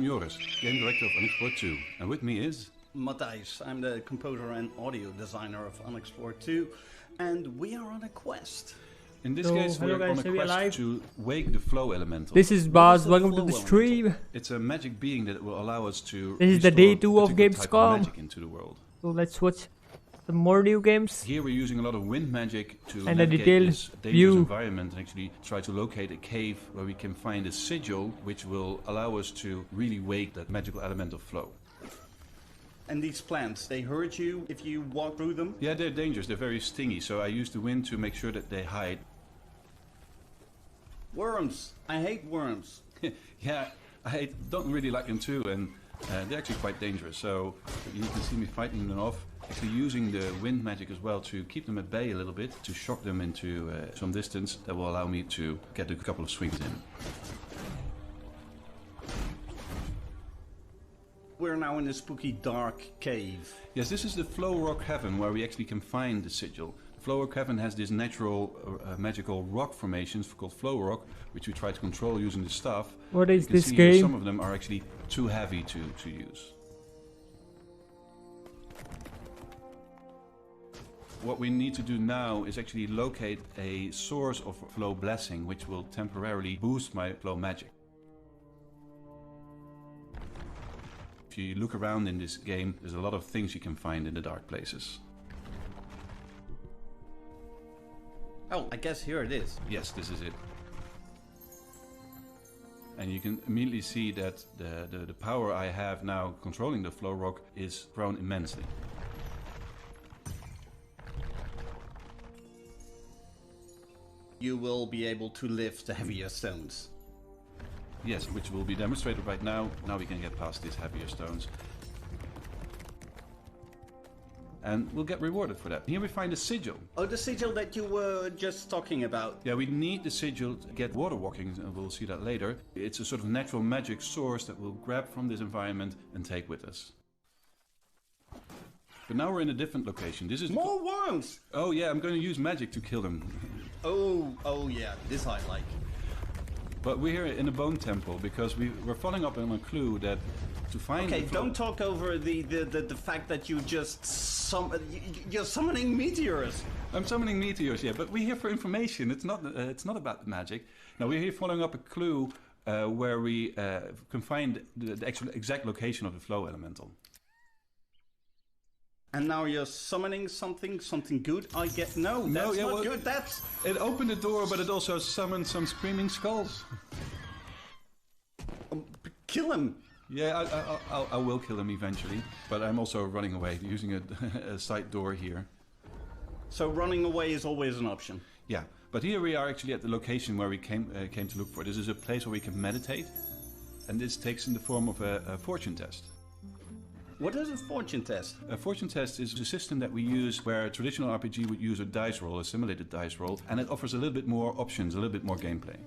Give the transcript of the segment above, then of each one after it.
Joris, game director of Unexplored 2, and with me is... Matthijs. I'm the composer and audio designer of Unexplored 2, and we are on a quest. In this case, we're on a quest to wake the flow elemental. This is Baaz, welcome to the stream. It's a magic being that will allow us to... This is the day 2 of Gamescom. Magic into the world. So let's watch some more new games. Here we're using a lot of wind magic to and navigate a detailed this dangerous environment and actually try to locate a cave where we can find a sigil which will allow us to really wake that magical element of flow. And these plants, they hurt you if you walk through them? Yeah, they're dangerous. They're very stingy, so I use the wind to make sure that they hide. Worms! I hate worms. Yeah, I don't really like them too, and they're actually quite dangerous. So you can see me fighting them off. Actually using the wind magic as well to keep them at bay a little bit, to shock them into some distance. That will allow me to get a couple of swings in. We're now in a spooky dark cave. Yes, this is the Flow Rock Heaven where we actually can find the sigil. The Flow Rock Heaven has this natural magical rock formations called Flow Rock, which we try to control using the staff. What is this game? game? Some of them are actually too heavy to use. What we need to do now is actually locate a source of flow blessing, which will temporarily boost my flow magic. If you look around in this game, there's a lot of things you can find in the dark places. Oh, I guess here it is. Yes, this is it. And you can immediately see that the power I have now controlling the flow rock is grown immensely. You will be able to lift the heavier stones. Yes, which will be demonstrated right now. Now we can get past these heavier stones. And we'll get rewarded for that. Here we find a sigil. Oh, the sigil that you were just talking about. Yeah, we need the sigil to get water walking, and we'll see that later. It's a sort of natural magic source that we'll grab from this environment and take with us. But now we're in a different location. This is more worms! Oh yeah, I'm going to use magic to kill them. Oh yeah, this I like. But we're here in a bone temple because we're following up on a clue that to find... Okay, don't talk over the fact that you just you're summoning meteors. I'm summoning meteors, yeah, but we're here for information. It's not about magic. No, we're here following up a clue where we can find the actual exact location of the flow elemental. And now you're summoning something good. I get no, that's not good. That's it opened the door, but it also summoned some screaming skulls. Kill him. Yeah, I will kill him eventually, but I'm also running away using a side door here. So running away is always an option. Yeah, but here we are actually at the location where we came to look for. This is a place where we can meditate, and this takes in the form of a fortune test. What is a fortune test? A fortune test is a system that we use where a traditional RPG would use a dice roll, a simulated dice roll, and it offers a little bit more options, a little bit more gameplay.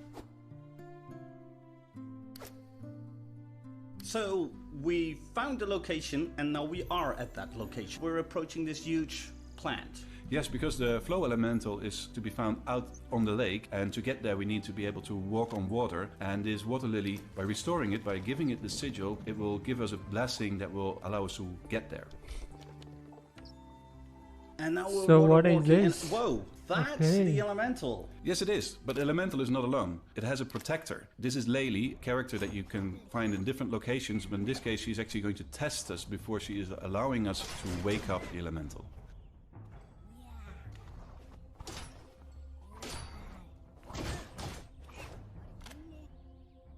So we found the location and now we are at that location. We're approaching this huge plant. Yes, because the flow elemental is to be found out on the lake, and to get there we need to be able to walk on water. And this water lily, by restoring it, by giving it the sigil, it will give us a blessing that will allow us to get there. And now we're so what is this? Whoa, that's the elemental. Yes, it is, but the elemental is not alone. It has a protector. This is Laylee, a character that you can find in different locations, but in this case she's actually going to test us before she is allowing us to wake up the elemental.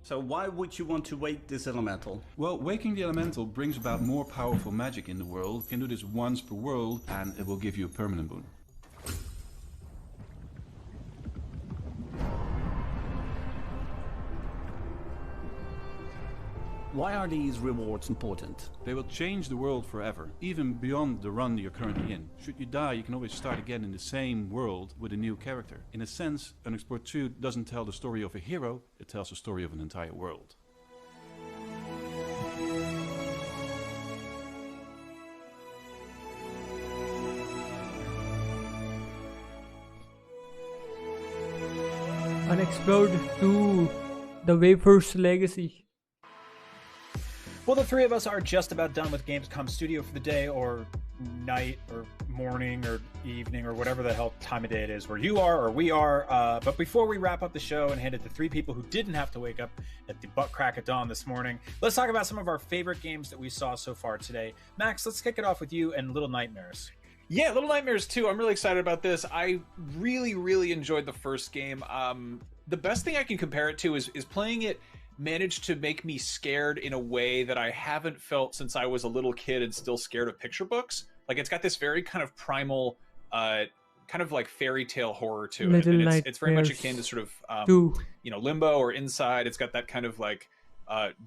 So why would you want to wake this elemental? Well, waking the elemental brings about more powerful magic in the world. You can do this once per world and it will give you a permanent boon. Why are these rewards important? They will change the world forever, even beyond the run you're currently in. Should you die, you can always start again in the same world with a new character. In a sense, Unexplored 2 doesn't tell the story of a hero, it tells the story of an entire world. Unexplored 2, The Wafer's Legacy. Well, the three of us are just about done with Gamescom Studio for the day, or night, or morning, or evening, or whatever the hell time of day it is where you are or we are. But before we wrap up the show and hand it to three people who didn't have to wake up at the butt crack of dawn this morning, let's talk about some of our favorite games that we saw so far today. Max, let's kick it off with you and Little Nightmares. Yeah, Little Nightmares 2. I'm really excited about this. I really enjoyed the first game. The best thing I can compare it to is playing it managed to make me scared in a way that I haven't felt since I was a little kid and still scared of picture books. Like, it's got this very kind of primal, kind of like fairy tale horror to it. And it's very much akin to sort of, you know, Limbo or Inside. It's got that kind of like,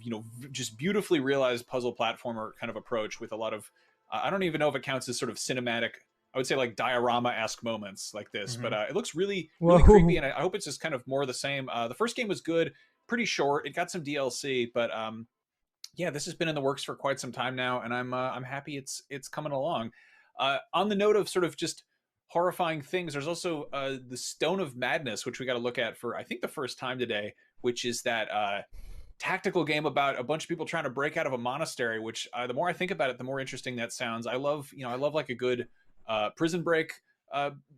you know, just beautifully realized puzzle platformer kind of approach with a lot of, I don't even know if it counts as sort of cinematic, I would say like diorama-esque moments like this, but it looks really creepy, and I hope it's just kind of more of the same. The first game was good, pretty short. It got some DLC, but yeah, this has been in the works for quite some time now, and I'm happy it's coming along. On the note of sort of just horrifying things, there's also the Stone of Madness, which we got to look at for I think the first time today, which is that tactical game about a bunch of people trying to break out of a monastery. Which the more I think about it, the more interesting that sounds. I love like a good prison break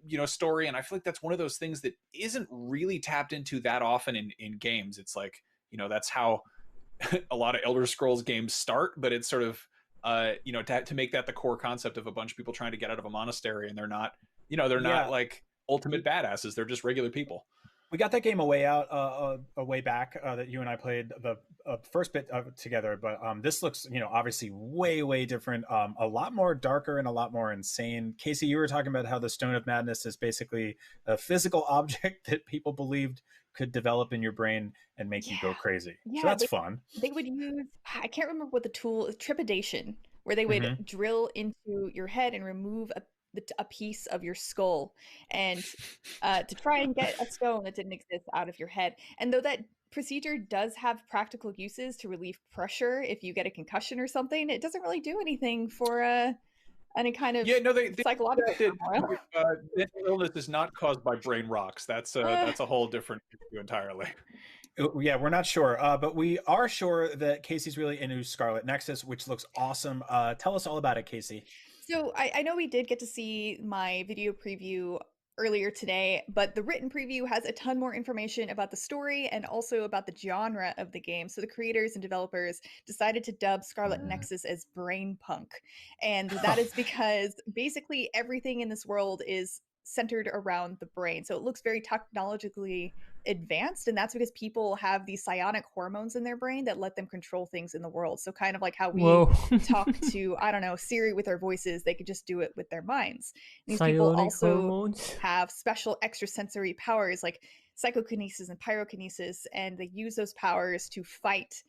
you know, story, and I feel like that's one of those things that isn't really tapped into that often in games. It's like, you know, that's how a lot of Elder Scrolls games start, but it's sort of you know, to make that the core concept of a bunch of people trying to get out of a monastery, and they're not, you know, they're not like ultimate badasses, they're just regular people. We got that game a way back that you and I played the first bit of it together, but this looks, you know, obviously way different, a lot more darker and a lot more insane. Casey, you were talking about how the Stone of Madness is basically a physical object that people believed could develop in your brain and make you go crazy. So that's fun. They would use, I can't remember what the tool, trepidation, where they would drill into your head and remove a piece of your skull, and to try and get a stone that didn't exist out of your head. And though that procedure does have practical uses to relieve pressure if you get a concussion or something, it doesn't really do anything for any kind of psychological mental illness is not caused by brain rocks. That's a whole different issue entirely. Yeah, we're not sure, but we are sure that Casey's really into Scarlet Nexus, which looks awesome. Tell us all about it, Casey. So I know we did get to see my video preview earlier today, but the written preview has a ton more information about the story and also about the genre of the game. So the creators and developers decided to dub Scarlet Nexus as brain punk. And that is because basically everything in this world is centered around the brain. So it looks very technologically advanced, and that's because people have these psionic hormones in their brain that let them control things in the world. So kind of like how we talk to, I don't know, Siri with our voices, they could just do it with their minds. These people also have special extrasensory powers like psychokinesis and pyrokinesis, and they use those powers to fight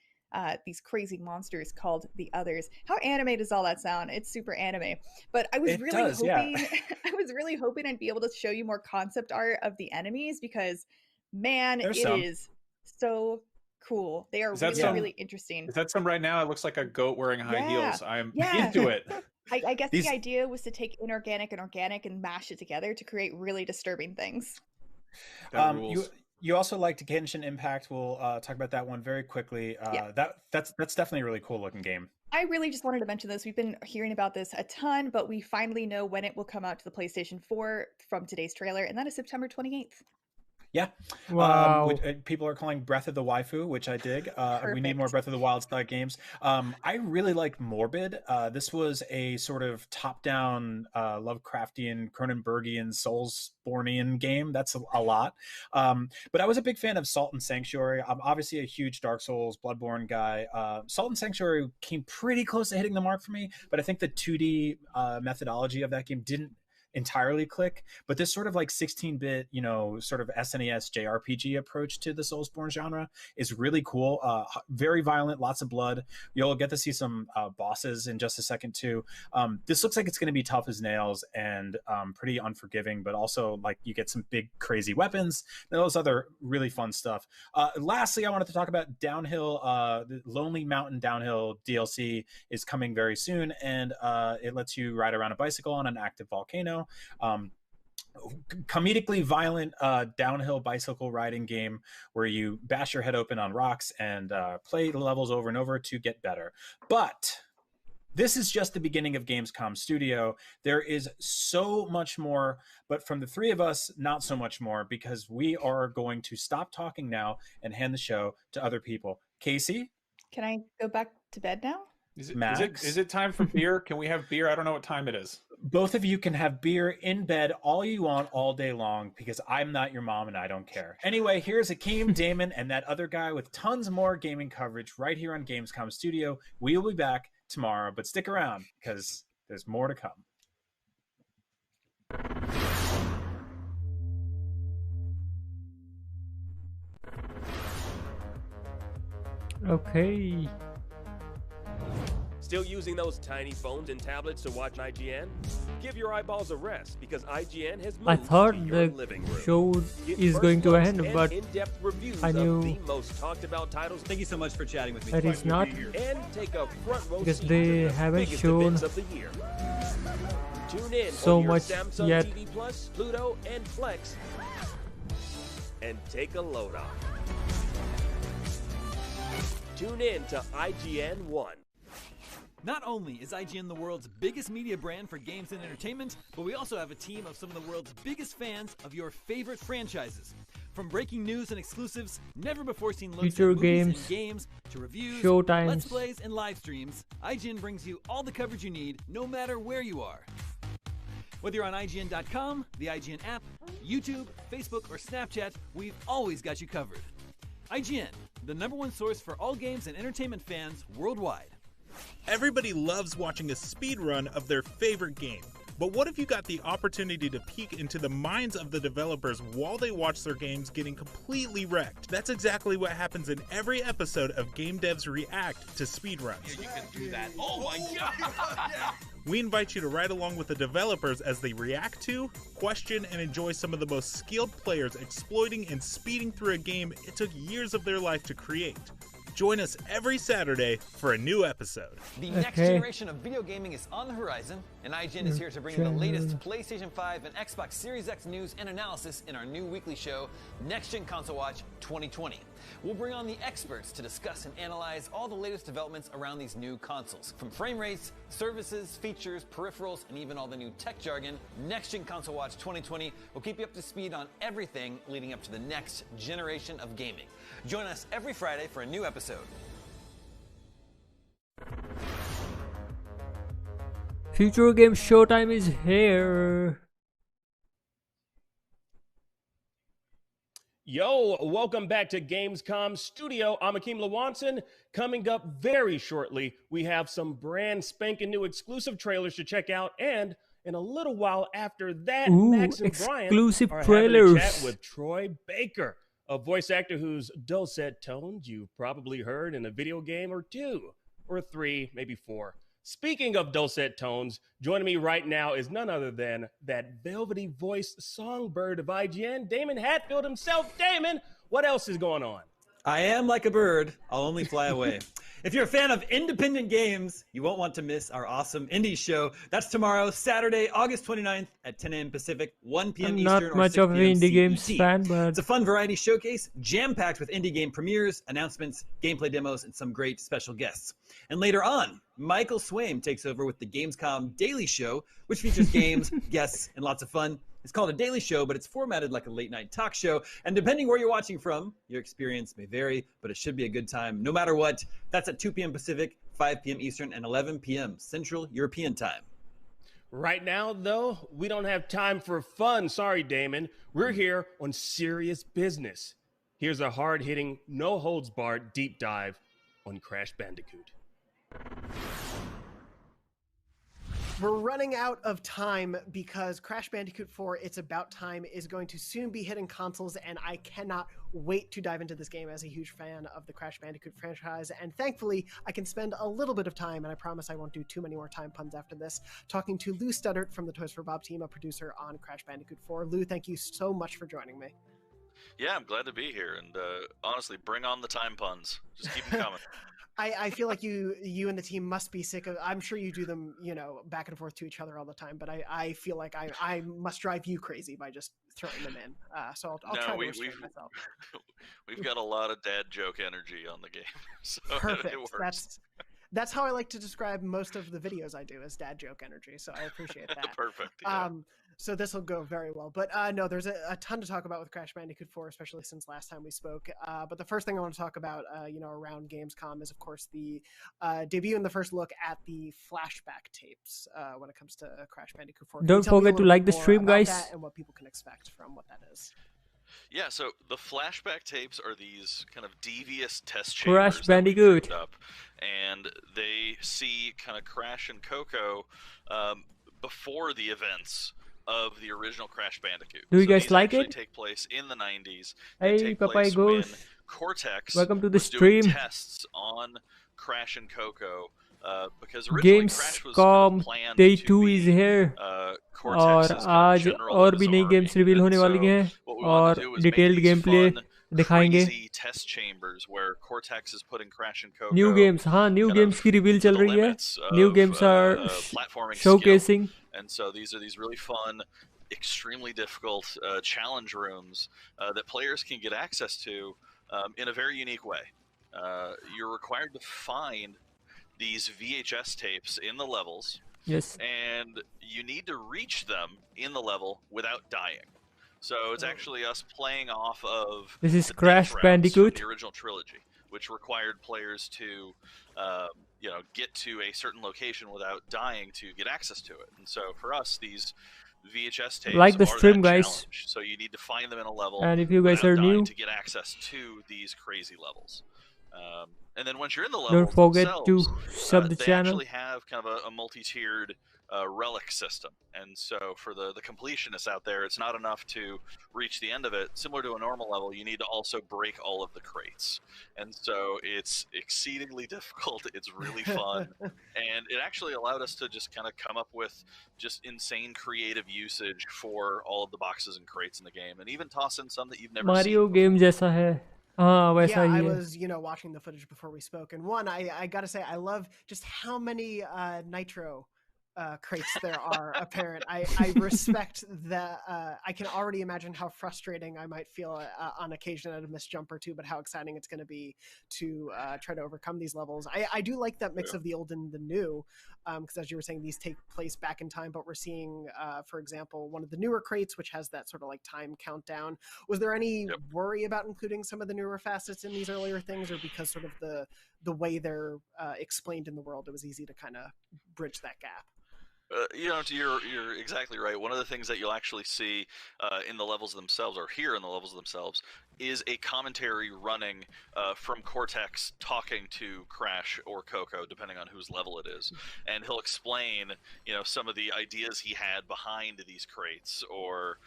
these crazy monsters called the Others. How anime does all that sound? It's super anime. But I was I was really hoping I'd be able to show you more concept art of the enemies, because man, it is so cool. They are really interesting. Is that some right now? It looks like a goat wearing high heels. I'm into it. I guess the idea was to take inorganic and organic and mash it together to create really disturbing things. You also liked Genshin Impact. We'll talk about that one very quickly. That's definitely a really cool looking game. I really just wanted to mention this. We've been hearing about this a ton, but we finally know when it will come out to the PlayStation 4 from today's trailer, and that is September 28th. Yeah. Wow. People are calling Breath of the Waifu, which I dig. We need more Breath of the Wild style games. I really liked Morbid. This was a sort of top-down Lovecraftian, Cronenbergian, Soulsbornian game. That's a lot. But I was a big fan of Salt and Sanctuary. I'm obviously a huge Dark Souls, Bloodborne guy. Salt and Sanctuary came pretty close to hitting the mark for me, but I think the 2D methodology of that game didn't entirely click, but this sort of like 16-bit, you know, sort of SNES JRPG approach to the Soulsborne genre is really cool. Very violent, lots of blood. You'll get to see some bosses in just a second too. This looks like it's going to be tough as nails and pretty unforgiving, but also like you get some big crazy weapons and those other really fun stuff. Lastly, I wanted to talk about Downhill. The Lonely Mountain Downhill DLC is coming very soon, and it lets you ride around a bicycle on an active volcano. comedically violent downhill bicycle riding game where you bash your head open on rocks and play the levels over and over to get better. But this is just the beginning of Gamescom Studio. There is so much more, but from the three of us, not so much more, because we are going to stop talking now and hand the show to other people. Casey? Can I go back to bed now? Max? Is it time for beer? Can we have beer? I don't know what time it is. Both of you can have beer in bed all you want all day long, because I'm not your mom and I don't care. Anyway, here's Akeem, Damon, and that other guy with tons more gaming coverage right here on Gamescom Studio. We will be back tomorrow, but stick around because there's more to come. Okay. Still using those tiny phones and tablets to watch IGN? Give your eyeballs a rest because IGN has moved I thought to your the living room. show Get is first going to looks end, and but in-depth reviews I knew of the most talked about titles. Thank you so much for chatting with me. that is not. And take a front row Because seat they to the haven't biggest shown events of the year. Tune in so on your much Samsung yet. TV Plus, Pluto, and Flex, and take a load off. Tune in to IGN 1. Not only is IGN the world's biggest media brand for games and entertainment, but we also have a team of some of the world's biggest fans of your favorite franchises. From breaking news and exclusives, never before seen looks Future at movies games, and games, to reviews, showtimes. let's plays, and live streams, IGN brings you all the coverage you need, no matter where you are. Whether you're on IGN.com, the IGN app, YouTube, Facebook, or Snapchat, we've always got you covered. IGN, the #1 source for all games and entertainment fans worldwide. Everybody loves watching a speedrun of their favorite game. But what if you got the opportunity to peek into the minds of the developers while they watch their games getting completely wrecked? That's exactly what happens in every episode of Game Devs React to speedruns. Yeah, you can do that. Oh my god! We invite you to ride along with the developers as they react to, question, and enjoy some of the most skilled players exploiting and speeding through a game it took years of their life to create. Join us every Saturday for a new episode. The next generation of video gaming is on the horizon, and IGN is here to bring you the latest PlayStation 5 and Xbox Series X news and analysis in our new weekly show, Next Gen Console Watch 2020. We'll bring on the experts to discuss and analyze all the latest developments around these new consoles. From frame rates, services, features, peripherals, and even all the new tech jargon, Next Gen Console Watch 2020 will keep you up to speed on everything leading up to the next generation of gaming. Join us every Friday for a new episode. Future Game Showtime is here. Yo, welcome back to Gamescom Studio. I'm Akeem Lawanson. Coming up very shortly, we have some brand spanking new exclusive trailers to check out, and in a little while after that, Max and Brian exclusive are trailers. having a chat with Troy Baker, a voice actor whose dulcet tones you've probably heard in a video game or two, or three, maybe four. Speaking of dulcet tones, joining me right now is none other than that velvety voiced songbird of IGN, Damon Hatfield himself. Damon, what else is going on? I am like a bird. I'll only fly away. If you're a fan of independent games, you won't want to miss our awesome indie show. That's tomorrow, Saturday, August 29th at 10 a.m. Pacific, 1 p.m. I'm Eastern, not or much 6 of an p.m. indie games CET. fan, but It's a fun variety showcase, jam-packed with indie game premieres, announcements, gameplay demos, and some great special guests. And later on, Michael Swaim takes over with the Gamescom Daily Show, which features games, guests, and lots of fun. It's called a daily show, but it's formatted like a late-night talk show. And depending where you're watching from, your experience may vary, but it should be a good time no matter what. That's at 2 p.m. Pacific, 5 p.m. Eastern, and 11 p.m. Central European Time. Right now, though, we don't have time for fun. Sorry, Damon. We're here on serious business. Here's a hard-hitting, no-holds-barred deep dive on Crash Bandicoot. We're running out of time because Crash Bandicoot 4 It's About Time is going to soon be hitting consoles, and I cannot wait to dive into this game as a huge fan of the Crash Bandicoot franchise. And thankfully, I can spend a little bit of time, and I promise I won't do too many more time puns after this, talking to Lou Studdert from the Toys for Bob team, a producer on Crash Bandicoot 4. Lou, thank you so much for joining me. Yeah, I'm glad to be here, and honestly, bring on the time puns. Just keep them coming. I feel like you and the team must be sick of. I'm sure you do them, back and forth to each other all the time. But I feel like I must drive you crazy by just throwing them in. So I'll try to restrain myself. We've got a lot of dad joke energy on the game, so Perfect. it works. That's how I like to describe most of the videos I do, as dad joke energy. So I appreciate that. Perfect. Yeah. So this will go very well. But no, there's a ton to talk about with Crash Bandicoot 4, especially since last time we spoke. But the first thing I want to talk about, around Gamescom is, of course, the debut and the first look at the flashback tapes when it comes to Crash Bandicoot 4. Don't forget to like the stream, guys. And what people can expect from what that is. Yeah, so the flashback tapes are these kind of devious test chambers Crash Bandicoot. up, and they see kind of Crash and Coco before the events of the original Crash Bandicoot. Do you guys these like actually it? Take place in the 90s. Hey, take Papaya place when Goose. Cortex Welcome to the was doing stream. tests on Crash and Coco. Because originally Crash was kind Gamescom of planned Day to 2 be is here. Cortex's और kind of आज general और of भी his नई army. Games reveal होने वाली हैं What we want to और do is make detailed these game play fun, दिखाएंगे. crazy test chambers where Cortex is putting Crash and Coco new games, हाँ न्यू kind गेम्स of की reveal to चल the रही है. limits new of, games are platforming showcasing. skill. And so these are these really fun, extremely difficult challenge rooms that players can get access to in a very unique way. You're required to find these VHS tapes in the levels. Yes. And you need to reach them in the level without dying. So it's actually us playing off of This is the Crash death routes Bandicoot. from the original trilogy, which required players to, get to a certain location without dying to get access to it. And so for us, these VHS tapes Like the are stream, that guys. challenge. So you need to find them in a level And if you guys without are dying new, to get access to these crazy levels. And then once you're in the don't levels forget themselves, to sub the they channel. actually have kind of a multi-tiered relic system. And so for the completionists out there, it's not enough to reach the end of it. Similar to a normal level, you need to also break all of the crates. And so it's exceedingly difficult. It's really fun. And it actually allowed us to just kind of come up with just insane creative usage for all of the boxes and crates in the game. And even toss in some that you've never Mario seen game जैसा है. हाँ वैसा Yeah, he I है. was, watching the footage before we spoke, and I gotta say, I love just how many Nitro crates there are apparent. I respect that. I can already imagine how frustrating I might feel on occasion at a missed jump or two, but how exciting it's going to be to try to overcome these levels. I do like that mix of the old and the new, because as you were saying, these take place back in time, but we're seeing, for example, one of the newer crates, which has that sort of like time countdown. Was there any worry about including some of the newer facets in these earlier things, or because sort of the way they're explained in the world, it was easy to kind of bridge that gap? You're exactly right. One of the things that you'll actually see in the levels themselves, or hear in the levels themselves, is a commentary running from Cortex talking to Crash or Coco, depending on whose level it is, and he'll explain, some of the ideas he had behind these crates, or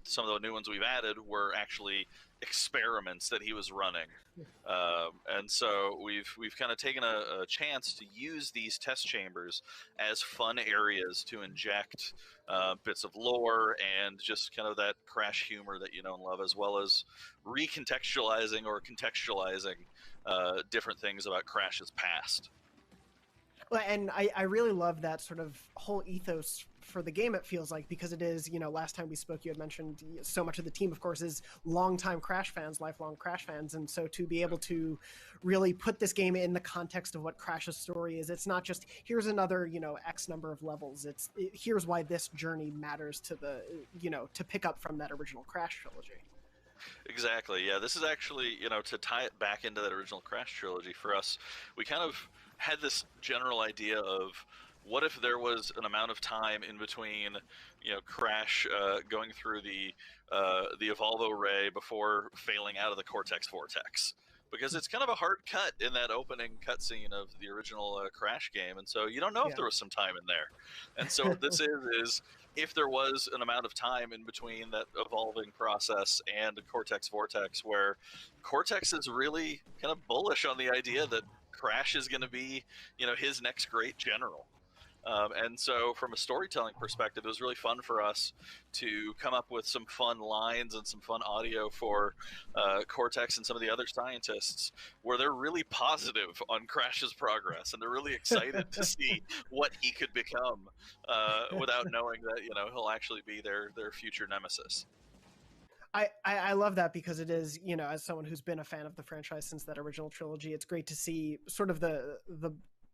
some of the new ones we've added were actually experiments that he was running. And so we've kind of taken a chance to use these test chambers as fun areas to inject bits of lore and just kind of that Crash humor that you know and love, as well as recontextualizing or contextualizing different things about Crash's past. Well, and I really love that sort of whole ethos for the game, it feels like, because it is, last time we spoke, you had mentioned so much of the team, of course, is longtime Crash fans, lifelong Crash fans. And so to be able to really put this game in the context of what Crash's story is, it's not just, here's another, X number of levels. Here's why this journey matters to the, to pick up from that original Crash trilogy. Exactly. Yeah, this is actually, to tie it back into that original Crash trilogy for us, we kind of had this general idea of what if there was an amount of time in between, Crash going through the Evolvo Ray before failing out of the Cortex Vortex, because it's kind of a hard cut in that opening cutscene of the original Crash game, and so you don't know if there was some time in there. And so what this is if there was an amount of time in between that evolving process and Cortex Vortex, where Cortex is really kind of bullish on the idea that Crash is going to be, his next great general. And so from a storytelling perspective, it was really fun for us to come up with some fun lines and some fun audio for Cortex and some of the other scientists, where they're really positive on Crash's progress, and they're really excited to see what he could become without knowing that, you know, he'll actually be their future nemesis. I love that, because it is, you know, as someone who's been a fan of the franchise since that original trilogy, it's great to see sort of the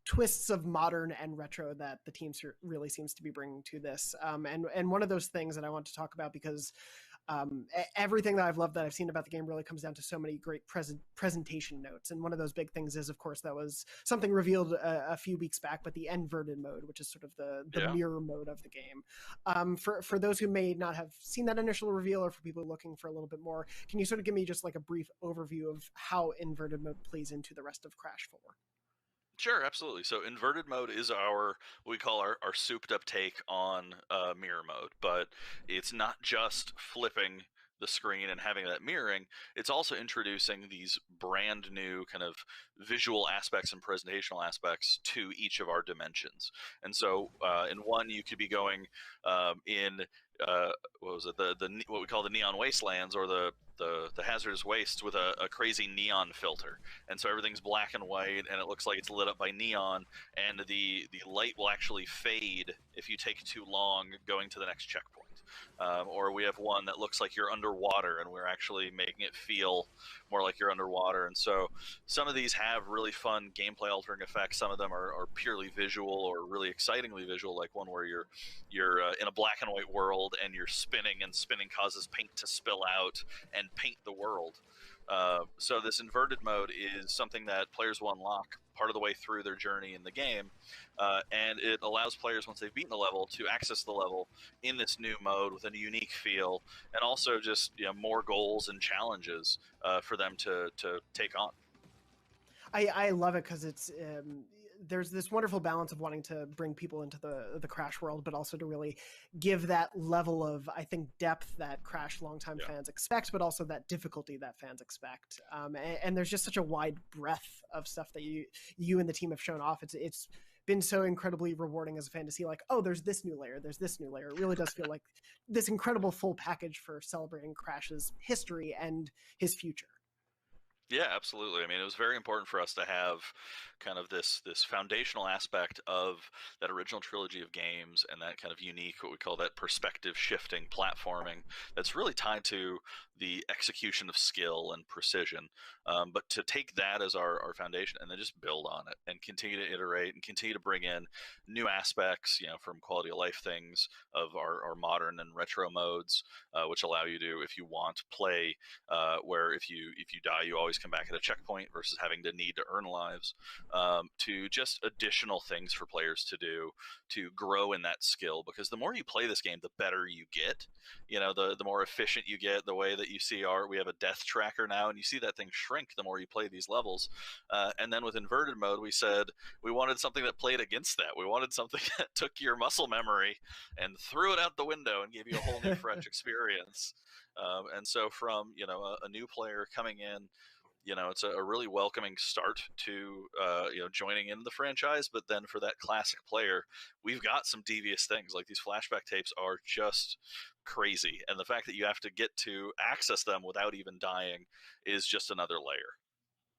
twists of modern and retro that the team really seems to be bringing to this. And one of those things that I want to talk about, because everything that I've loved that I've seen about the game really comes down to so many great presentation notes. And one of those big things is, of course, that was something revealed a few weeks back, but the inverted mode, which is sort of the mirror mode of the game. For those who may not have seen that initial reveal, or for people looking for a little bit more, can you sort of give me just like a brief overview of how inverted mode plays into the rest of Crash 4? Sure, absolutely. So inverted mode is what we call our souped up take on mirror mode, but it's not just flipping the screen and having that mirroring. It's also introducing these brand new kind of visual aspects and presentational aspects to each of our dimensions. And so in one, you could be going in what was it, what we call the neon wastelands, or the hazardous wastes, with a crazy neon filter, and so everything's black and white and it looks like it's lit up by neon, and the light will actually fade if you take too long going to the next checkpoint. Or we have one that looks like you're underwater, and we're actually making it feel more like you're underwater. And so some of these have really fun gameplay altering effects. Some of them are purely visual, or really excitingly visual, like one where you're in a black and white world and you're spinning, and spinning causes paint to spill out and paint the world. So this inverted mode is something that players will unlock part of the way through their journey in the game, and it allows players, once they've beaten the level, to access the level in this new mode with a unique feel, and also just, you know, more goals and challenges for them to take on. I love it, because it's there's this wonderful balance of wanting to bring people into the Crash world, but also to really give that level of, I think, depth that Crash longtime fans expect, but also that difficulty that fans expect. And there's just such a wide breadth of stuff that you and the team have shown off. It's been so incredibly rewarding as a fan to see, like, oh, there's this new layer, there's this new layer. It really does feel like this incredible full package for celebrating Crash's history and his future. Yeah, absolutely. I mean, it was very important for us to have kind of this foundational aspect of that original trilogy of games, and that kind of unique, what we call that perspective shifting platforming, that's really tied to the execution of skill and precision. But to take that as our foundation, and then just build on it and continue to iterate and continue to bring in new aspects, you know, from quality of life things of our modern and retro modes, which allow you to, if you want, play where if you die, you always come back at a checkpoint versus having to need to earn lives, to just additional things for players to do to grow in that skill. Because the more you play this game, the better you get. You know, the more efficient you get. The way that you see we have a death tracker now, and you see that thing shrink the more you play these levels. And then with inverted mode, we said we wanted something that played against that. We wanted something that took your muscle memory and threw it out the window and gave you a whole new fresh experience. And so from, you know, a new player coming in, you know, it's a really welcoming start to, you know, joining into the franchise. But then for that classic player, we've got some devious things, like these flashback tapes are just crazy. And the fact that you have to get to access them without even dying is just another layer.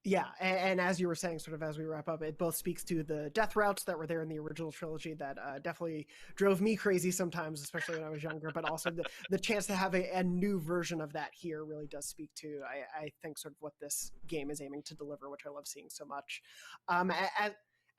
Yeah, and as you were saying, sort of as we wrap up, it both speaks to the death routes that were there in the original trilogy that definitely drove me crazy sometimes, especially when I was younger, but also the chance to have a new version of that here really does speak to, I think, sort of what this game is aiming to deliver, which I love seeing so much.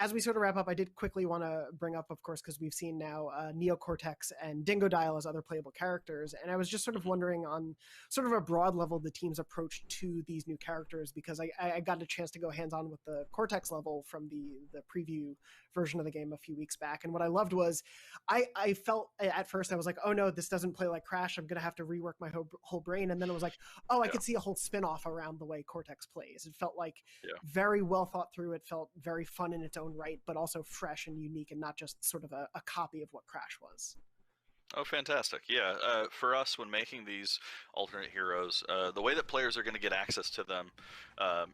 As we sort of wrap up, I did quickly want to bring up, of course, because we've seen now Neo Cortex and Dingo Dial as other playable characters, and I was just sort of wondering on sort of a broad level the team's approach to these new characters, because I got a chance to go hands-on with the Cortex level from the preview version of the game a few weeks back, and what I loved was I felt at first I was like, oh no, this doesn't play like Crash, I'm going to have to rework my whole brain, and then it was like, oh, I could see a whole spin-off around the way Cortex plays. It felt like very well thought through, it felt very fun in its own right, but also fresh and unique and not just sort of a copy of what Crash was. Oh, fantastic. Yeah, for us, when making these alternate heroes, the way that players are going to get access to them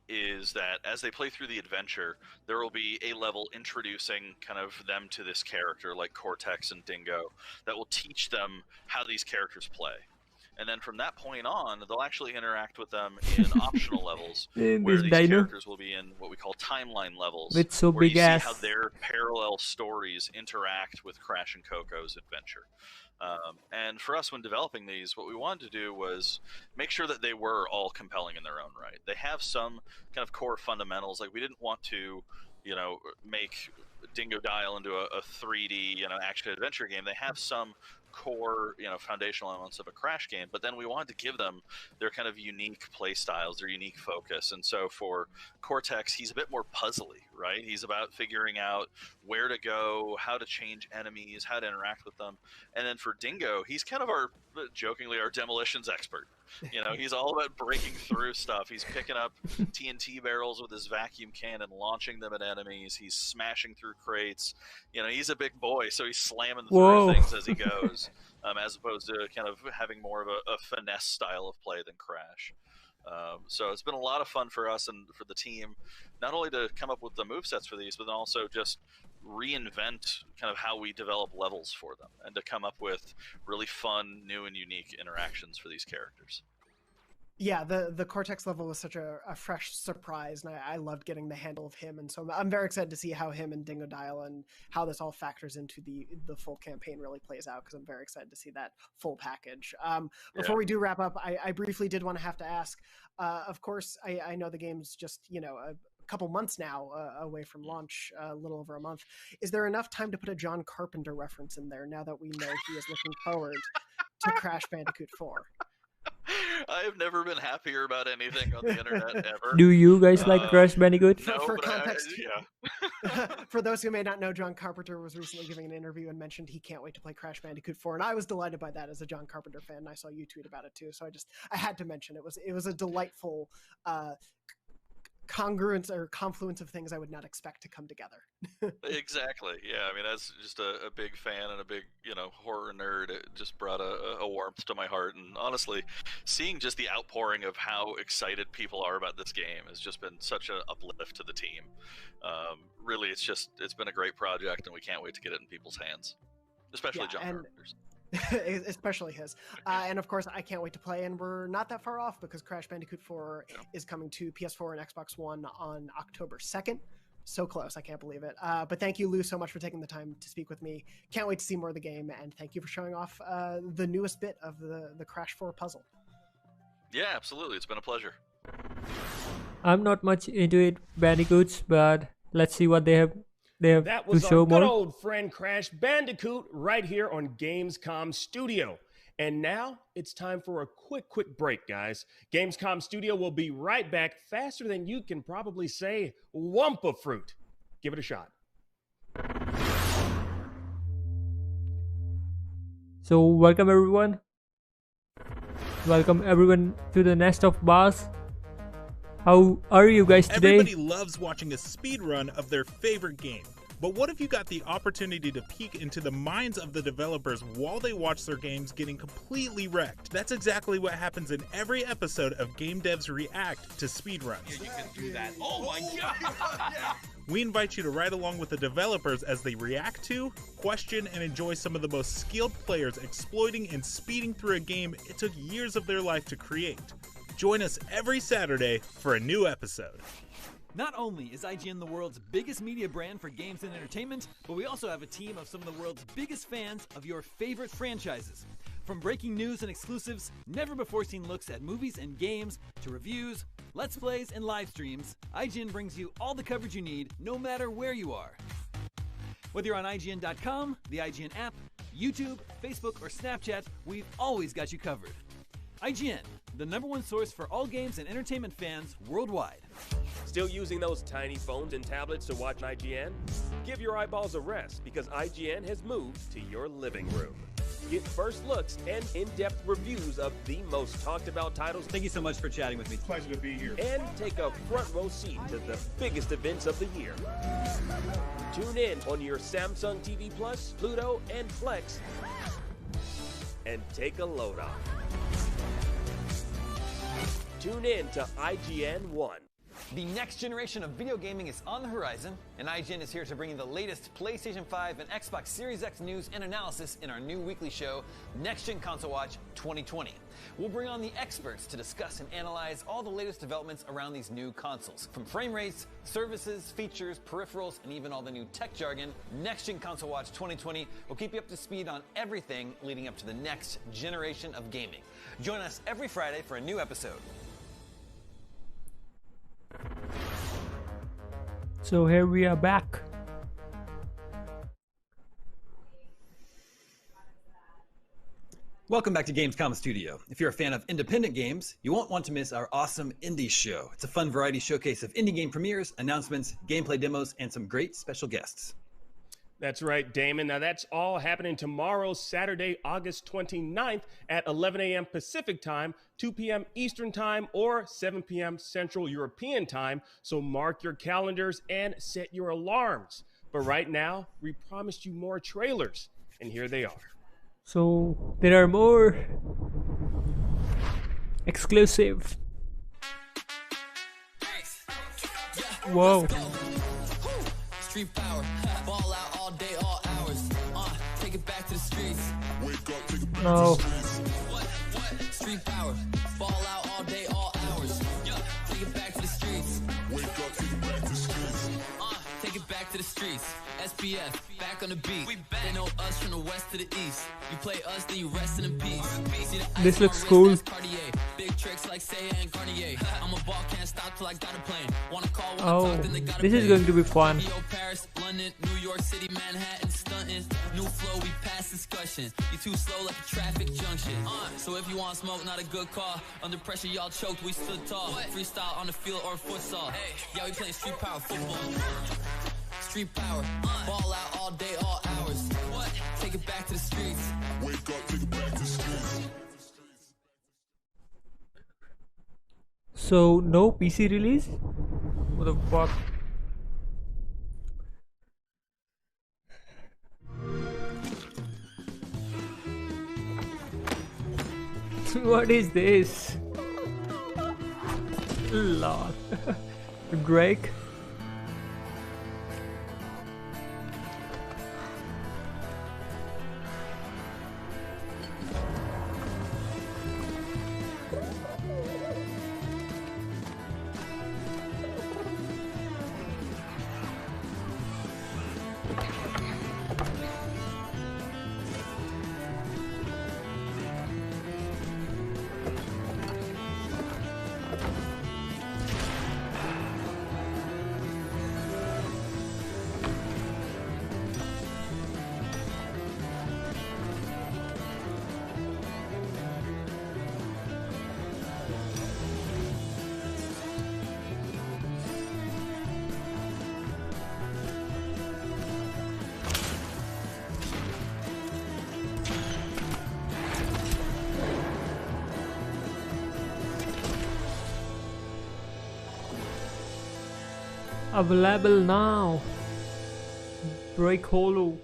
is that as they play through the adventure, there will be a level introducing kind of them to this character, like Cortex and Dingo, that will teach them how these characters play. And then from that point on, they'll actually interact with them in optional levels, where these characters will be in what we call timeline levels, with so where big you ass. see how their parallel stories interact with Crash and Coco's adventure. And for us, when developing these, what we wanted to do was make sure that they were all compelling in their own right. They have some kind of core fundamentals. Like, we didn't want to, make Dingo Dial into a 3D, action adventure game. They have some core, foundational elements of a Crash game, but then we wanted to give them their kind of unique play styles, their unique focus. And so for Cortex, he's a bit more puzzly, right? He's about figuring out where to go, how to change enemies, how to interact with them. And then for Dingo, he's kind of jokingly our demolitions expert. He's all about breaking through stuff. He's picking up TNT barrels with his vacuum cannon, launching them at enemies. He's smashing through crates. He's a big boy, so he's slamming through things as he goes, as opposed to kind of having more of a finesse style of play than Crash. So it's been a lot of fun for us and for the team, not only to come up with the movesets for these, but then also just reinvent kind of how we develop levels for them and to come up with really fun, new and unique interactions for these characters. Yeah, the Cortex level was such a fresh surprise, and I loved getting the handle of him, and so I'm very excited to see how him and Dingo Dial and how this all factors into the full campaign really plays out, because I'm very excited to see that full package. Before we do wrap up, I briefly did want to have to ask, of course, I know the game's just, a couple months now away from launch, a little over a month. Is there enough time to put a John Carpenter reference in there now that we know he is looking forward to Crash Bandicoot 4? I have never been happier about anything on the internet ever. Do you guys like Crash Bandicoot? No, for context, yeah. For those who may not know, John Carpenter was recently giving an interview and mentioned he can't wait to play Crash Bandicoot 4, and I was delighted by that as a John Carpenter fan. And I saw you tweet about it too, so I had to mention it was a delightful congruence or confluence of things I would not expect to come together. Exactly. Yeah. I mean, as just a big fan and a big, horror nerd, it just brought a warmth to my heart. And honestly, seeing just the outpouring of how excited people are about this game has just been such an uplift to the team. Really, it's been a great project, and we can't wait to get it in people's hands, especially John Carpenter's. Especially his. And of course, I can't wait to play, and we're not that far off because Crash Bandicoot 4 is coming to PS4 and Xbox One on October 2nd. So close, I can't believe it. But thank you, Lou, so much for taking the time to speak with me. Can't wait to see more of the game, and thank you for showing off the newest bit of the Crash 4 puzzle. Yeah, absolutely. It's been a pleasure. I'm not much into it, Bandicoots, but let's see what they have That was to show our good more. old friend Crash Bandicoot right here on Gamescom Studio. And now it's time for a quick break, guys. Gamescom Studio will be right back faster than you can probably say Wumpa Fruit. Give it a shot. So welcome everyone. Welcome everyone to the nest of Baaz. How are you guys today? Everybody loves watching a speed run of their favorite game. But what if you got the opportunity to peek into the minds of the developers while they watch their games getting completely wrecked? That's exactly what happens in every episode of Game Devs React to speedruns. Yeah, you can do that. Oh my god! We invite you to ride along with the developers as they react to, question, and enjoy some of the most skilled players exploiting and speeding through a game it took years of their life to create. Join us every Saturday for a new episode. Not only is IGN the world's biggest media brand for games and entertainment, but we also have a team of some of the world's biggest fans of your favorite franchises. From breaking news and exclusives, never-before-seen looks at movies and games, to reviews, let's plays, and live streams, IGN brings you all the coverage you need, no matter where you are. Whether you're on IGN.com, the IGN app, YouTube, Facebook, or Snapchat, we've always got you covered. IGN, the #1 source for all games and entertainment fans worldwide. Still using those tiny phones and tablets to watch IGN? Give your eyeballs a rest, because IGN has moved to your living room. Get first looks and in-depth reviews of the most talked about titles. Thank you so much for chatting with me. Pleasure to be here. And take a front row seat to the biggest events of the year. Tune in on your Samsung TV Plus, Pluto, and Flex. and take a load off. Tune in to IGN 1. The next generation of video gaming is on the horizon, and IGN is here to bring you the latest PlayStation 5 and Xbox Series X news and analysis in our new weekly show, Next Gen Console Watch 2020. We'll bring on the experts to discuss and analyze all the latest developments around these new consoles. From frame rates, services, features, peripherals, and even all the new tech jargon, Next Gen Console Watch 2020 will keep you up to speed on everything leading up to the next generation of gaming. Join us every Friday for a new episode. So here we are back. Welcome back to Gamescom Studio. If you're a fan of independent games, you won't want to miss our awesome Indie Show. It's a fun variety showcase of indie game premieres, announcements, gameplay demos, and some great special guests. That's right, Damon. Now, that's all happening tomorrow, Saturday, August 29th at 11 a.m. Pacific Time, 2 p.m. Eastern Time, or 7 p.m. Central European Time. So mark your calendars and set your alarms. But right now, we promised you more trailers, and here they are. So there are more exclusive. Whoa. Street power, ball out all day, all hours. Take it back to the streets. Wake up, take it back no. to the streets. What? Street power, ball out all day, all hours. Take it back to the streets. Wake up, take it back to the streets. Take it back to the streets. SPF, back on the beat. They know us from the west to the east. You play us, then you rest in peace. This looks cool. Big tricks like Say and Garnier. I'm a ball, can't stop till I got a plane. Wanna call when Oh, I talk, then they gotta this is pay. going to be fun. Rio, Paris, London, New York City, Manhattan, stunting. New flow, we pass discussion. You too slow like a traffic junction. So if you want smoke, not a good call. Under pressure, y'all choked, we stood tall. Freestyle on the field or futsal. Yeah, we playing street power football. Street power, ball out all day, all hours. What? Take it back to the streets. Wake up, take it back to the streets. So no PC release? What the fuck? What is this? Lord. Drake? Available now. Drake Hollow.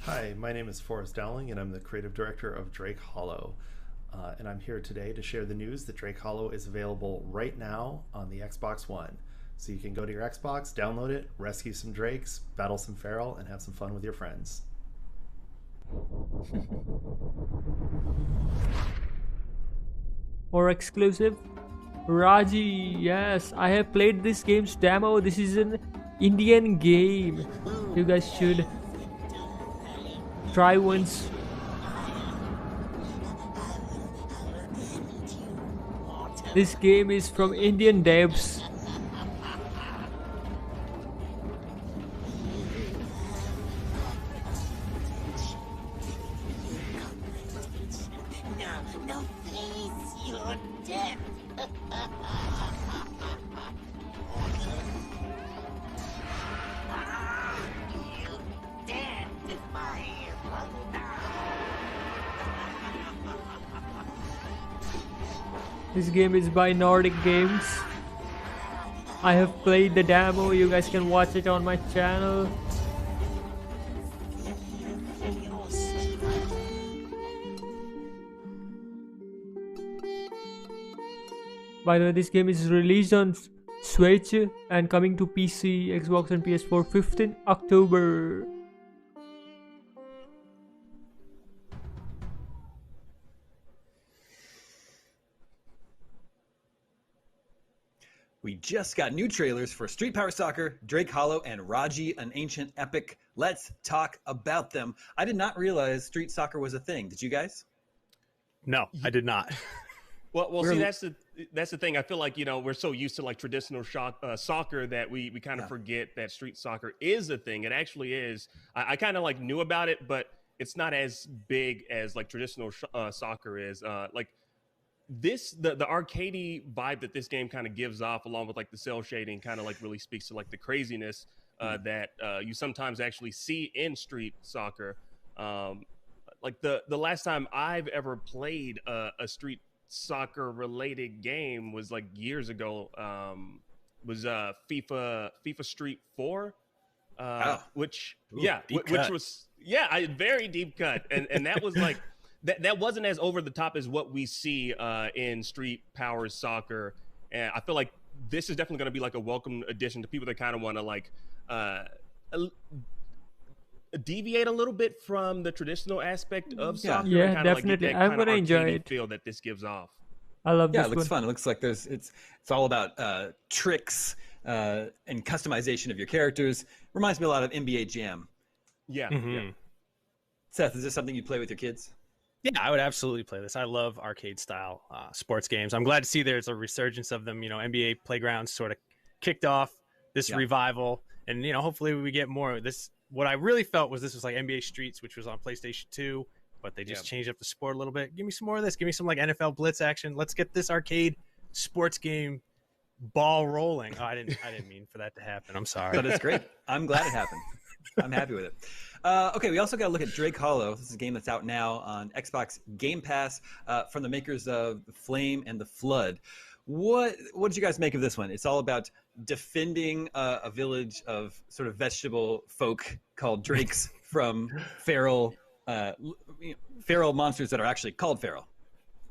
Hi, my name is Forrest Dowling and I'm the creative director of Drake Hollow. And I'm here today to share the news that Drake Hollow is available right now on the Xbox One. So you can go to your Xbox, download it, rescue some Drakes, battle some Feral, and have some fun with your friends. Or exclusive? Raji, yes, I have played this game's demo. This is an Indian game. You guys should try once. This game is from Indian devs. No, please, you're dead. You dead, my This game is by Nordic Games. I have played the demo. You guys can watch it on my channel. By the way, this game is released on Switch and coming to PC, Xbox and PS4 15 October. We just got new trailers for Street Power Soccer, Drake Hollow, and Raji, an Ancient Epic. Let's talk about them. I did not realize Street Soccer was a thing. Did you guys? No, I did not. Well, see, that's the thing. I feel like, you know, we're so used to like traditional soccer that we kind of forget that street soccer is a thing. It actually is. I kind of like knew about it, but it's not as big as like traditional soccer is. Like this, the arcadey vibe that this game kind of gives off, along with like the cell shading, kind of like really speaks to like the craziness that you sometimes actually see in street soccer. Like the last time I've ever played a street soccer related game was like years ago. Was FIFA Street 4, which was very deep cut, and that was like that wasn't as over the top as what we see in Street Power Soccer, and I feel like this is definitely going to be like a welcome addition to people that kind of want to like deviate a little bit from the traditional aspect of soccer. Yeah, and definitely. Like I'm gonna enjoy it. Feel that this gives off. I love this. Yeah, it looks fun. It looks like it's all about tricks and customization of your characters. Reminds me a lot of NBA Jam. Yeah. Mm-hmm. Seth, is this something you play with your kids? Yeah, I would absolutely play this. I love arcade style sports games. I'm glad to see there's a resurgence of them. You know, NBA Playgrounds sort of kicked off this revival, and you know, hopefully we get more of this. What I really felt was this was like NBA Streets, which was on PlayStation 2, but they just changed up the sport a little bit. Give me some more of this. Give me some like NFL Blitz action. Let's get this arcade sports game ball rolling. Oh, I didn't mean for that to happen. I'm sorry. But it's great. I'm glad it happened. I'm happy with it. Okay, we also got to look at Drake Hollow. This is a game that's out now on Xbox Game Pass from the makers of Flame and the Flood. What did you guys make of this one? It's all about defending a village of sort of vegetable folk called Drakes from feral monsters that are actually called feral.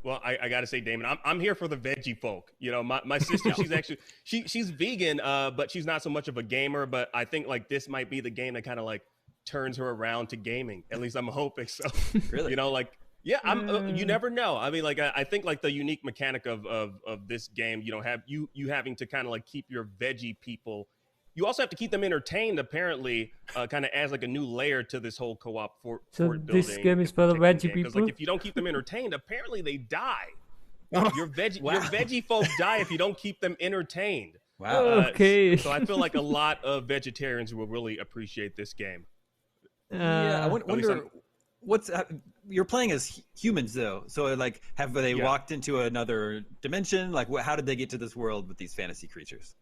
Well, I gotta say, Damon, I'm here for the veggie folk. You know, my sister, she's actually she's vegan, but she's not so much of a gamer. But I think like this might be the game that kind of like turns her around to gaming. At least I'm hoping so. Really? You know, like. Yeah, you never know. I mean, like I think like the unique mechanic of this game, you know, you having to kind of like keep your veggie people. You also have to keep them entertained. Apparently, kind of adds like a new layer to this whole co-op fort building. So this game is for the veggie people. Like if you don't keep them entertained, apparently they die. Your veggie folk die if you don't keep them entertained. Wow. Okay. So I feel like a lot of vegetarians will really appreciate this game. Yeah, I wonder. You're playing as humans though, so like have they walked into another dimension? Like how did they get to this world with these fantasy creatures?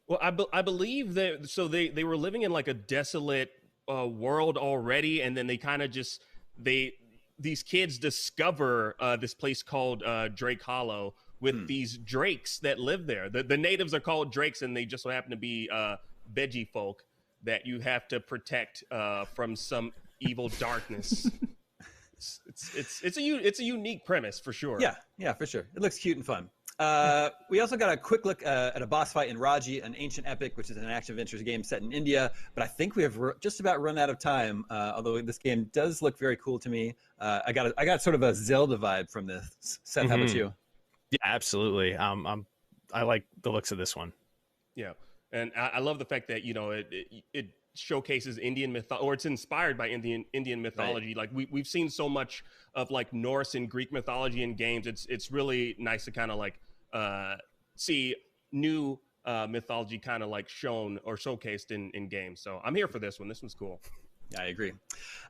Well, I believe that they were living in like a desolate world already, and then they kind of just these kids discover this place called Drake Hollow with these drakes that live there. The natives are called drakes, and they just so happen to be veggie folk that you have to protect from some evil darkness. It's a unique premise for sure. Yeah, for sure. It looks cute and fun. We also got a quick look at a boss fight in Raji, an ancient epic, which is an action adventure game set in India. But I think we have just about run out of time. Although this game does look very cool to me. I got sort of a Zelda vibe from this. Seth, how about you? Yeah, absolutely. I like the looks of this one. Yeah, and I love the fact that you know it showcases Indian mythology, or it's inspired by Indian mythology. Right. Like we've seen so much of like Norse and Greek mythology in games. It's really nice to kind of like see new mythology kind of like shown or showcased in games. So I'm here for this one. This one's cool. Yeah, I agree.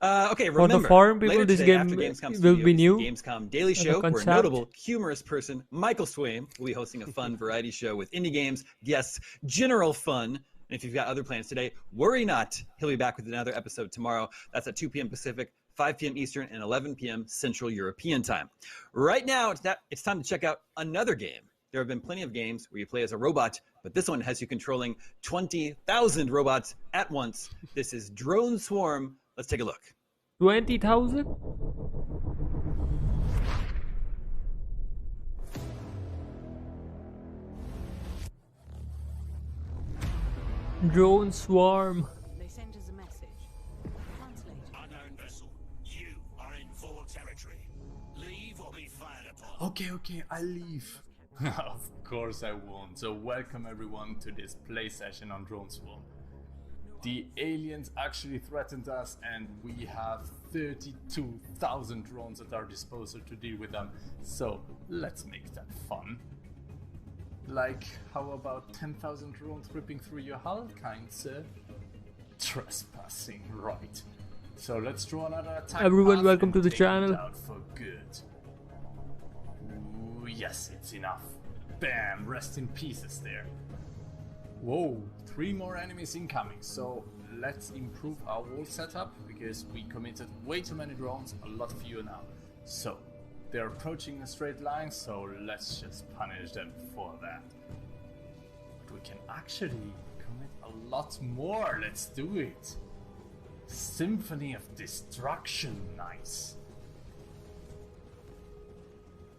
Okay, remember, for the foreign people, this today, game Gamescom will be new. Gamescom Daily Show, where notable humorous person Michael Swaim will be hosting a fun variety show with indie games, guests, general fun. And if you've got other plans today, worry not. He'll be back with another episode tomorrow. That's at 2 p.m. Pacific, 5 p.m. Eastern, and 11 p.m. Central European time. Right now, it's time to check out another game. There have been plenty of games where you play as a robot, but this one has you controlling 20,000 robots at once. This is Drone Swarm. Let's take a look. 20,000? Drone swarm. They sent us a message. Translate. Unknown vessel, you are in full territory. Leave or be fired upon. Okay, I leave. Of course I won't. So welcome everyone to this play session on Drone Swarm. The aliens actually threatened us and we have 32,000 drones at our disposal to deal with them. So let's make that fun. Like, how about 10,000 drones ripping through your hull, kind sir? Trespassing, right. So let's draw another attack. Everyone, welcome to the channel. Out for good. Ooh, yes, it's enough. Bam, rest in pieces there. Whoa, 3 more enemies incoming. So let's improve our wall setup because we committed way too many drones, a lot fewer now. So they're approaching a straight line, so let's just punish them for that. But we can actually commit a lot more. Let's do it. Symphony of Destruction, nice.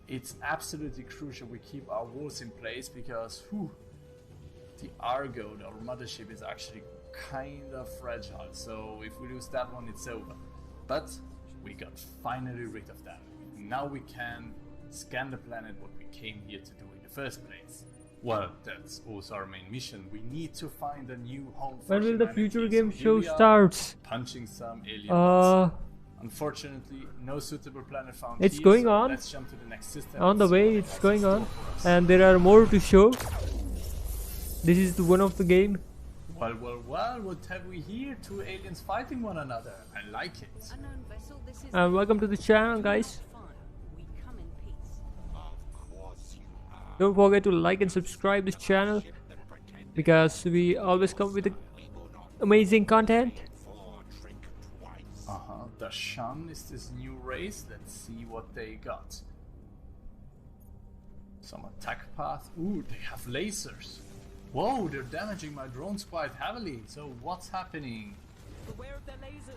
It's absolutely crucial we keep our walls in place because the Argo, our mothership, is actually kind of fragile. So if we lose that one, it's over. But we got finally rid of that. Now we can scan the planet, what we came here to do in the first place. Well, that's also our main mission. We need to find a new home for When will the humanity. future game So show here we are, starts? punching some alien Unfortunately, no suitable planet found It's here, going so on. let's jump to the next system. On and the see way, what it's has going in on. store for us. And there are more to show. This is one of the game. Well, what have we here? 2 aliens fighting one another. I like it. Unknown vessel, this is And welcome to the channel, guys. we come in peace. Don't forget to like and subscribe this channel because we always come with amazing content. The Shun is this new race. Let's see what they got. Some attack path. Ooh, they have lasers. Whoa, they're damaging my drones quite heavily. So what's happening? Beware of their laser.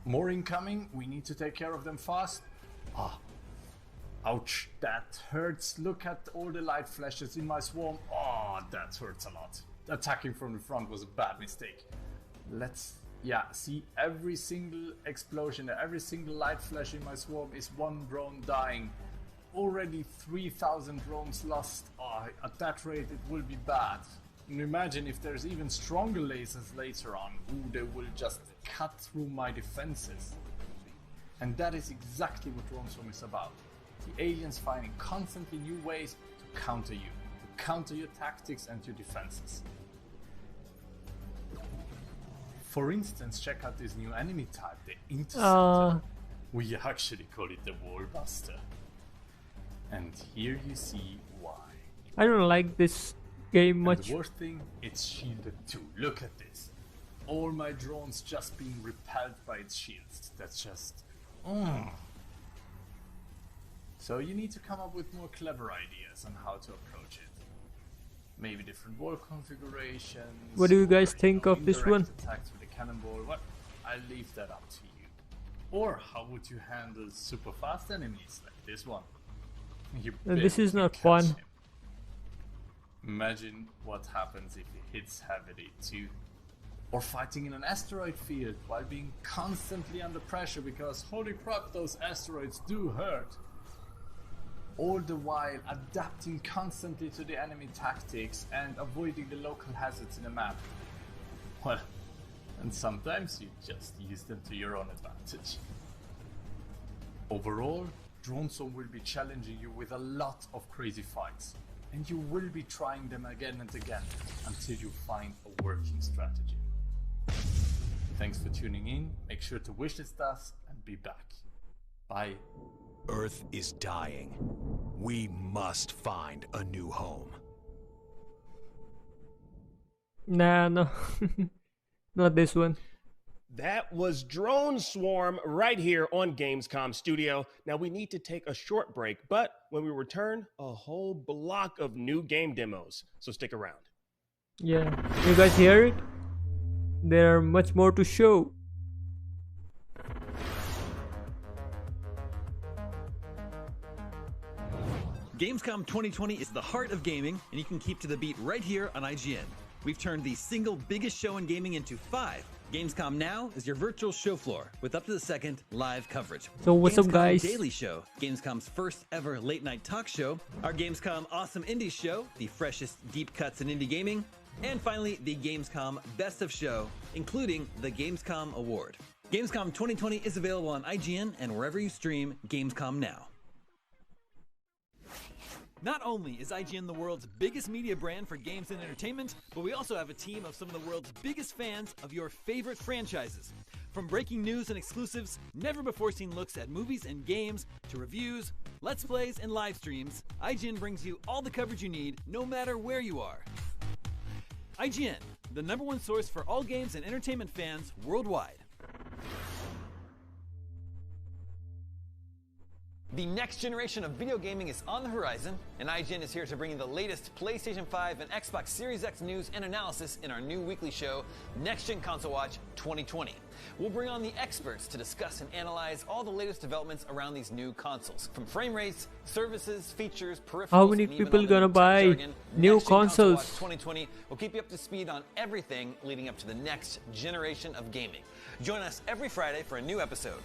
More incoming. We need to take care of them fast. Ah. Ouch, that hurts. Look at all the light flashes in my swarm. Oh, that hurts a lot. Attacking from the front was a bad mistake. Let's, see, every single explosion, every single light flash in my swarm is 1 drone dying. Already 3,000 drones lost. Oh, at that rate it will be bad. And imagine if there's even stronger lasers later on. Ooh, they will just cut through my defenses. And that is exactly what Drone Swarm is about. The aliens finding constantly new ways to counter you, to counter your tactics and your defenses. For instance, check out this new enemy type, the Interceptor. We actually call it the Wallbuster. And here you see why. I don't like this game And much. the worst thing, it's shielded too. Look at this. All my drones just being repelled by its shields. That's just... So you need to come up with more clever ideas on how to approach it. Maybe different wall configurations. What do you guys think of this one? indirect attacks with a cannonball. Well, I'll leave that up to you. Or how would you handle super fast enemies like this one? You This is barely not catch fun. him. Imagine what happens if he hits heavily too. Or fighting in an asteroid field while being constantly under pressure because holy crap, those asteroids do hurt. All the while adapting constantly to the enemy tactics and avoiding the local hazards in the map. Well, and sometimes you just use them to your own advantage. Overall, Drone Swarm will be challenging you with a lot of crazy fights, and you will be trying them again and again until you find a working strategy. Thanks for tuning in, make sure to wishlist us and be back. Bye. Earth is dying. We must find a new home. Nah, no. Not this one. That was Drone Swarm right here on Gamescom Studio. Now we need to take a short break, but when we return, a whole block of new game demos. So stick around. Yeah, you guys hear it? There are much more to show. Gamescom 2020 is the heart of gaming, and you can keep to the beat right here on IGN. we've turned the single biggest show in gaming into 5. Gamescom Now is your virtual show floor with up to the second live coverage. So what's up, Gamescom guys? Daily Show, Gamescom's first ever late night talk show, our Gamescom Awesome Indies show, the freshest deep cuts in indie gaming, and finally the Gamescom Best of Show, including the Gamescom Award. Gamescom 2020 is available on IGN and wherever you stream Gamescom Now. Not only is IGN the world's biggest media brand for games and entertainment, but we also have a team of some of the world's biggest fans of your favorite franchises. From breaking news and exclusives, never-before-seen looks at movies and games, to reviews, let's plays, and live streams, IGN brings you all the coverage you need, no matter where you are. IGN, the #1 source for all games and entertainment fans worldwide. The next generation of video gaming is on the horizon, and IGN is here to bring you the latest PlayStation 5 and Xbox Series X news and analysis in our new weekly show, Next Gen Console Watch 2020. We'll bring on the experts to discuss and analyze all the latest developments around these new consoles, from frame rates, services, features, peripherals. How many and even people all the gonna buy jargon. new Next Gen Console Watch consoles? 2020 will keep you up to speed on everything leading up to the next generation of gaming. Join us every Friday for a new episode.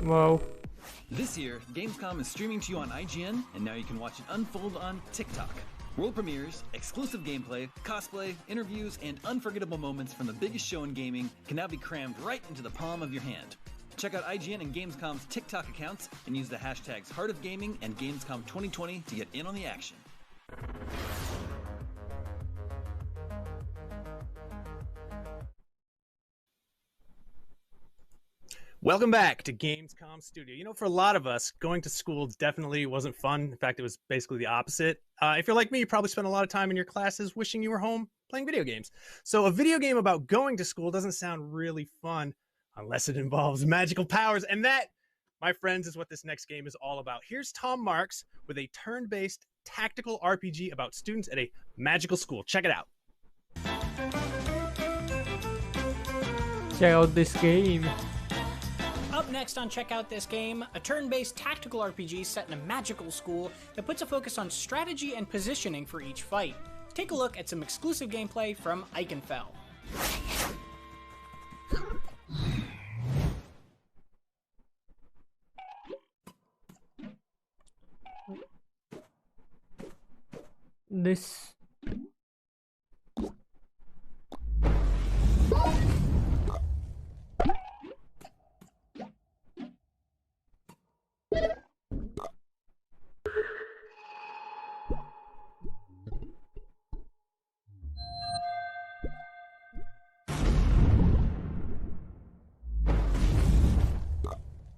Wow. This year, Gamescom is streaming to you on IGN, and now you can watch it unfold on TikTok. World premieres, exclusive gameplay, cosplay, interviews, and unforgettable moments from the biggest show in gaming can now be crammed right into the palm of your hand. Check out IGN and Gamescom's TikTok accounts and use the hashtags Heart of Gaming and Gamescom 2020 to get in on the action. Welcome back to Gamescom Studio. You know, for a lot of us, going to school definitely wasn't fun. In fact, it was basically the opposite. If you're like me, you probably spent a lot of time in your classes wishing you were home playing video games. So a video game about going to school doesn't sound really fun unless it involves magical powers. And that, my friends, is what this next game is all about. Here's Tom Marks with a turn-based tactical RPG about students at a magical school. Check it out. Check out this game. Up next on Check Out This Game, a turn-based tactical RPG set in a magical school that puts a focus on strategy and positioning for each fight. Take a look at some exclusive gameplay from Eichenfeld. This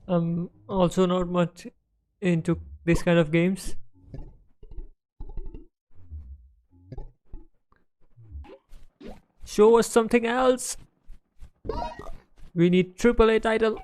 I'm also not much into this kind of games. Show us something else. We need AAA title.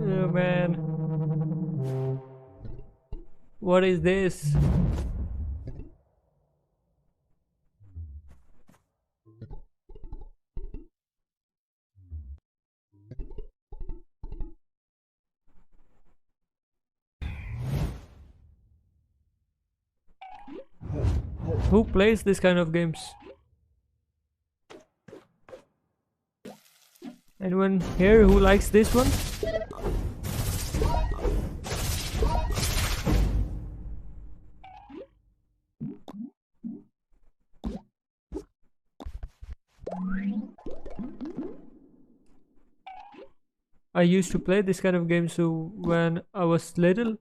Oh man. What is this? Who plays this kind of games? Anyone here who likes this one? I used to play this kind of games when I was little.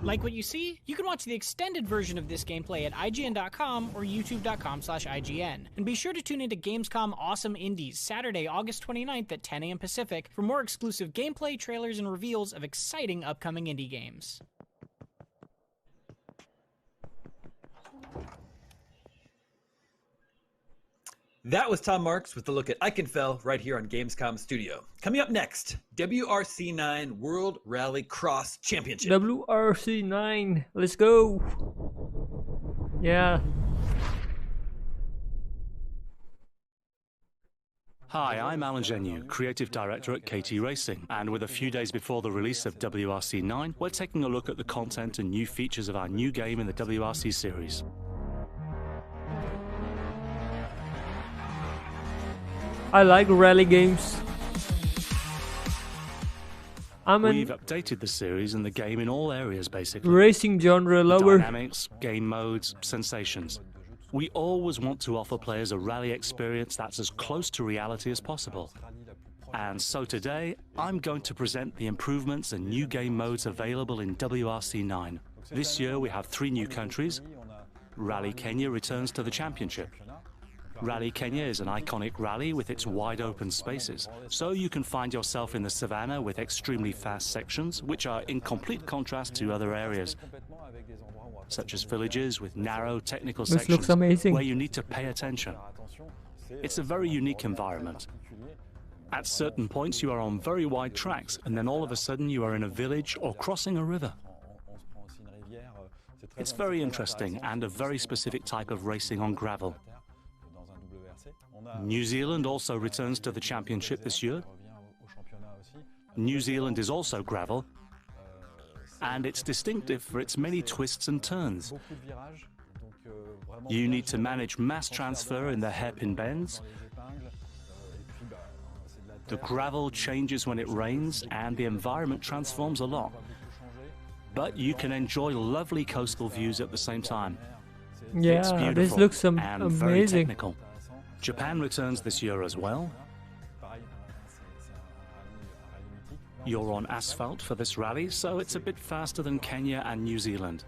Like what you see? You can watch the extended version of this gameplay at IGN.com or YouTube.com/IGN. And be sure to tune into Gamescom Awesome Indies, Saturday, August 29th at 10 a.m. Pacific for more exclusive gameplay, trailers, and reveals of exciting upcoming indie games. That was Tom Marks with a look at Eichenfeld right here on Gamescom Studio. Coming up next, WRC9 World Rally Cross Championship. WRC9, let's go. Yeah. Hi, I'm Alan Genu, Creative Director at KT Racing, and with a few days before the release of WRC9, we're taking a look at the content and new features of our new game in the WRC series. I like rally games. We've updated the series and the game in all areas, basically. Racing genre lover. Dynamics, game modes, sensations. We always want to offer players a rally experience that's as close to reality as possible. And so today, I'm going to present the improvements and new game modes available in WRC9. This year we have 3 new countries. Rally Kenya returns to the championship. Rally Kenya is an iconic rally with its wide open spaces, so you can find yourself in the savannah with extremely fast sections, which are in complete contrast to other areas, such as villages with narrow technical This looks amazing. where you need to pay attention. It's a very unique environment. At certain points you are on very wide tracks, and then all of a sudden you are in a village or crossing a river. It's very interesting and a very specific type of racing on gravel. New Zealand also returns to the championship this year. New Zealand is also gravel, and it's distinctive for its many twists and turns. You need to manage mass transfer in the hairpin bends. The gravel changes when it rains, and the environment transforms a lot. But you can enjoy lovely coastal views at the same time. Yeah, It's beautiful this looks and very amazing. technical. Japan returns this year as well. You're on asphalt for this rally, so it's a bit faster than Kenya and New Zealand.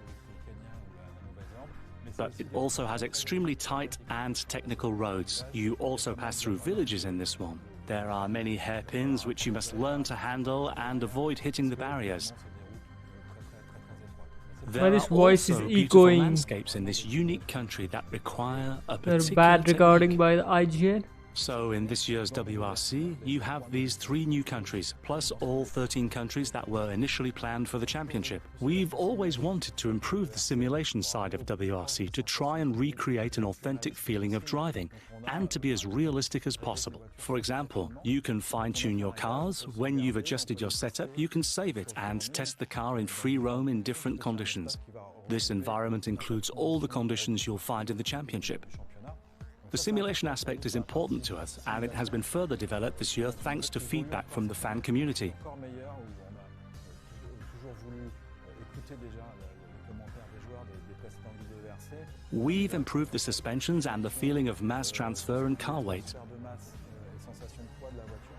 But it also has extremely tight and technical roads. You also pass through villages in this one. There are many hairpins which you must learn to handle and avoid hitting the barriers. There This are voice is also beautiful echoing. landscapes in this unique country that require a They're particular bad recording by the IGN. So in this year's WRC, you have these 3 new countries, plus all 13 countries that were initially planned for the championship. We've always wanted to improve the simulation side of WRC to try and recreate an authentic feeling of driving, and to be as realistic as possible. For example, you can fine-tune your cars. When you've adjusted your setup, you can save it and test the car in free roam in different conditions. This environment includes all the conditions you'll find in the championship. The simulation aspect is important to us, and it has been further developed this year thanks to feedback from the fan community. We've improved the suspensions and the feeling of mass transfer and car weight.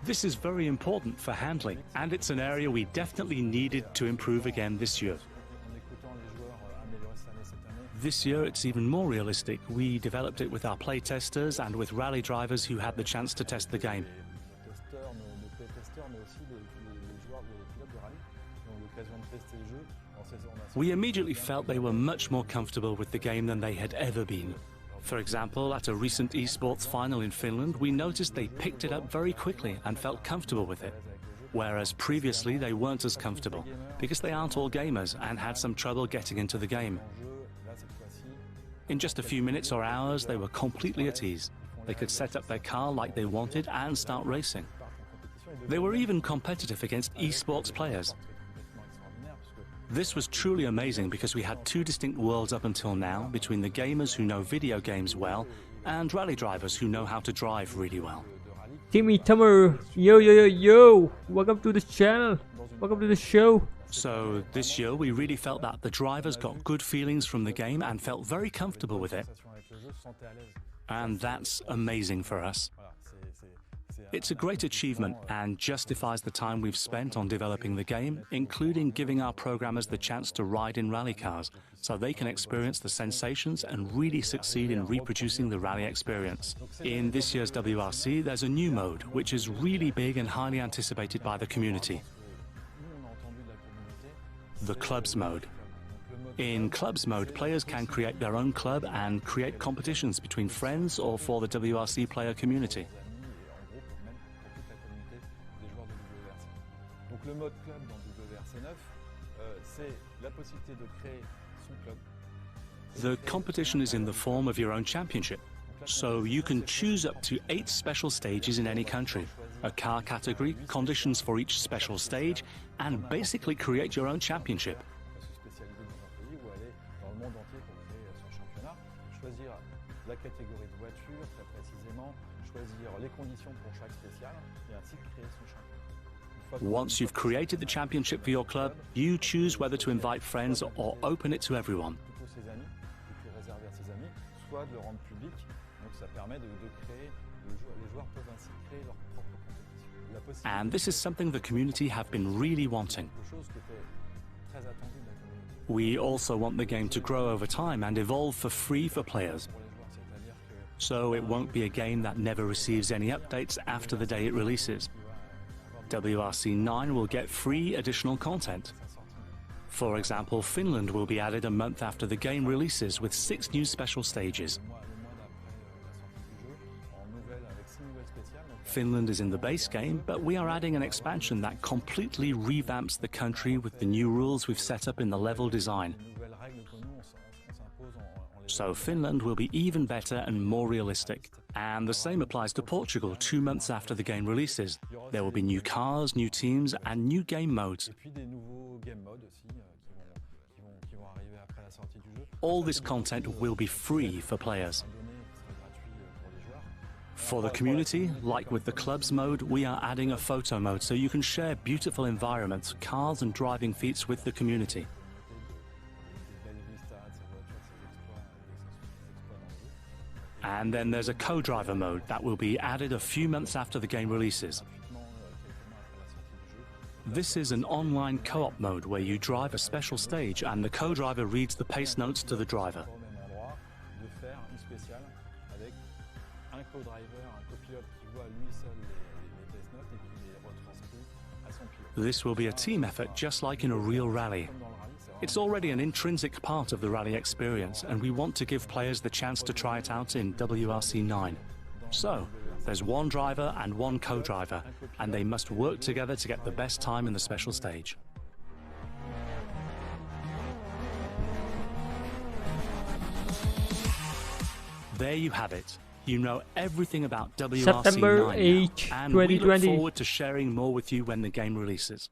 This is very important for handling, and it's an area we definitely needed to improve again this year. This year it's even more realistic. We developed it with our playtesters and with rally drivers who had the chance to test the game. We immediately felt they were much more comfortable with the game than they had ever been. For example, at a recent esports final in Finland, we noticed they picked it up very quickly and felt comfortable with it. Whereas previously they weren't as comfortable, because they aren't all gamers and had some trouble getting into the game. In just a few minutes or hours, they were completely at ease. They could set up their car like they wanted and start racing. They were even competitive against esports players. This was truly amazing because we had 2 distinct worlds up until now, between the gamers who know video games well and rally drivers who know how to drive really well. Timmy Tummer, yo, welcome to the channel, welcome to the show. So this year we really felt that the drivers got good feelings from the game and felt very comfortable with it. And that's amazing for us. It's a great achievement and justifies the time we've spent on developing the game, including giving our programmers the chance to ride in rally cars, so they can experience the sensations and really succeed in reproducing the rally experience. In this year's WRC, there's a new mode, which is really big and highly anticipated by the community. The Clubs mode. In clubs mode, players can create their own club and create competitions between friends or for the WRC player community. Donc le mode club dans WRC 9, c'est la possibilité de créer son club. The competition is in the form of your own championship. So you can choose up to 8 special stages in any country, a car category, conditions for each special stage, and basically create your own championship. Choisir la catégorie de voiture, très précisément, choisir les conditions pour chaque spécial, et ainsi créer son championnat. Once you've created the championship for your club, you choose whether to invite friends or open it to everyone. Plutôt ses amis, plutôt réservé à ses amis, soit de le rendre public, donc ça permet de créer, les joueurs peuvent ainsi créer leur propre compétition. And this is something the community have been really wanting. Quelque chose qui était très attendu de la communauté. We also want the game to grow over time and evolve for free for players. So it won't be a game that never receives any updates after the day it releases. WRC 9 will get free additional content. For example, Finland will be added a month after the game releases with 6 new special stages. Finland is in the base game, but we are adding an expansion that completely revamps the country with the new rules we've set up in the level design. So Finland will be even better and more realistic. And the same applies to Portugal 2 months after the game releases. There will be new cars, new teams, and new game modes. All this content will be free for players. For the community, like with the clubs mode, we are adding a photo mode so you can share beautiful environments, cars and driving feats with the community. And then there's a co-driver mode that will be added a few months after the game releases. This is an online co-op mode where you drive a special stage and the co-driver reads the pace notes to the driver. This will be a team effort just like in a real rally. It's already an intrinsic part of the rally experience and we want to give players the chance to try it out in WRC 9. So, there's one driver and one co-driver, and they must work together to get the best time in the special stage. There you have it. You know everything about WRC September 9 8, now, and 2020. we look forward to sharing more with you when the game releases.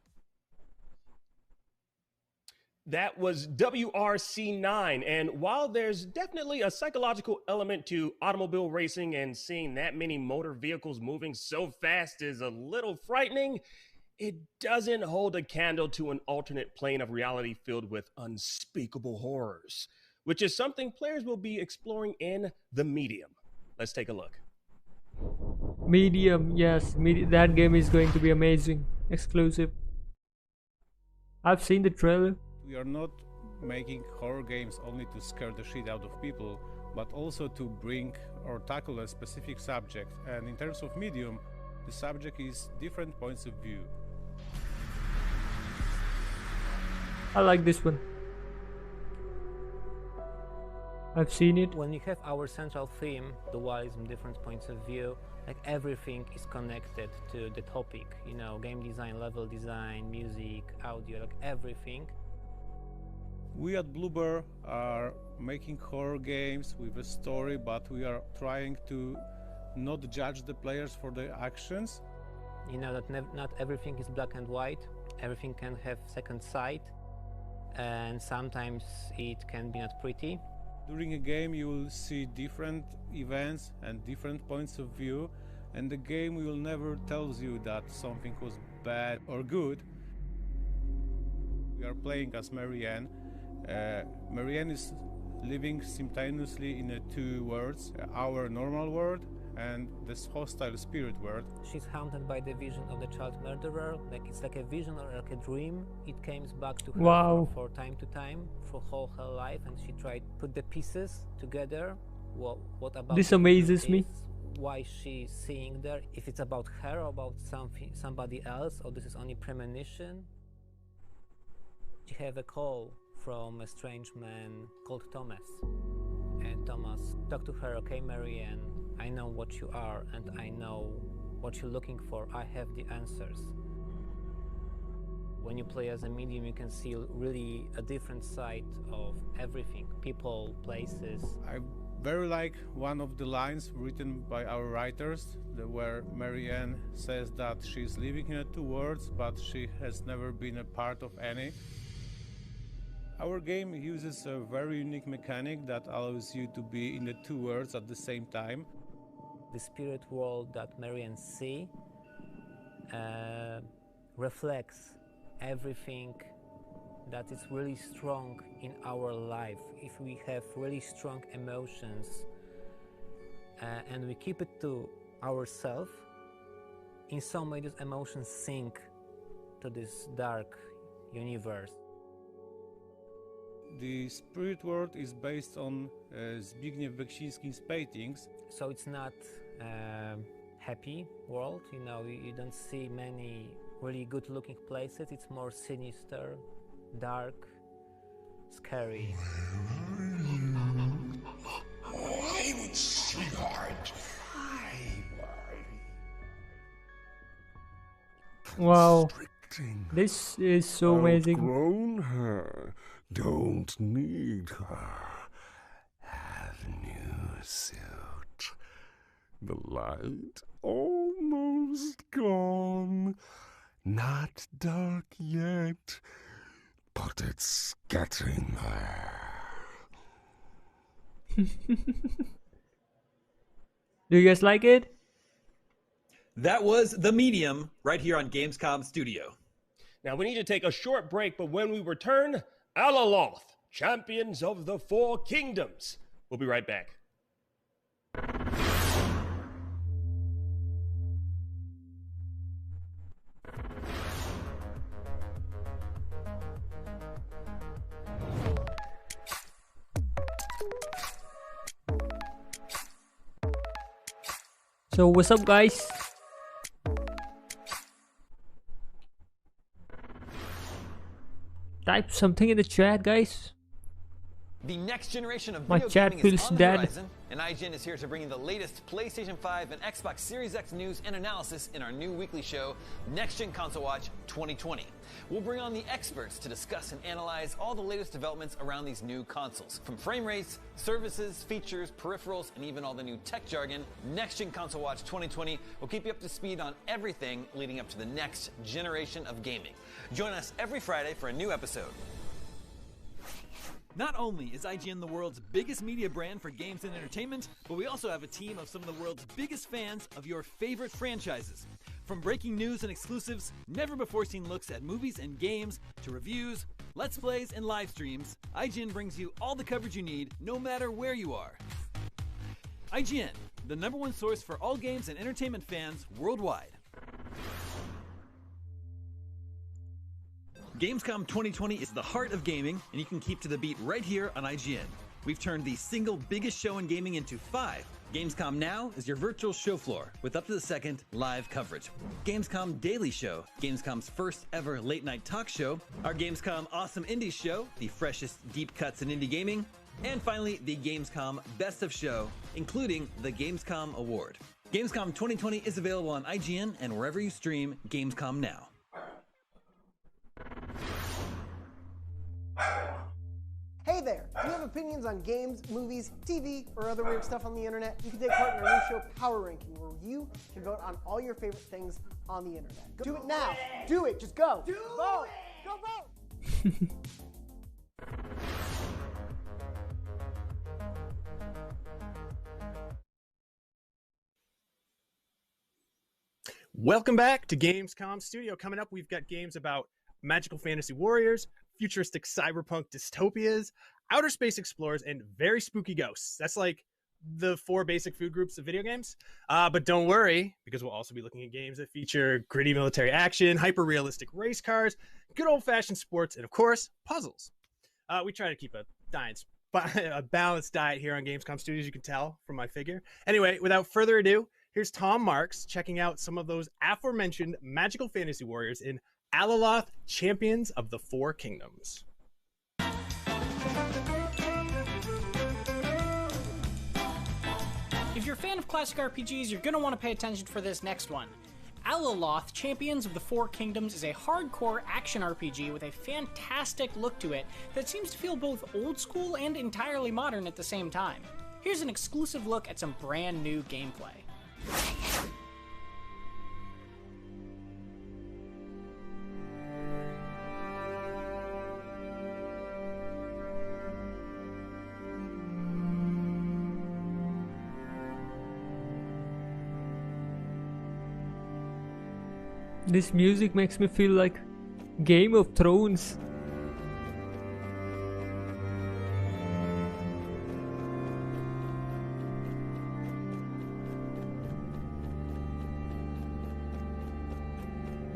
That was WRC 9, and while there's definitely a psychological element to automobile racing and seeing that many motor vehicles moving so fast is a little frightening, it doesn't hold a candle to an alternate plane of reality filled with unspeakable horrors, which is something players will be exploring in the Medium. Let's take a look. Medium, yes, that game is going to be amazing. Exclusive. I've seen the trailer. We are not making horror games only to scare the shit out of people, but also to bring or tackle a specific subject. And in terms of medium, the subject is different points of view. I like this one. I've seen it. When you have our central theme, dualism, different points of view, like everything is connected to the topic, you know, game design, level design, music, audio, like everything. We at Bloober are making horror games with a story, but we are trying to not judge the players for their actions. You know that not everything is black and white. Everything can have second sight, and sometimes it can be not pretty. During a game you will see different events and different points of view, and the game will never tell you that something was bad or good. We are playing as Marianne. Marianne is living simultaneously in 2 worlds, our normal world and this hostile spirit world. She's haunted by the vision of the child murderer. Like it's like a vision or like a dream. It comes back to her Wow. for time to time for whole her life, and she tried to put the pieces together. What about This amazes me. Why she's seeing there? If it's about her or about somebody else, or this is only premonition. She have a call from a strange man called Thomas. And Thomas talked to her, okay, Marianne, I know what you are and I know what you're looking for. I have the answers. When you play as a medium, you can see really a different side of everything. People, places. I very like one of the lines written by our writers, where Marianne says that she's living in two worlds, but she has never been a part of any. Our game uses a very unique mechanic that allows you to be in the two worlds at the same time. The spirit world that Marianne sees reflects everything that is really strong in our life. If we have really strong emotions and we keep it to ourselves, in some way these emotions sink to this dark universe. The spirit world is based on Zbigniew Beksiński's paintings. So it's not a happy world, you know, you don't see many really good looking places. It's more sinister, dark, scary. I would sweetheart. Wow, this is so amazing. Outgrown her. Don't need her. Have new suit. The light almost gone. Not dark yet, but it's getting there. Do you guys like it? That was The Medium right here on Gamescom Studio. Now we need to take a short break, but when we return, Alaloth, champions of the Four Kingdoms. We'll be right back. So what's up, guys? Type something in the chat, guys. The next generation of My video chat gaming feels is on the dead. horizon, and IGN is here to bring you the latest PlayStation 5 and Xbox Series X news and analysis in our new weekly show, Next Gen Console Watch 2020. We'll bring on the experts to discuss and analyze all the latest developments around these new consoles. From frame rates, services, features, peripherals, and even all the new tech jargon, Next Gen Console Watch 2020 will keep you up to speed on everything leading up to the next generation of gaming. Join us every Friday for a new episode. Not only is IGN the world's biggest media brand for games and entertainment, but we also have a team of some of the world's biggest fans of your favorite franchises. From breaking news and exclusives, never-before-seen looks at movies and games, to reviews, let's plays, and live streams, IGN brings you all the coverage you need, no matter where you are. IGN, the #1 source for all games and entertainment fans worldwide. Gamescom 2020 is the heart of gaming, and you can keep to the beat right here on IGN. We've turned the single biggest show in gaming into 5. Gamescom Now is your virtual show floor with up-to-the-second live coverage. Gamescom Daily Show, Gamescom's first ever late-night talk show. Our Gamescom Awesome Indies Show, the freshest deep cuts in indie gaming. And finally, the Gamescom Best of Show, including the Gamescom Award. Gamescom 2020 is available on IGN and wherever you stream Gamescom Now. Hey there! Do you have opinions on games, movies, TV, or other weird stuff on the internet? You can take part in our new show, Power Ranking, where you can vote on all your favorite things on the internet. Do it now! Do it! Just go! Vote! Go vote! Welcome back to Gamescom Studio. Coming up, we've got games about magical fantasy warriors, futuristic cyberpunk dystopias, outer space explorers, and very spooky ghosts. That's like the 4 basic food groups of video games. But don't worry, because we'll also be looking at games that feature gritty military action, hyper-realistic race cars, good old-fashioned sports, and of course, puzzles. We try to keep a balanced diet here on Gamescom Studios, you can tell from my figure. Anyway, without further ado, here's Tom Marks checking out some of those aforementioned magical fantasy warriors in Alaloth, Champions of the Four Kingdoms. if you're a fan of classic RPGs, you're going to want to pay attention for this next one. Alaloth, Champions of the Four Kingdoms is a hardcore action RPG with a fantastic look to it that seems to feel both old school and entirely modern at the same time. Here's an exclusive look at some brand new gameplay. This music makes me feel like Game of Thrones.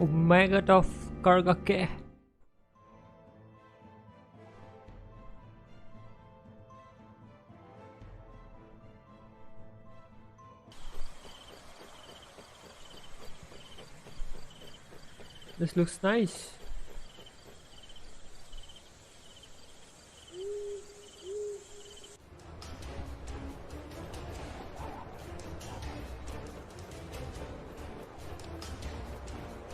Omega of Kargake. This looks nice.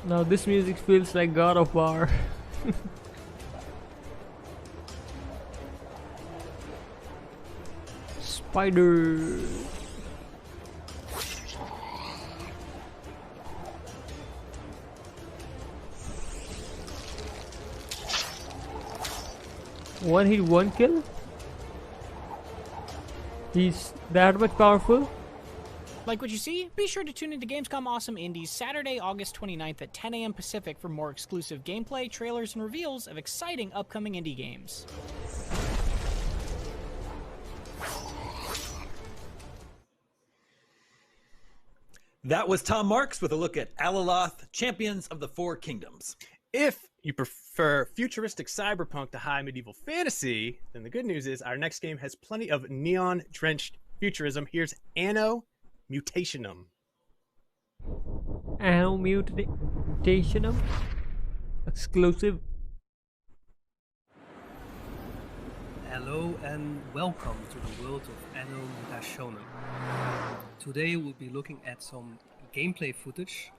Now this music feels like God of War. Spider. One hit, one kill? He's that much powerful? Like what you see? Be sure to tune into Gamescom Awesome Indies Saturday, August 29th at 10 a.m. Pacific for more exclusive gameplay, trailers, and reveals of exciting upcoming indie games. That was Tom Marks with a look at Alaloth, Champions of the Four Kingdoms. If you prefer futuristic cyberpunk to high medieval fantasy, then the good news is our next game has plenty of neon-drenched futurism. Here's Anno Mutationum. Anno Mutationum? Exclusive. Hello and welcome to the world of Anno Mutationum. Today we'll be looking at some gameplay footage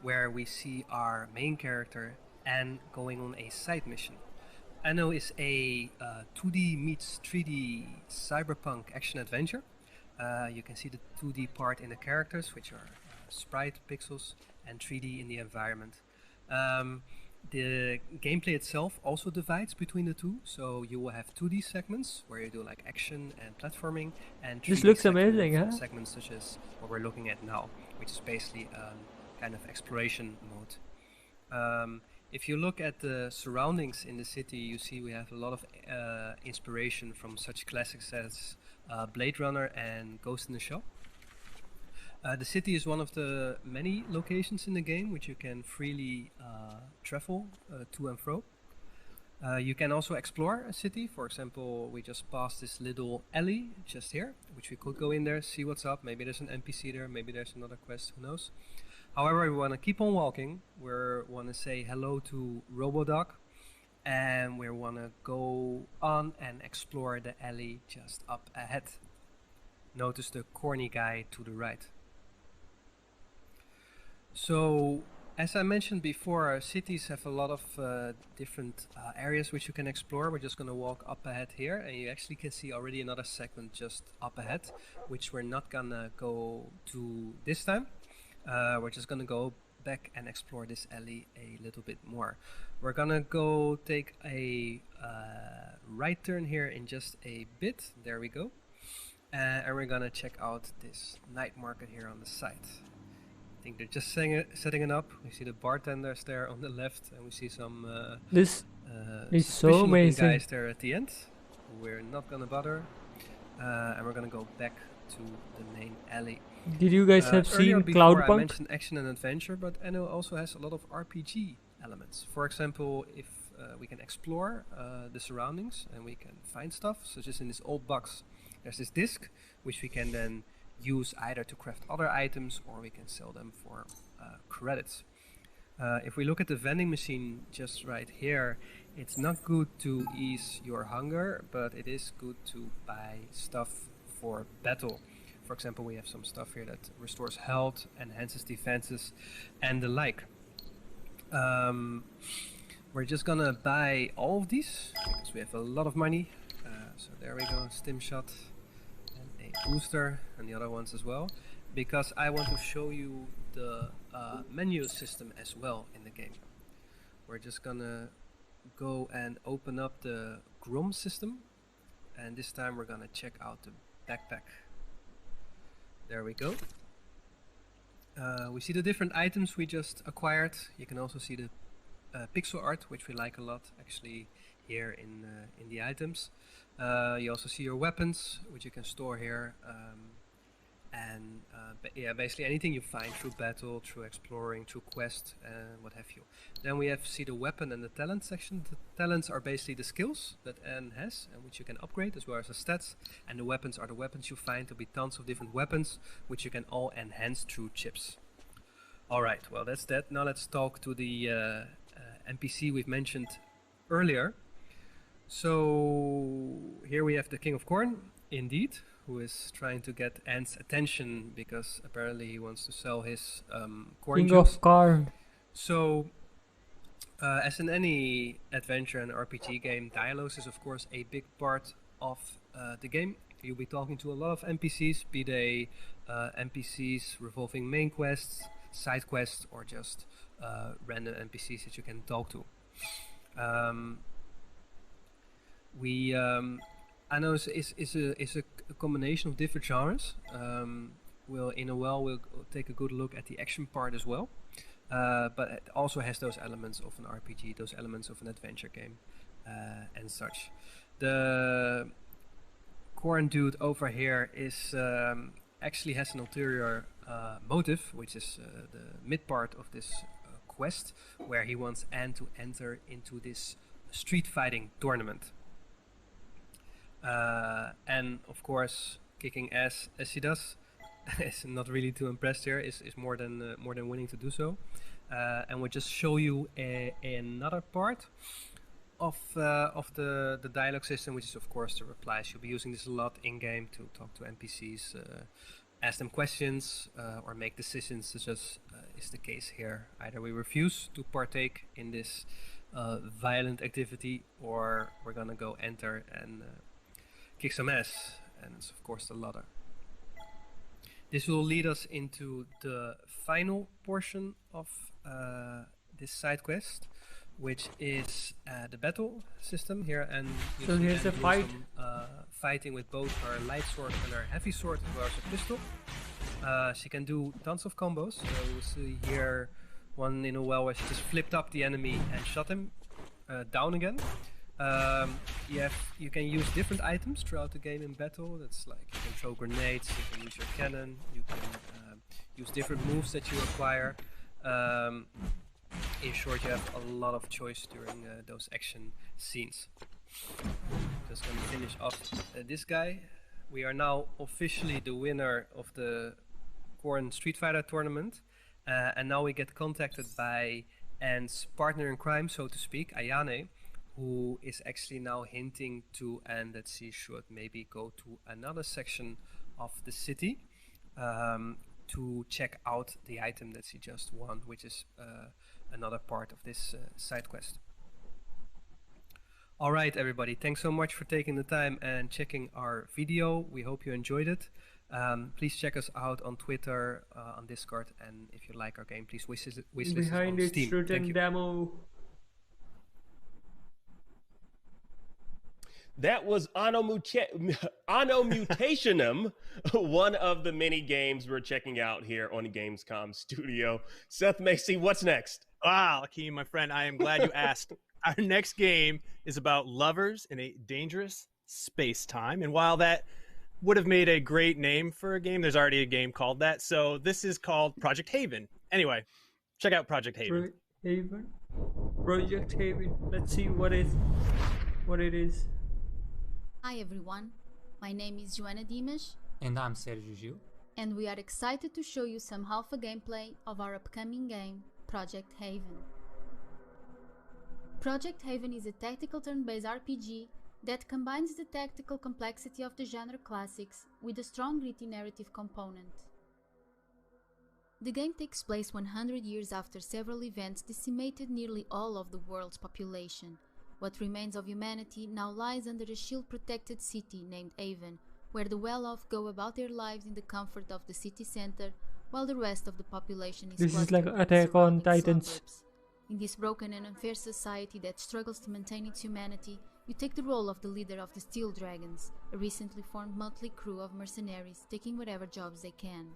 where we see our main character Anne going on a side mission. Anno is a 2D meets 3D cyberpunk action adventure. You can see the 2D part in the characters, which are sprite pixels, and 3D in the environment. The gameplay itself also divides between the two, so you will have 2D segments where you do like action and platforming, and 3D this looks amazing, huh? segments such as what we're looking at now, which is basically kind of exploration mode. If you look at the surroundings in the city, you see we have a lot of inspiration from such classics as Blade Runner and Ghost in the Shell. The city is one of the many locations in the game which you can freely travel to and fro. You can also explore a city. For example, we just passed this little alley just here, which we could go in there, see what's up. Maybe there's an NPC there, maybe there's another quest, who knows. However, we want to keep on walking. We want to say hello to Robodog, and we want to go on and explore the alley just up ahead. Notice the corny guy to the right. So, as I mentioned before, cities have a lot of different areas which you can explore. We're just going to walk up ahead here, and you actually can see already another segment just up ahead, which we're not going to go to this time. We're just going to go back and explore this alley a little bit more. We're going to go take a right turn here in just a bit. There we go. And we're going to check out this night market here on the side. I think they're just setting it up. We see the bartenders there on the left, and we see some this is so amazing guys there at the end. We're not going to bother. And we're going to go back to the main alley. Did you guys have seen Cloudpunk? I mentioned action and adventure, but Anno also has a lot of RPG elements. For example, if we can explore the surroundings and we can find stuff, such as in this old box, there's this disc, which we can then use either to craft other items or we can sell them for credits. If we look at the vending machine just right here, it's not good to ease your hunger, but it is good to buy stuff for battle. For example, we have some stuff here that restores health, enhances defenses, and the like. We're just gonna buy all of these because we have a lot of money. So there we go, stim shot and a booster, and the other ones as well, because I want to show you the menu system as well in the game. We're just gonna go and open up the Grom system, and this time we're gonna check out the backpack. There we go. We see the different items we just acquired. You can also see the pixel art, which we like a lot, actually, here in the items. You also see your weapons, which you can store here, and yeah, basically anything you find through battle, through exploring, through quest, and what have you. Then we see the weapon and the talent section. The talents are basically the skills that Anne has, and which you can upgrade, as well as the stats. And the weapons are the weapons you find. There'll be tons of different weapons, which you can all enhance through chips. Alright, well that's that. Now let's talk to the NPC we've mentioned earlier. So here we have the King of Corn, indeed, who is trying to get Anne's attention because apparently he wants to sell his corn King juice. of Corn. So, as in any adventure and RPG game, dialogues is of course a big part of the game. You'll be talking to a lot of NPCs, be they NPCs revolving main quests, side quests, or just random NPCs that you can talk to. I know it's a combination of different genres. We'll take a good look at the action part as well. But it also has those elements of an RPG, those elements of an adventure game, and such. The corn dude over here is actually has an ulterior motive, which is the mid part of this quest, where he wants Anne to enter into this street fighting tournament. And of course, kicking ass as he does, is not really too impressed here. Is more than willing to do so. And we'll just show you another part of the dialogue system, which is of course the replies. You'll be using this a lot in game to talk to NPCs, ask them questions, or make decisions, such as is the case here. Either we refuse to partake in this violent activity, or we're gonna go enter and kick some ass, and it's of course the latter. This will lead us into the final portion of this side quest, which is the battle system here, and you so see here's a fight. Fighting with both her light sword and her heavy sword, as well as a pistol. She can do tons of combos. So we'll see here one in a while where she just flipped up the enemy and shot him down again. You can use different items throughout the game in battle. That's like you can throw grenades, you can use your cannon, you can use different moves that you acquire. In short, you have a lot of choice during those action scenes. Just gonna finish off this guy. We are now officially the winner of the Corn Street Fighter tournament, and now we get contacted by Anne's partner in crime, so to speak, Ayane, who is actually now hinting to Anne that she should maybe go to another section of the city to check out the item that she just won, which is another part of this side quest. Alright everybody, thanks so much for taking the time and checking our video. We hope you enjoyed it. Please check us out on Twitter, on Discord, and if you like our game, please wishlist it on Behind its Steam. written demo. That was Anno Mutationum, one of the many games we're checking out here on the Gamescom studio. Seth Macy, what's next? Wow, Akeem, my friend, I am glad you asked. Our next game is about lovers in a dangerous space-time. And while that would have made a great name for a game, there's already a game called that. So this is called Project Haven. Anyway, check out Project Haven. Project Haven. Let's see what it is. Hi everyone, my name is Joanna Dimas. And I'm Sergio Gil. And we are excited to show you some alpha gameplay of our upcoming game, Project Haven. Project Haven is a tactical turn-based RPG that combines the tactical complexity of the genre classics with a strong gritty narrative component. The game takes place 100 years after several events decimated nearly all of the world's population. What remains of humanity now lies under a shield-protected city named Haven, where the well-off go about their lives in the comfort of the city center, while the rest of the population is This is clustered like in Attack on surrounding Titans. suburbs. In this broken and unfair society that struggles to maintain its humanity, you take the role of the leader of the Steel Dragons, a recently formed motley crew of mercenaries taking whatever jobs they can.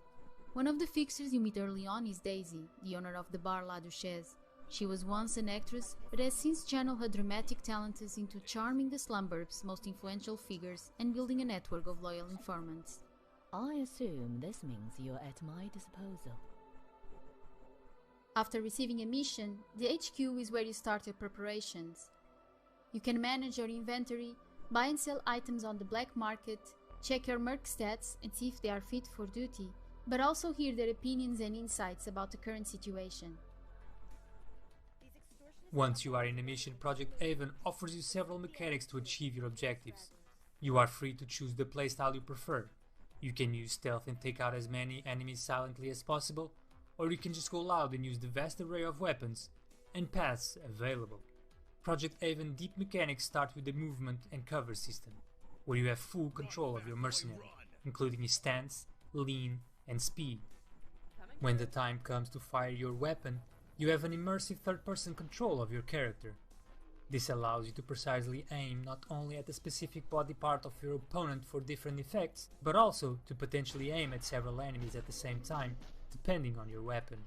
One of the fixers you meet early on is Daisy, the owner of the bar La Duchesse. She was once an actress, but has since channeled her dramatic talents into charming the slumburb's most influential figures and building a network of loyal informants. I assume this means you're at my disposal. After receiving a mission, the HQ is where you start your preparations. You can manage your inventory, buy and sell items on the black market, check your merc stats and see if they are fit for duty, but also hear their opinions and insights about the current situation. Once you are in a mission, Project Haven offers you several mechanics to achieve your objectives. You are free to choose the playstyle you prefer. You can use stealth and take out as many enemies silently as possible, or you can just go loud and use the vast array of weapons and paths available. Project Haven deep mechanics start with the movement and cover system, where you have full control of your mercenary, including his stance, lean, and speed. When the time comes to fire your weapon, you have an immersive third-person control of your character. This allows you to precisely aim not only at a specific body part of your opponent for different effects, but also to potentially aim at several enemies at the same time, depending on your weapon.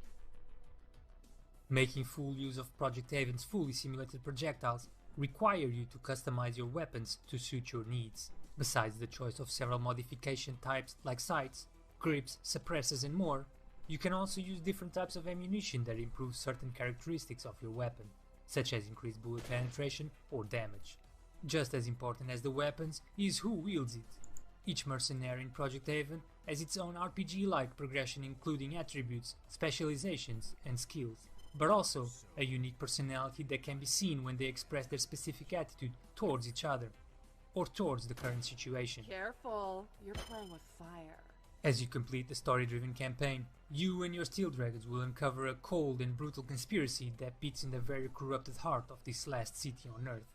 Making full use of Project Haven's fully simulated projectiles require you to customize your weapons to suit your needs. Besides the choice of several modification types like sights, grips, suppressors and more, you can also use different types of ammunition that improve certain characteristics of your weapon, such as increased bullet penetration or damage. Just as important as the weapons is who wields it. Each mercenary in Project Haven has its own RPG-like progression, including attributes, specializations and skills, but also a unique personality that can be seen when they express their specific attitude towards each other, or towards the current situation. Careful, you're playing with fire. As you complete the story-driven campaign, you and your Steel Dragons will uncover a cold and brutal conspiracy that beats in the very corrupted heart of this last city on Earth.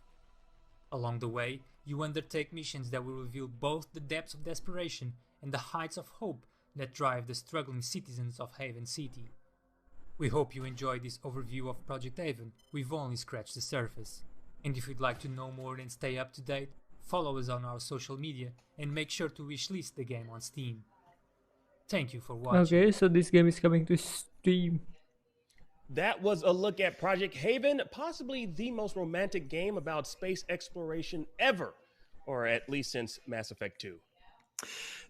Along the way, you undertake missions that will reveal both the depths of desperation and the heights of hope that drive the struggling citizens of Haven City. We hope you enjoyed this overview of Project Haven. We've only scratched the surface. And if you'd like to know more and stay up to date, follow us on our social media and make sure to wishlist the game on Steam. Thank you for watching. Okay, so this game is coming to Steam. That was a look at Project Haven, possibly the most romantic game about space exploration ever, or at least since Mass Effect 2.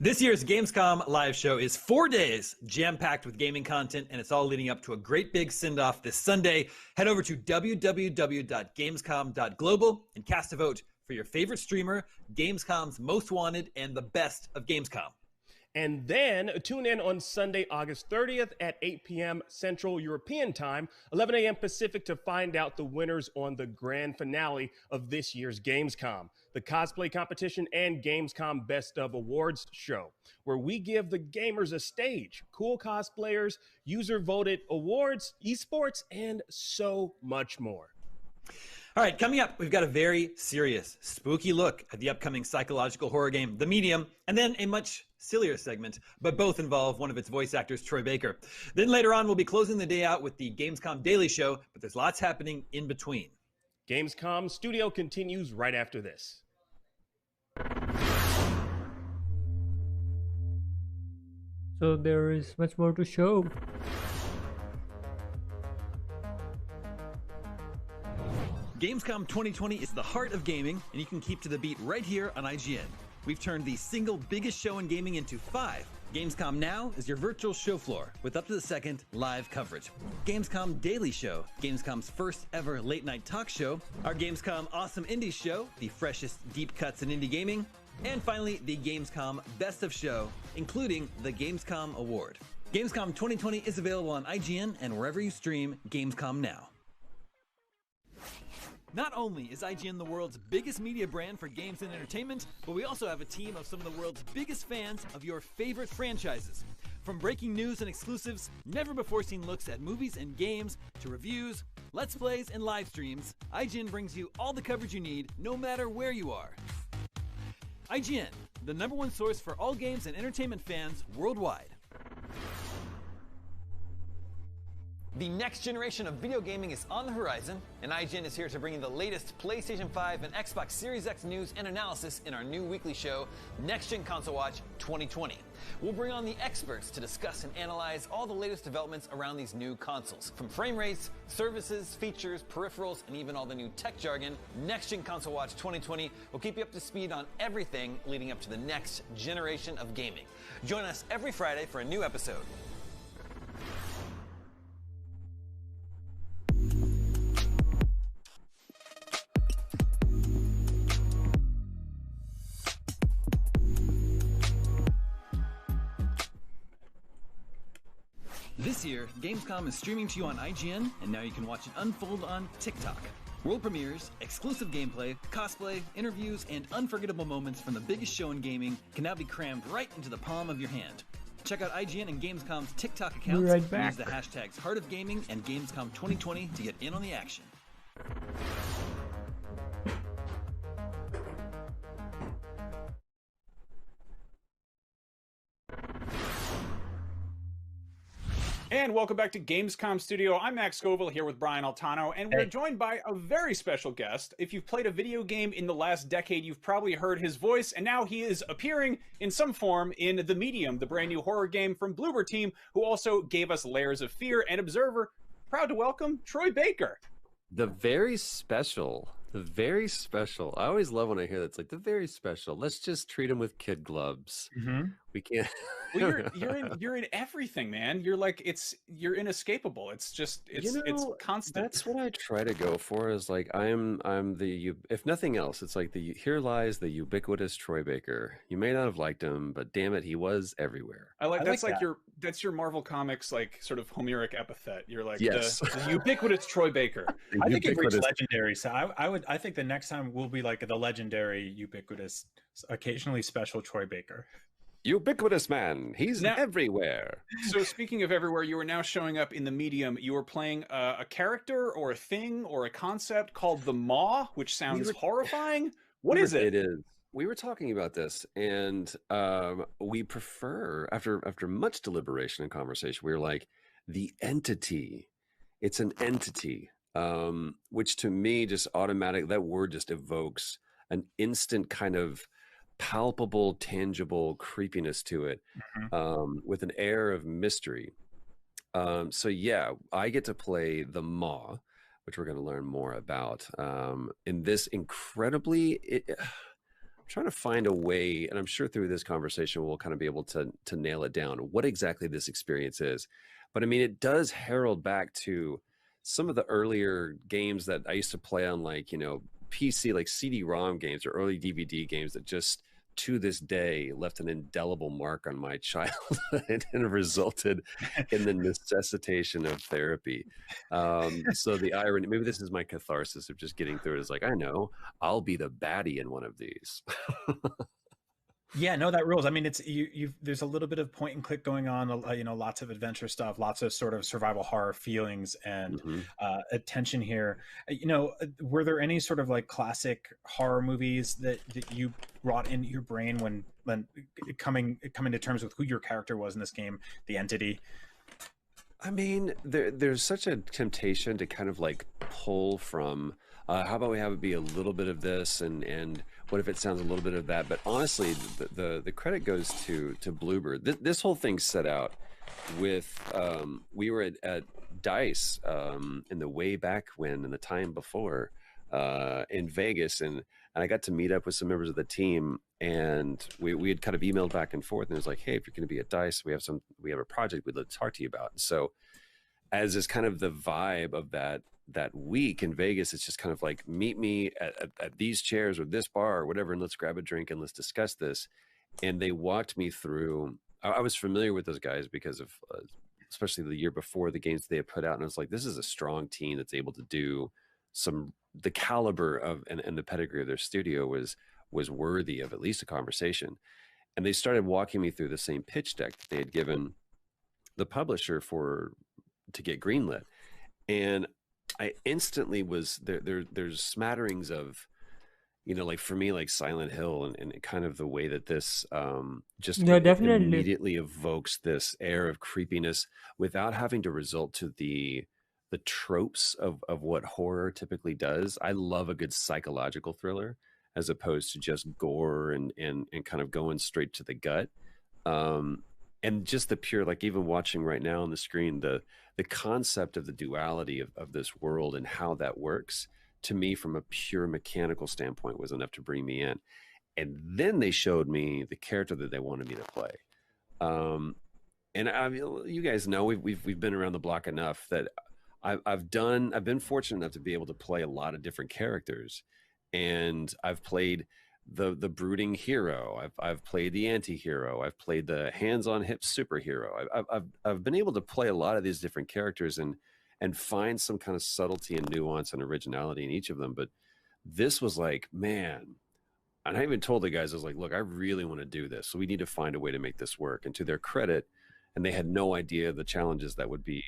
This year's Gamescom live show is 4 days, jam-packed with gaming content, and it's all leading up to a great big send-off this Sunday. Head over to www.gamescom.global and cast a vote for your favorite streamer, Gamescom's most wanted, and the best of Gamescom. And then tune in on Sunday, August 30th at 8 p.m. Central European Time, 11 a.m. Pacific to find out the winners on the grand finale of this year's Gamescom, the cosplay competition and Gamescom Best of Awards show, where we give the gamers a stage, cool cosplayers, user-voted awards, esports, and so much more. All right, coming up, we've got a very serious, spooky look at the upcoming psychological horror game, The Medium, and then a much sillier segment, but both involve one of its voice actors, Troy Baker. Then later on, we'll be closing the day out with the Gamescom Daily Show, but there's lots happening in between. Gamescom Studio continues right after this. So there is much more to show. Gamescom 2020 is the heart of gaming, and you can keep to the beat right here on IGN. We've turned the single biggest show in gaming into 5. Gamescom Now is your virtual show floor with up-to-the-second live coverage. Gamescom Daily Show, Gamescom's first ever late-night talk show. Our Gamescom Awesome Indies Show, the freshest deep cuts in indie gaming. And finally, the Gamescom Best of Show, including the Gamescom Award. Gamescom 2020 is available on IGN and wherever you stream Gamescom Now. Not only is IGN the world's biggest media brand for games and entertainment, but we also have a team of some of the world's biggest fans of your favorite franchises. From breaking news and exclusives, never-before-seen looks at movies and games, to reviews, Let's Plays, and live streams, IGN brings you all the coverage you need, no matter where you are. IGN, the #1 source for all games and entertainment fans worldwide. The next generation of video gaming is on the horizon, and IGN is here to bring you the latest PlayStation 5 and Xbox Series X news and analysis in our new weekly show, Next Gen Console Watch 2020. We'll bring on the experts to discuss and analyze all the latest developments around these new consoles. From frame rates, services, features, peripherals, and even all the new tech jargon, Next Gen Console Watch 2020 will keep you up to speed on everything leading up to the next generation of gaming. Join us every Friday for a new episode. This year, Gamescom is streaming to you on IGN, and now you can watch it unfold on TikTok. World premieres, exclusive gameplay, cosplay, interviews, and unforgettable moments from the biggest show in gaming can now be crammed right into the palm of your hand. Check out IGN and Gamescom's TikTok accounts. Right back. Use the hashtags Heart of Gaming and Gamescom 2020 to get in on the action. And welcome back to Gamescom Studio. I'm Max Scoville here with Brian Altano, and we're joined by a very special guest. If you've played a video game in the last decade, you've probably heard his voice, and now he is appearing in some form in The Medium, the brand new horror game from Bloober Team, who also gave us Layers of Fear and Observer. Proud to welcome Troy Baker. The very special. I always love when I hear that. It's like the very special. Let's just treat him with kid gloves. We can't. Well, you're in everything, man. You're like you're inescapable. It's constant. That's what I try to go for. Is like I'm the if nothing else, it's like here lies the ubiquitous Troy Baker. You may not have liked him, but damn it, he was everywhere. That's your Marvel Comics like sort of Homeric epithet. You're like yes. the ubiquitous Troy Baker. I think it reached legendary. So I think the next time we'll be like the legendary, ubiquitous, occasionally special Troy Baker. Ubiquitous man. He's everywhere. So speaking of everywhere, you are now showing up in The Medium. You are playing a character or a thing or a concept called the Maw, which sounds horrifying. What is it? It is. We were talking about this, and we prefer, after much deliberation and conversation, we were like, the entity. It's an entity, which to me just that word just evokes an instant kind of palpable, tangible creepiness to it, with an air of mystery. So yeah, I get to play the Maw, which we're going to learn more about in this incredibly. I'm trying to find a way, and I'm sure through this conversation we'll kind of be able to nail it down what exactly this experience is. But I mean, it does herald back to some of the earlier games that I used to play on, like, PC, like CD-ROM games or early DVD games that just to this day left an indelible mark on my childhood and resulted in the necessitation of therapy. So the irony, maybe this is my catharsis of just getting through it, is like, I know I'll be the baddie in one of these. Yeah, no, that rules. I mean, there's a little bit of point and click going on, lots of adventure stuff, lots of sort of survival horror feelings and attention here. Were there any sort of like classic horror movies that you brought into your brain when coming to terms with who your character was in this game, the entity? I mean, there's such a temptation to kind of like pull from, how about we have it be a little bit of this, and what if it sounds a little bit of that? But honestly, the credit goes to Bloober. This whole thing set out with, we were at DICE in the way back when, in the time before, in Vegas, and I got to meet up with some members of the team, and we had kind of emailed back and forth, and it was like, hey, if you're going to be at DICE, we have a project we'd love to talk to you about. And so as is kind of the vibe of that week in Vegas, it's just kind of like, meet me at these chairs or this bar or whatever, and let's grab a drink and let's discuss this. And they walked me through. I was familiar with those guys because of especially the year before the games they had put out, and I was like, this is a strong team that's able to do the caliber of and the pedigree of their studio was worthy of at least a conversation. And they started walking me through the same pitch deck that they had given the publisher to get greenlit. And I instantly was there's smatterings of, you know, like for me, like Silent Hill and kind of the way that this just definitely immediately evokes this air of creepiness without having to result to the tropes of what horror typically does. I love a good psychological thriller as opposed to just gore and kind of going straight to the gut. And just the pure, like even watching right now on the screen, the concept of the duality of this world and how that works, to me from a pure mechanical standpoint, was enough to bring me in. And then they showed me the character that they wanted me to play. And I mean, you guys know we've been around the block enough that I've been fortunate enough to be able to play a lot of different characters. And I've played the brooding hero. I've played the anti-hero. I've played the hands-on hip superhero. I've been able to play a lot of these different characters and find some kind of subtlety and nuance and originality in each of them. But this was like, man, and I even told the guys, I was like, look, I really want to do this. So we need to find a way to make this work. And to their credit, and they had no idea the challenges that would be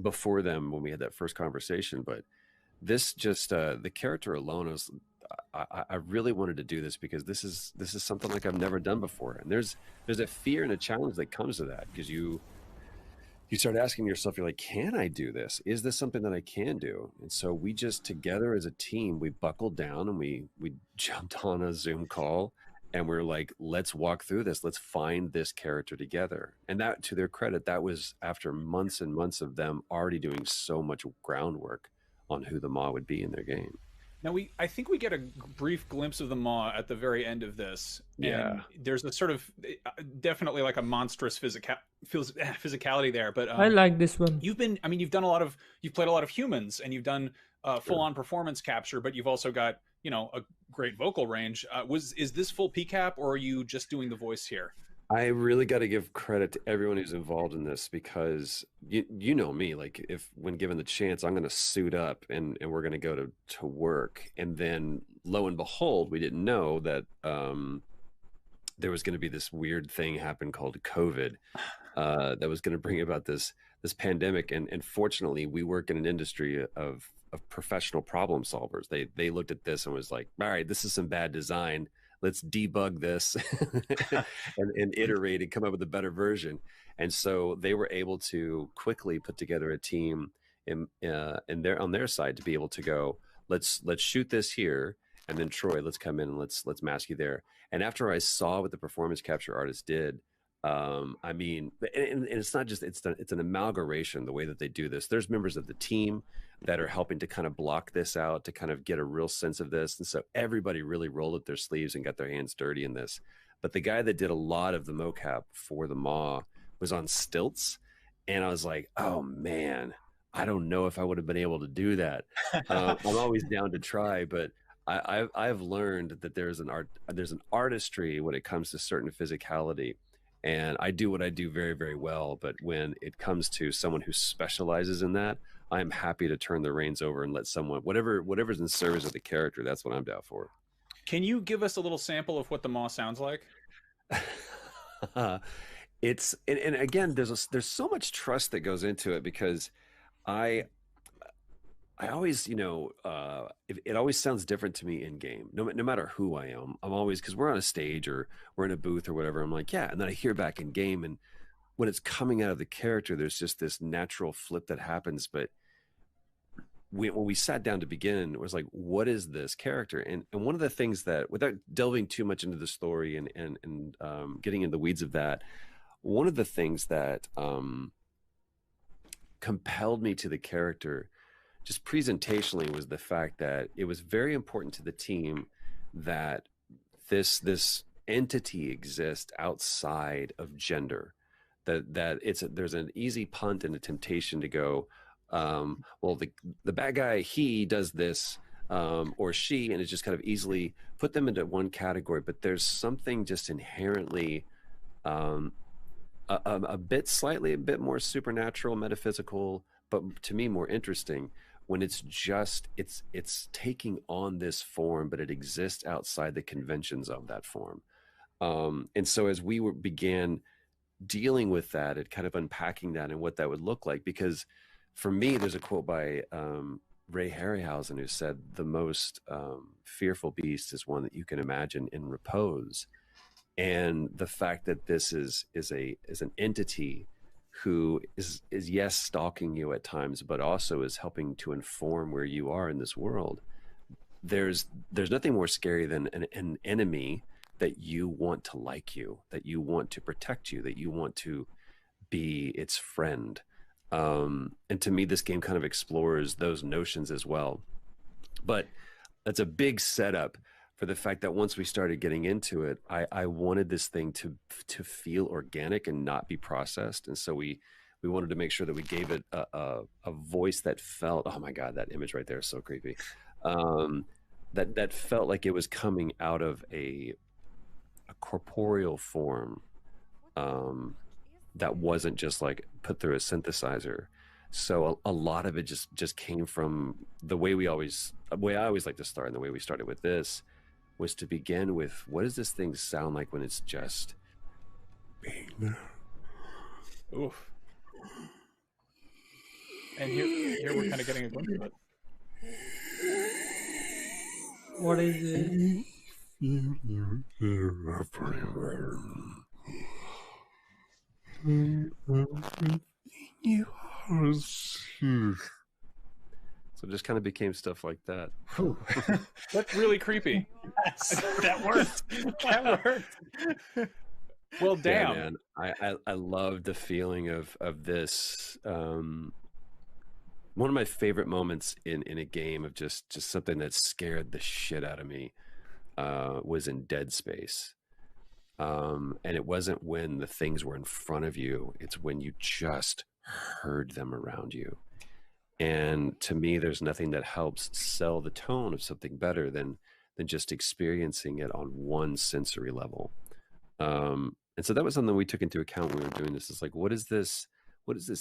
before them when we had that first conversation. But this just, the character alone was, I really wanted to do this because this is something like I've never done before. And there's a fear and a challenge that comes to that, because you start asking yourself, you're like, can I do this? Is this something that I can do? And so we just together as a team, we buckled down and we jumped on a Zoom call and we're like, let's walk through this. Let's find this character together. And that, to their credit, that was after months and months of them already doing so much groundwork on who the Maw would be in their game. Now I think we get a brief glimpse of the Maw at the very end of this. Yeah. And there's a sort of definitely like a monstrous physicality there. But I like this one. You've played a lot of humans, and you've done full-on performance capture, but you've also got, you know, a great vocal range. Is this full PCAP, or are you just doing the voice here? I really got to give credit to everyone who's involved in this, because you know me, like when given the chance, I'm going to suit up and we're going to go to work. And then lo and behold, we didn't know that there was going to be this weird thing happen called COVID that was going to bring about this pandemic. And fortunately, we work in an industry of professional problem solvers. They looked at this and was like, all right, this is some bad design. Let's debug this and iterate and come up with a better version. And so they were able to quickly put together a team on their side to be able to go, let's shoot this here, and then Troy, let's come in and let's mask you there. And after I saw what the performance capture artist did, I mean, and it's not just, it's an amalgamation, the way that they do this. There's members of the team that are helping to kind of block this out, to kind of get a real sense of this. And so everybody really rolled up their sleeves and got their hands dirty in this. But the guy that did a lot of the mocap for the Maw was on stilts. And I was like, oh man, I don't know if I would have been able to do that. I'm always down to try, but I've learned that there's an artistry when it comes to certain physicality. And I do what I do very, very well. But when it comes to someone who specializes in that, I'm happy to turn the reins over and let someone, whatever's in service of the character, that's what I'm down for. Can you give us a little sample of what the Maw sounds like? It's and again, there's so much trust that goes into it, because I always, you know, it always sounds different to me in game, no matter who I am. I'm always, because we're on a stage or we're in a booth or whatever, I'm like, yeah, and then I hear back in game, and when it's coming out of the character, there's just this natural flip that happens. But when we sat down to begin, it was like, what is this character? And one of the things that, without delving too much into the story and getting in the weeds of that, one of the things that compelled me to the character, just presentationally, was the fact that it was very important to the team that this entity exists outside of gender. That there's an easy punt and a temptation to go, well, the bad guy, he does this, or she, and it's just kind of easily put them into one category. But there's something just inherently a bit more supernatural, metaphysical, but to me more interesting, when it's just it's taking on this form, but it exists outside the conventions of that form. And so as we began dealing with that, and kind of unpacking that and what that would look like, because for me, there's a quote by Ray Harryhausen who said, the most fearful beast is one that you can imagine in repose. And the fact that this is an entity who is yes, stalking you at times, but also is helping to inform where you are in this world. There's nothing more scary than an enemy that you want to like you, that you want to protect you, that you want to be its friend. And to me, this game kind of explores those notions as well. But that's a big setup for the fact that once we started getting into it, I wanted this thing to feel organic and not be processed. And so we wanted to make sure that we gave it a voice that felt, oh my God, that image right there is so creepy. That felt like it was coming out of a corporeal form, that wasn't just like put through a synthesizer. So a lot of it just came from the way I always like to start, and the way we started with this was to begin with, what does this thing sound like when it's just being there? Oof. And here we're kind of getting a glimpse of it. What is it? Everywhere. You are safe. So it just kind of became stuff like that. That's really creepy. That worked. That worked. Well, damn. Yeah, man. I love the feeling of this. One of my favorite moments in a game of just something that scared the shit out of me was in Dead Space. And it wasn't when the things were in front of you, it's when you just heard them around you. And to me, there's nothing that helps sell the tone of something better than just experiencing it on one sensory level. And so that was something we took into account when we were doing this. It's like, what is this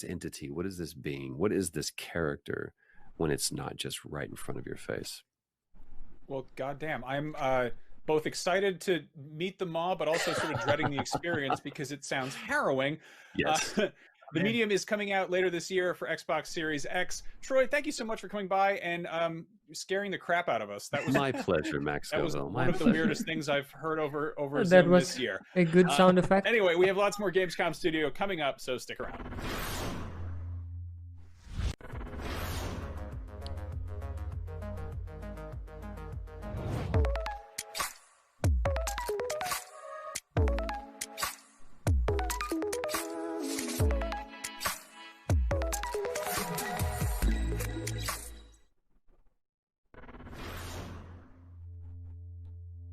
entity? What is this being? What is this character when it's not just right in front of your face? Well, goddamn, I'm both excited to meet the mob, but also sort of dreading the experience because it sounds harrowing. Yes. The Medium is coming out later this year for Xbox Series X. Troy, thank you so much for coming by and scaring the crap out of us. That was my pleasure, Max. That was one of the weirdest things I've heard over That Zoom was this year. a good sound effect. Anyway, we have lots more Gamescom Studio coming up, so stick around.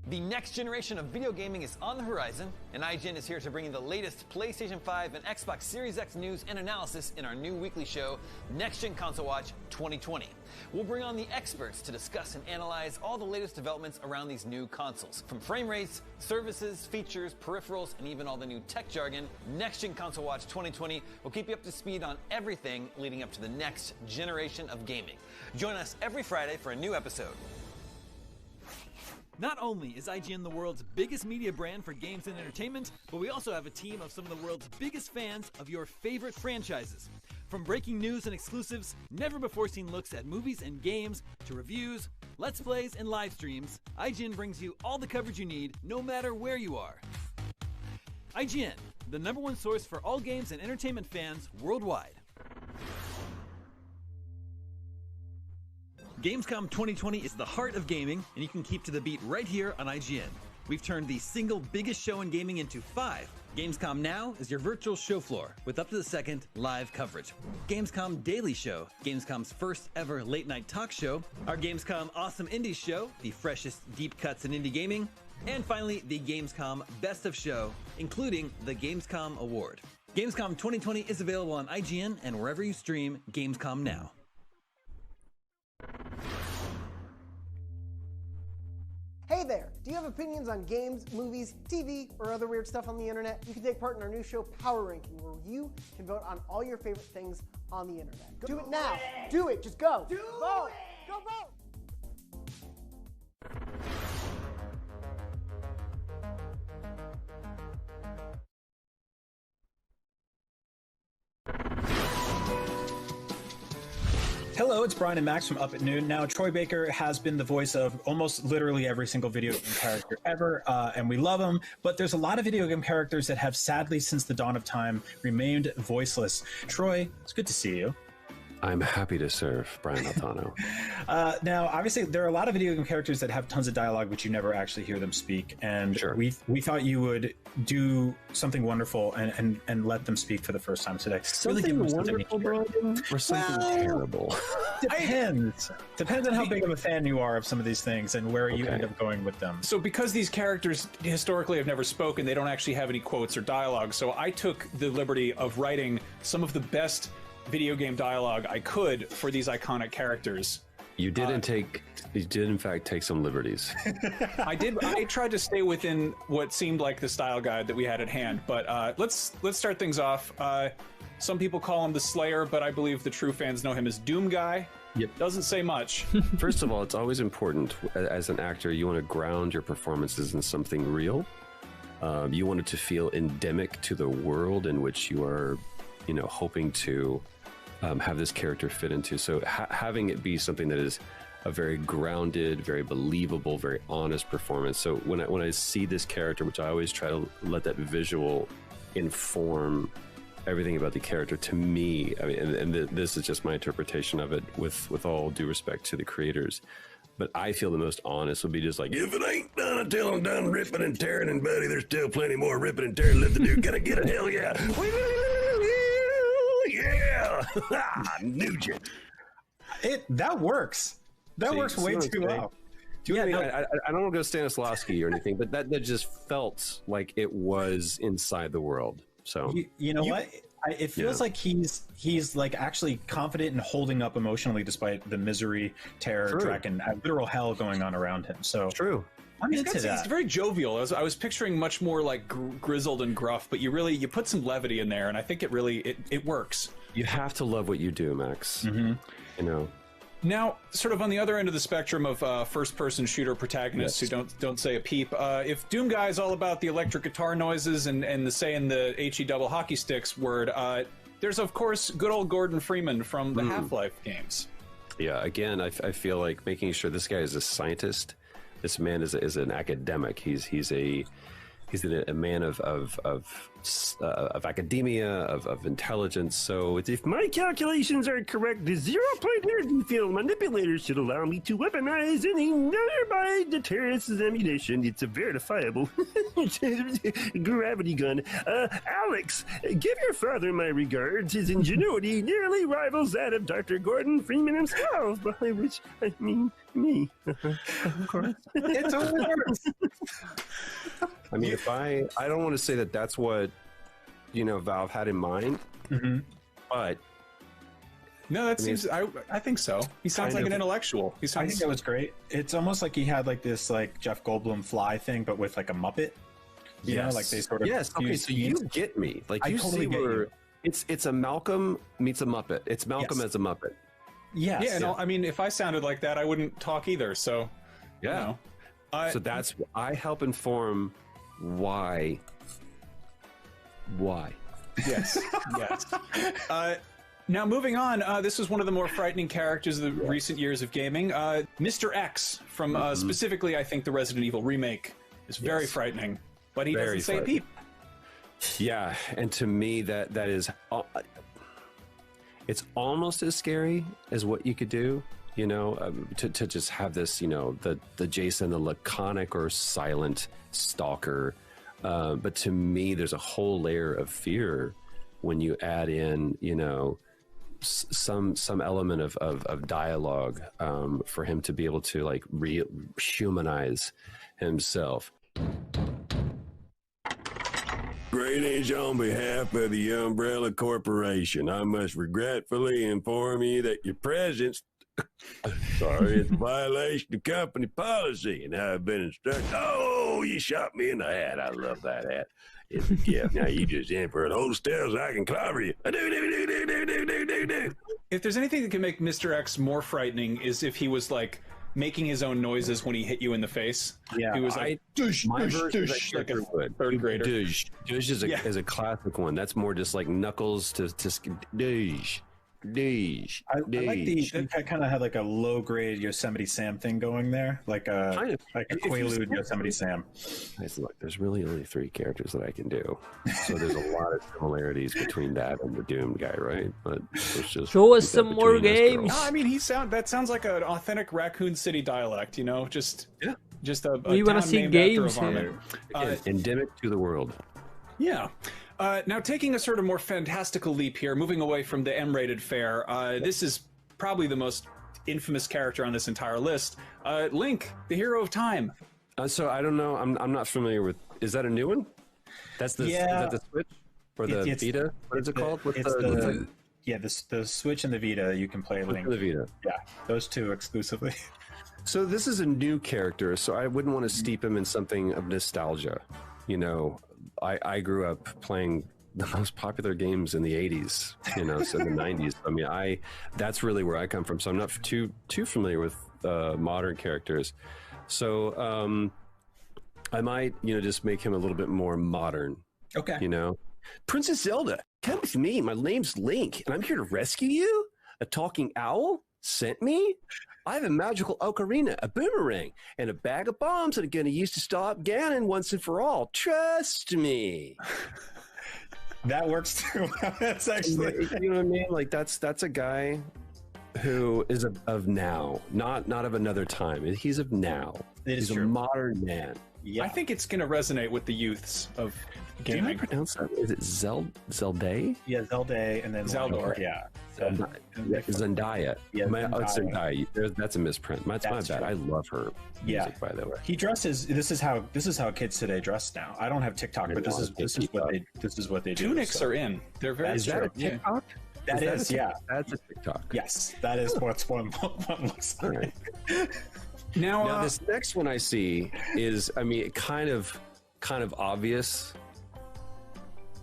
The next generation of video gaming is on the horizon, and IGN is here to bring you the latest PlayStation 5 and Xbox Series X news and analysis in our new weekly show, Next Gen Console Watch 2020. We'll bring on the experts to discuss and analyze all the latest developments around these new consoles. From frame rates, services, features, peripherals, and even all the new tech jargon, Next Gen Console Watch 2020 will keep you up to speed on everything leading up to the next generation of gaming. Join us every Friday for a new episode. Not only is IGN the world's biggest media brand for games and entertainment, but we also have a team of some of the world's biggest fans of your favorite franchises. From breaking news and exclusives, never-before-seen looks at movies and games, to reviews, let's plays, and live streams, IGN brings you all the coverage you need, no matter where you are. IGN, the #1 source for all games and entertainment fans worldwide. Gamescom 2020 is the heart of gaming, and you can keep to the beat right here on IGN. We've turned the single biggest show in gaming into 5. Gamescom Now is your virtual show floor with up-to-the-second live coverage. Gamescom Daily Show, Gamescom's first ever late-night talk show. Our Gamescom Awesome Indies Show, the freshest deep cuts in indie gaming. And finally, the Gamescom Best of Show, including the Gamescom Award. Gamescom 2020 is available on IGN and wherever you stream Gamescom Now. Hey there! Do you have opinions on games, movies, TV, or other weird stuff on the internet? You can take part in our new show, Power Ranking, where you can vote on all your favorite things on the internet. Do it now. Do it. Just go. Vote. Go vote. Hello, it's Brian and Max from Up at Noon. Now, Troy Baker has been the voice of almost literally every single video game character ever, and we love him, but there's a lot of video game characters that have sadly, since the dawn of time, remained voiceless. Troy, it's good to see you. I'm happy to serve, Brian Altano. Now, obviously, there are a lot of video game characters that have tons of dialogue, but you never actually hear them speak. And we thought you would do something wonderful and let them speak for the first time today. Something wonderful, Brian, or something terrible? Depends. Depends on how big of a fan you are of some of these things and where you end up going with them. So because these characters historically have never spoken, they don't actually have any quotes or dialogue. So I took the liberty of writing some of the best video game dialogue I could for these iconic characters. You did in fact take some liberties. I did. I tried to stay within what seemed like the style guide that we had at hand. But let's start things off. Some people call him the Slayer, but I believe the true fans know him as Doom Guy. Yep. Doesn't say much. First of all, it's always important as an actor, you want to ground your performances in something real. You want it to feel endemic to the world in which you are, hoping to have this character fit into. So having it be something that is a very grounded, very believable, very honest performance. So when I see this character, which I always try to let that visual inform everything about the character, to me, I mean, and this is just my interpretation of it with all due respect to the creators, but I feel the most honest would be just like, if it ain't done until I'm done ripping and tearing, and buddy, there's still plenty more ripping and tearing left to do. Gotta get a hell yeah. Yeah. Nugent. That works. That works way too well. I don't want to go Stanislavski or anything, but that just felt like it was inside the world. So you know what? It feels like he's like actually confident and holding up emotionally despite the misery, terror, dreck, and literal hell going on around him. So true. I'm into that. He's very jovial. I was picturing much more like grizzled and gruff, but you put some levity in there, and I think it really works. You have to love what you do, Max. Mm-hmm. Now, sort of on the other end of the spectrum of first-person shooter protagonists who don't say a peep, if Doom Guy is all about the electric guitar noises and the saying the HE double hockey sticks word, there's of course good old Gordon Freeman from the Half-Life games. Yeah, again, I feel like making sure this guy is a scientist. This man is an academic. He's a man of academia, of intelligence. So if my calculations are correct, the 0-point energy field manipulator should allow me to weaponize any nearby deterrence ammunition. It's a verifiable gravity gun. Alex, give your father my regards. His ingenuity nearly rivals that of Dr. Gordon Freeman himself, by which I mean me. Of course. It's a worse. I mean, if I don't want to say that that's what, Valve had in mind, but no, that seems. I think so. He sounds like an intellectual. I think that was great. It's almost like he had like this like Jeff Goldblum fly thing, but with like a Muppet. You know, like they sort of. Yes. Okay. So you get me. Like you totally see where it's a Malcolm meets a Muppet. It's Malcolm as a Muppet. Yes. Yeah. And I mean, if I sounded like that, I wouldn't talk either. So. Yeah. So that's I help inform why. Yes. Yes. Now moving on, this was one of the more frightening characters of the recent years of gaming. Mr. X from specifically, I think, the Resident Evil remake is very frightening, but he doesn't say peep. Yeah, and to me that is, it's almost as scary as what you could do. To just have this, the Jason, the laconic or silent stalker. But to me, there's a whole layer of fear when you add in, some element of dialogue for him to be able to like humanize himself. Greetings on behalf of the Umbrella Corporation. I must regretfully inform you that your presence Sorry, it's a violation of company policy, and I've been instructed. Oh, you shot me in the hat. I love that hat. It's a gift. Now you just in for an old style so I can clobber you. Do. If there's anything that can make Mr. X more frightening is if he was like making his own noises when he hit you in the face. Yeah, he was like, dush, dush, dush, like a third grader. Dush is a classic one. That's more just like knuckles to dush. I like the kind of had like a low grade Yosemite Sam thing going there, like a Quaalude Yosemite Sam. Look, there's really only 3 characters that I can do, so there's a lot of similarities between that and the Doomed guy, right? But let's just show us some more games. No, I mean that sounds like an authentic Raccoon City dialect, you know, just a we want to see games here. Endemic to the world. Yeah. Now, taking a sort of more fantastical leap here, moving away from the M-rated fare, this is probably the most infamous character on this entire list. Link, the hero of time. So I don't know. I'm not familiar with. Is that a new one? That's the is that the Switch or the Vita? What is it called? The Switch and the Vita. You can play Link. The Vita. Yeah, those two exclusively. So this is a new character, so I wouldn't want to steep him in something of nostalgia. You know, I grew up playing the most popular games in the 80s, you know, so the 90s. I mean, that's really where I come from. So I'm not too familiar with modern characters. So I might, just make him a little bit more modern. Okay. Princess Zelda, come with me. My name's Link, and I'm here to rescue you. A talking owl sent me. I have a magical ocarina, a boomerang, and a bag of bombs that I'm going to use to stop Ganon once and for all. Trust me. That works too. That's actually, you know what I mean? Like that's a guy who is of now, not of another time. He's of now. He's a modern man. Yeah, I think it's going to resonate with the youths of gaming. Did I pronounce that? Is it Zelda? Yeah, Zelda, and then Zeldor. Yeah. Zendaya. Yeah, Zendaya. That's a misprint. That's my bad. I love her music, by the way. He dresses. This is how kids today dress now. I don't have TikTok, but this is what they do. Tunics are in. They're very. Is that a TikTok? That is, yeah. That's a TikTok. Yes, that is what one looks like. Now this next one I see is, kind of obvious.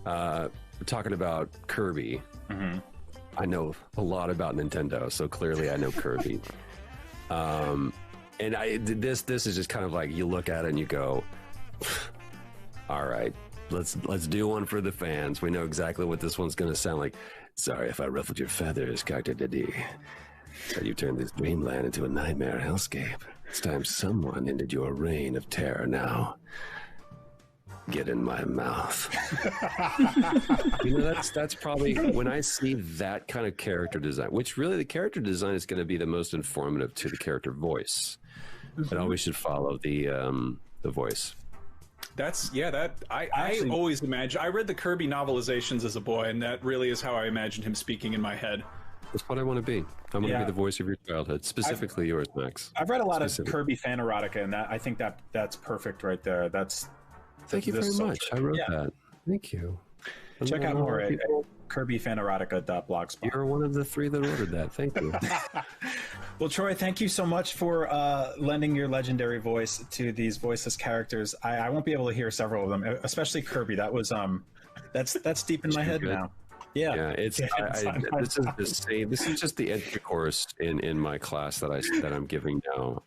We're talking about Kirby. Mm-hmm. I know a lot about Nintendo, so clearly I know Kirby. And this is just kind of like you look at it and you go, all right, let's do one for the fans. We know exactly what this one's going to sound like. Sorry if I ruffled your feathers, Dr. Diddy. But you turned this dreamland into a nightmare hellscape. It's time someone ended your reign of terror now. Get in my mouth. That's probably when I see that kind of character design, which really the character design is going to be the most informative to the character voice. Mm-hmm. It always should follow the voice. I always imagine. I read the Kirby novelizations as a boy, and that really is how I imagined him speaking in my head. That's what I want to be. I want to be the voice of your childhood, specifically yours, Max. I've read a lot of Kirby fan erotica, and I think that's perfect right there. Thank you very much. I wrote that. Thank you. Check out more at kirbyfanerotica.blogspot. You're one of the 3 that ordered that. Thank you. Well, Troy, thank you so much for lending your legendary voice to these voiceless characters. I won't be able to hear several of them, especially Kirby. That was that's deep in my head now. Yeah, this is just the entry course in my class that I'm giving now.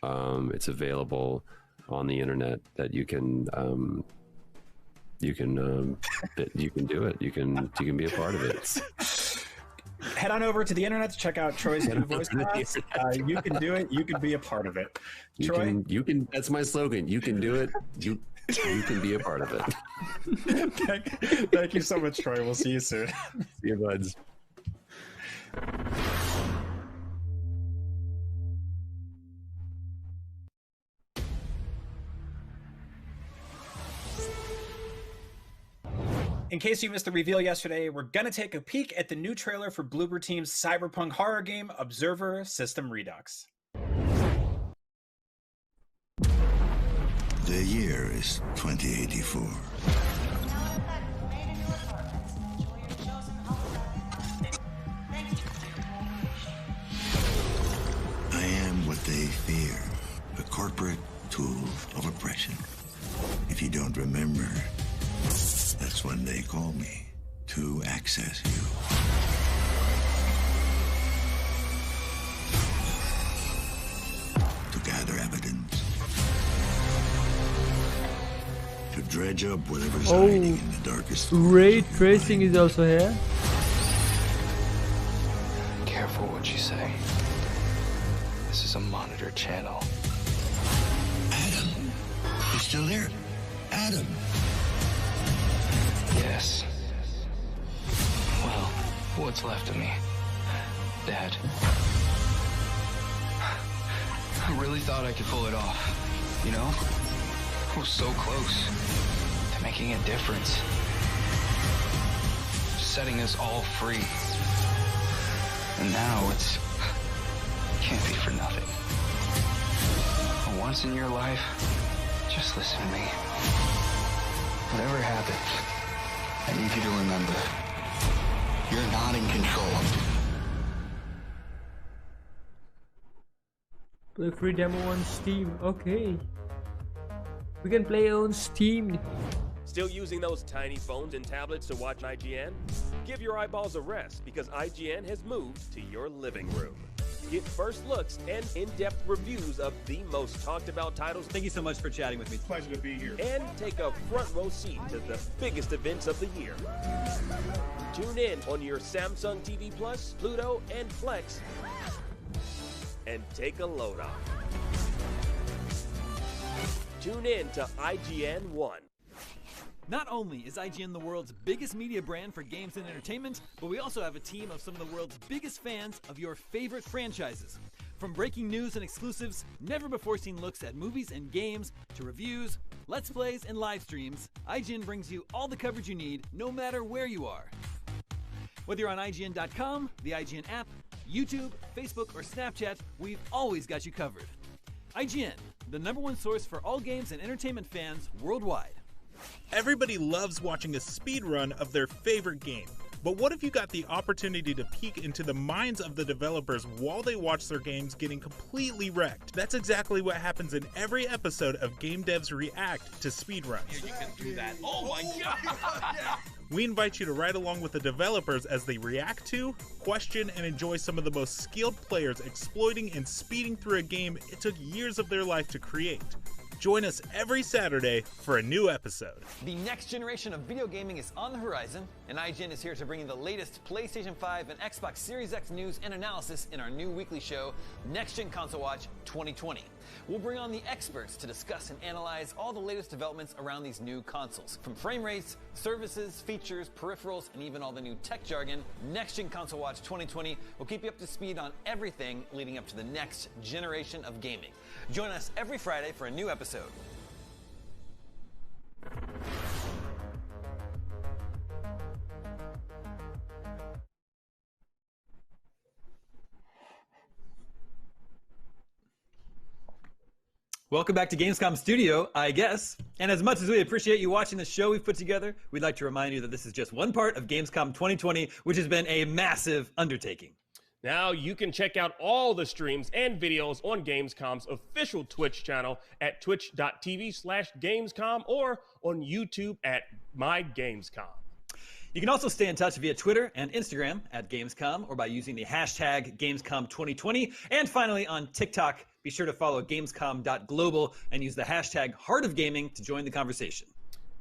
It's available on the internet that you can do it. You can be a part of it. Head on over to the internet to check out Troy's new voice class. You can do it. You can be a part of it. Troy, you can. That's my slogan. You can do it. You can be a part of it. Thank you so much, Troy. We'll see you soon. See you, buds. In case you missed the reveal yesterday, we're going to take a peek at the new trailer for Bloober Team's cyberpunk horror game, Observer System Redux. The year is 2084. desperate tool of oppression. If you don't remember, that's when they call me to access you. To gather evidence. To dredge up whatever's hiding in the darkest. Ray tracing is also here. Careful what you say. This is a monitor channel. Adam, you still there? Adam. Yes. Well, what's left of me? Dad. I really thought I could pull it off. You know? I was so close to making a difference. Setting us all free. And now it's... can't be for nothing. But once in your life, just listen to me. Whatever happens, I need you to remember, you're not in control. Play free demo on Steam. Okay. We can play on Steam. Still using those tiny phones and tablets to watch IGN? Give your eyeballs a rest because IGN has moved to your living room. Get first looks and in-depth reviews of the most talked about titles. Thank you so much for chatting with me. Pleasure to be here. And take a front row seat to the biggest events of the year. Tune in on your Samsung TV Plus, Pluto, and Plex, and take a load off. Tune in to IGN 1. Not only is IGN the world's biggest media brand for games and entertainment, but we also have a team of some of the world's biggest fans of your favorite franchises. From breaking news and exclusives, never-before-seen looks at movies and games, to reviews, let's plays, and live streams, IGN brings you all the coverage you need, no matter where you are. Whether you're on IGN.com, the IGN app, YouTube, Facebook, or Snapchat, we've always got you covered. IGN, the #1 source for all games and entertainment fans worldwide. Everybody loves watching a speedrun of their favorite game. But what if you got the opportunity to peek into the minds of the developers while they watch their games getting completely wrecked? That's exactly what happens in every episode of Game Devs React to speedruns. You can do that. Oh my god! We invite you to ride along with the developers as they react to, question, and enjoy some of the most skilled players exploiting and speeding through a game it took years of their life to create. Join us every Saturday for a new episode. The next generation of video gaming is on the horizon, and IGN is here to bring you the latest PlayStation 5 and Xbox Series X news and analysis in our new weekly show, Next Gen Console Watch 2020. We'll bring on the experts to discuss and analyze all the latest developments around these new consoles. From frame rates, services, features, peripherals, and even all the new tech jargon, Next Gen Console Watch 2020 will keep you up to speed on everything leading up to the next generation of gaming. Join us every Friday for a new episode. Welcome back to Gamescom Studio, I guess. And as much as we appreciate you watching the show we've put together, we'd like to remind you that this is just one part of Gamescom 2020, which has been a massive undertaking. Now you can check out all the streams and videos on Gamescom's official Twitch channel at twitch.tv/Gamescom or on YouTube at MyGamescom. You can also stay in touch via Twitter and Instagram at Gamescom or by using the hashtag Gamescom2020. And finally on TikTok, be sure to follow Gamescom.global and use the hashtag Heart of Gaming to join the conversation.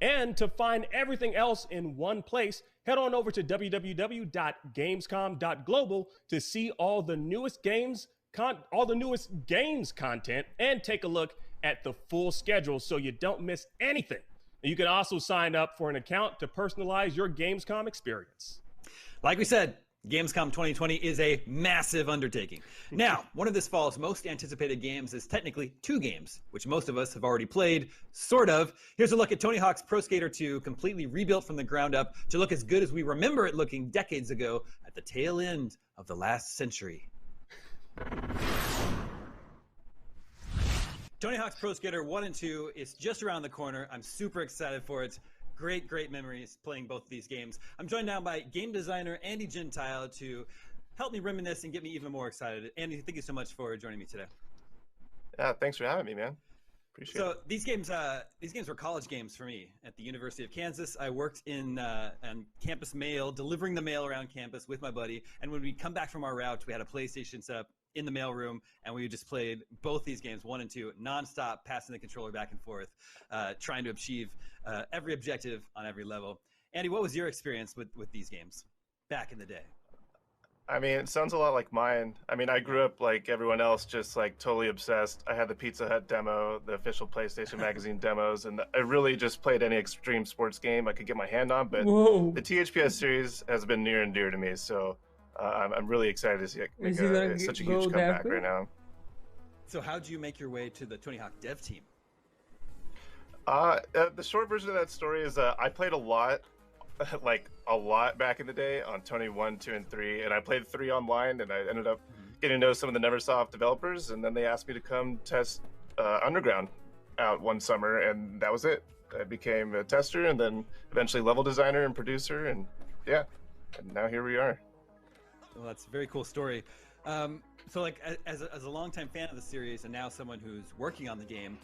And to find everything else in one place, head on over to www.gamescom.global to see all the newest games content and take a look at the full schedule so you don't miss anything. You can also sign up for an account to personalize your Gamescom experience. Like we said, Gamescom 2020 is a massive undertaking. Now, one of this fall's most anticipated games is technically two games, which most of us have already played, sort of. Here's a look at Tony Hawk's Pro Skater 2, completely rebuilt from the ground up to look as good as we remember it looking decades ago at the tail end of the last century. Tony Hawk's Pro Skater 1 and 2 is just around the corner. I'm super excited for it. Great memories playing both of these games. I'm joined now by game designer Andy Gentile to help me reminisce and get me even more excited. Andy, thank you so much for joining me today. Yeah, thanks for having me, man. Appreciate So it. these games were college games for me at the University of Kansas. I worked in campus mail, delivering the mail around campus with my buddy. And when we'd come back from our route, we had a PlayStation set up in the mail room, and we just played both these games, 1 and 2, nonstop, passing the controller back and forth, trying to achieve every objective on every level. Andy, what was your experience with these games back in the day? I mean, it sounds a lot like mine. I mean, I grew up like everyone else, just like totally obsessed. I had the Pizza Hut demo, the official PlayStation Magazine demos, and I really just played any extreme sports game I could get my hand on. But Whoa. the THPS series has been near and dear to me, so I'm really excited to see it make such a huge comeback right now. So how'd you make your way to the Tony Hawk dev team? The short version of that story is I played a lot. Like a lot back in the day on Tony 1, 2, and 3, and I played 3 online, and I ended up getting to know some of the Neversoft developers, and then they asked me to come test Underground out one summer, and that was it. I became a tester, and then eventually level designer and producer, and yeah, and now here we are. Well, that's a very cool story. So, like, as a longtime fan of the series, and now someone who's working on the game,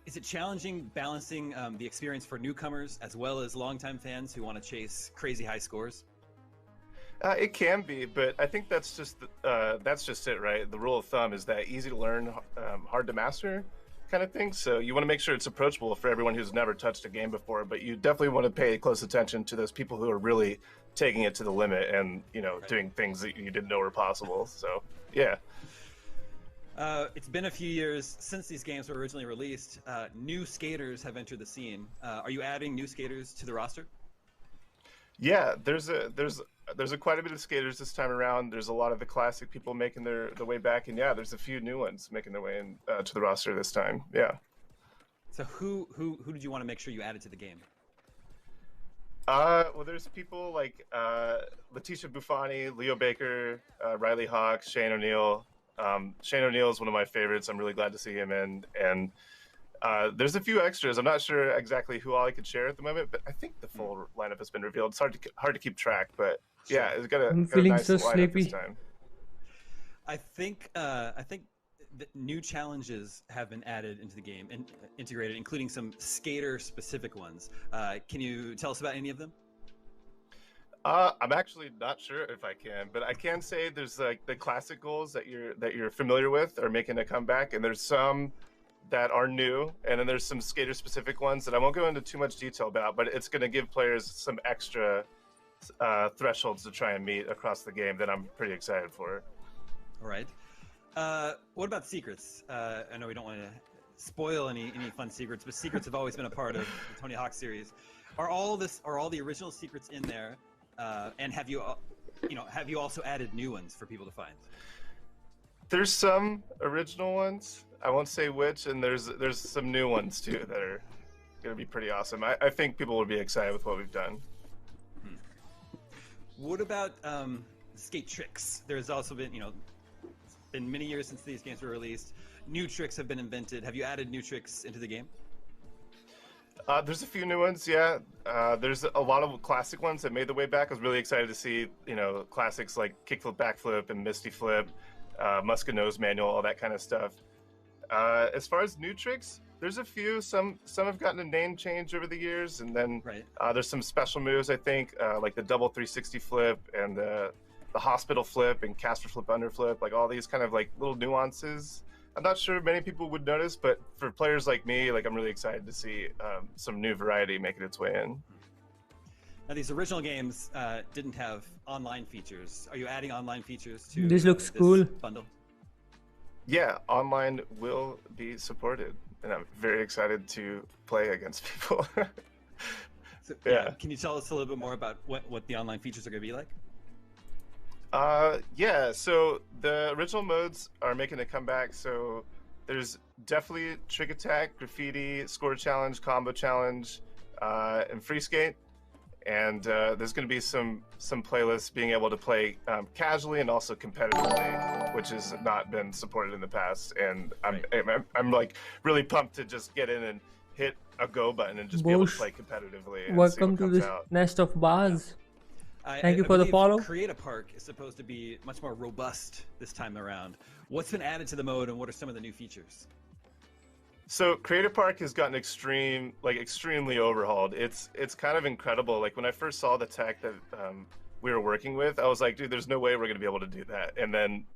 is it challenging balancing the experience for newcomers as well as longtime fans who want to chase crazy high scores? It can be, but I think that's just it, right? The rule of thumb is that easy to learn, hard to master kind of thing. So you want to make sure it's approachable for everyone who's never touched a game before, but you definitely want to pay close attention to those people who are really taking it to the limit and, you know, doing things that you didn't know were possible. So, yeah. It's been a few years since these games were originally released. New skaters have entered the scene. Are you adding new skaters to the roster? Yeah, there's quite a bit of skaters this time around. There's a lot of the classic people making their way back, and yeah, there's a few new ones making their way in to the roster this time. Yeah. So who did you want to make sure you added to the game? Well, there's people like Letitia Buffani, Leo Baker, Riley Hawk, Shane O'Neill. Shane O'Neill is one of my favorites. I'm really glad to see him in. And there's a few extras. I'm not sure exactly who all I could share at the moment, but I think the full lineup has been revealed. It's hard to keep track, but yeah, it's got a nice so lineup sleepy. this time. I think that new challenges have been added into the game and integrated, including some skater-specific ones. Can you tell us about any of them? I'm actually not sure if I can, but I can say there's like the classic goals that you're familiar with are making a comeback, and there's some that are new, and then there's some skater-specific ones that I won't go into too much detail about, but it's going to give players some extra thresholds to try and meet across the game that I'm pretty excited for. All right. What about secrets? I know we don't want to spoil any fun secrets, but secrets have always been a part of the Tony Hawk series. Are all the original secrets in there? And have you also added new ones for people to find? There's some original ones. I won't say which, and there's some new ones too that are going to be pretty awesome. I think people will be excited with what we've done. What about skate tricks? There's also been, it's been many years since these games were released. New tricks have been invented. Have you added new tricks into the game? There's a few new ones, yeah. There's a lot of classic ones that made the way back. I was really excited to see, classics like kickflip, backflip, and misty flip, Muska nose manual, all that kind of stuff. As far as new tricks, there's a few. Some have gotten a name change over the years, and then there's some special moves, I think, like the double 360 flip and the hospital flip and caster flip underflip, like all these kind of like little nuances. I'm not sure many people would notice, but for players like me, I'm really excited to see some new variety making its way in. Now, these original games didn't have online features. Are you adding online features to this looks cool bundle? Yeah, online will be supported, and I'm very excited to play against people. So, yeah. Can you tell us a little bit more about what the online features are going to be like? Yeah, so the original modes are making a comeback. So there's definitely trick attack, graffiti, score challenge, combo challenge, and free skate. And there's going to be some playlists being able to play casually and also competitively, which has not been supported in the past. And I'm like really pumped to just get in and hit a go button and just be able to play competitively. And welcome see what to the comes out. nest of Baaz. Thank you I for the believe follow. Create a Park is supposed to be much more robust this time around. What's been added to the mode, and what are some of the new features? So Creative Park has gotten extremely overhauled. It's kind of incredible. Like when I first saw the tech that we were working with, I was like, dude, there's no way we're gonna be able to do that. And then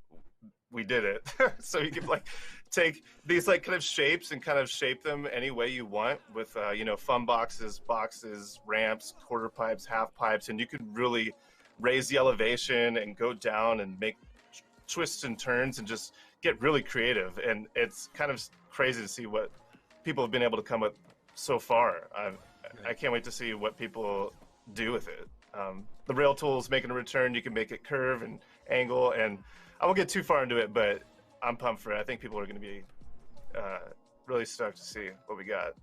we did it. So you can like take these like kind of shapes and kind of shape them any way you want with you know, fun boxes, ramps, quarter pipes, half pipes, and you could really raise the elevation and go down and make twists and turns and just get really creative. And it's kind of crazy to see what people have been able to come up so far. I can't wait to see what people do with it. The rail tool is making a return. You can make it curve and angle, and I won't get too far into it, but I'm pumped for it. I think people are going to be really stoked to see what we got.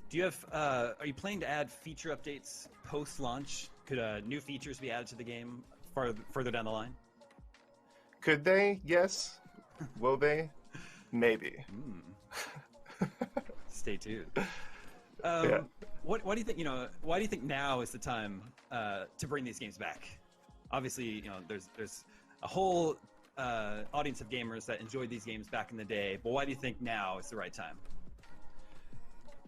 Do you have? Are you planning to add feature updates post-launch? Could new features be added to the game further down the line? Could they? Yes. Will they? Maybe. Stay tuned. Yeah. What do you think? You know, why do you think now is the time to bring these games back? Obviously, you know, there's a whole audience of gamers that enjoyed these games back in the day, but why do you think now is the right time?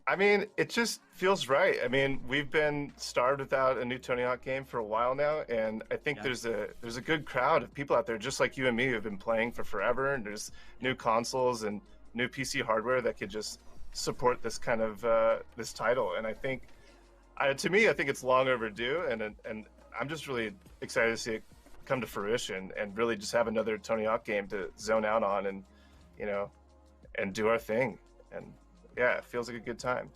I mean, it just feels right. I mean, we've been starved without a new Tony Hawk game for a while now, and I think there's a good crowd of people out there just like you and me who have been playing for forever, and there's new consoles and new PC hardware that could just support this kind of this title. And I think, to me, I think it's long overdue, and I'm just really excited to see it come to fruition and really just have another Tony Hawk game to zone out on and, you know, and do our thing. And yeah, it feels like a good time.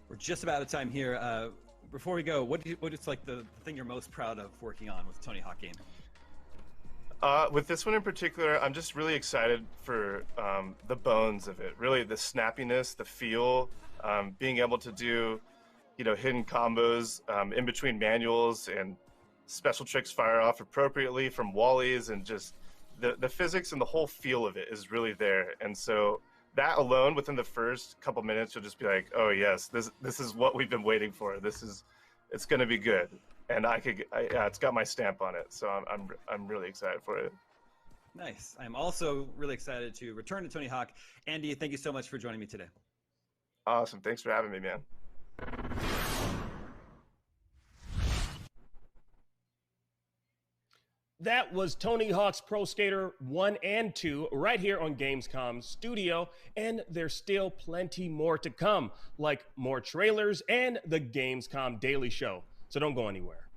We're just about out of time here. Before we go, what is like the thing you're most proud of working on with Tony Hawk game? With this one in particular, I'm just really excited for the bones of it. Really, the snappiness, the feel, being able to do, you know, hidden combos in between manuals, and special tricks fire off appropriately from Wallies, and just the physics and the whole feel of it is really there. And so that alone, within the first couple minutes, you'll just be like, oh yes, this is what we've been waiting for. It's going to be good. And yeah, it's got my stamp on it, so I'm really excited for it. Nice. I'm also really excited to return to Tony Hawk. Andy, thank you so much for joining me today. Awesome. Thanks for having me, man. That was Tony Hawk's Pro Skater 1 and 2 right here on Gamescom Studio, and there's still plenty more to come, like more trailers and the Gamescom Daily Show. So don't go anywhere.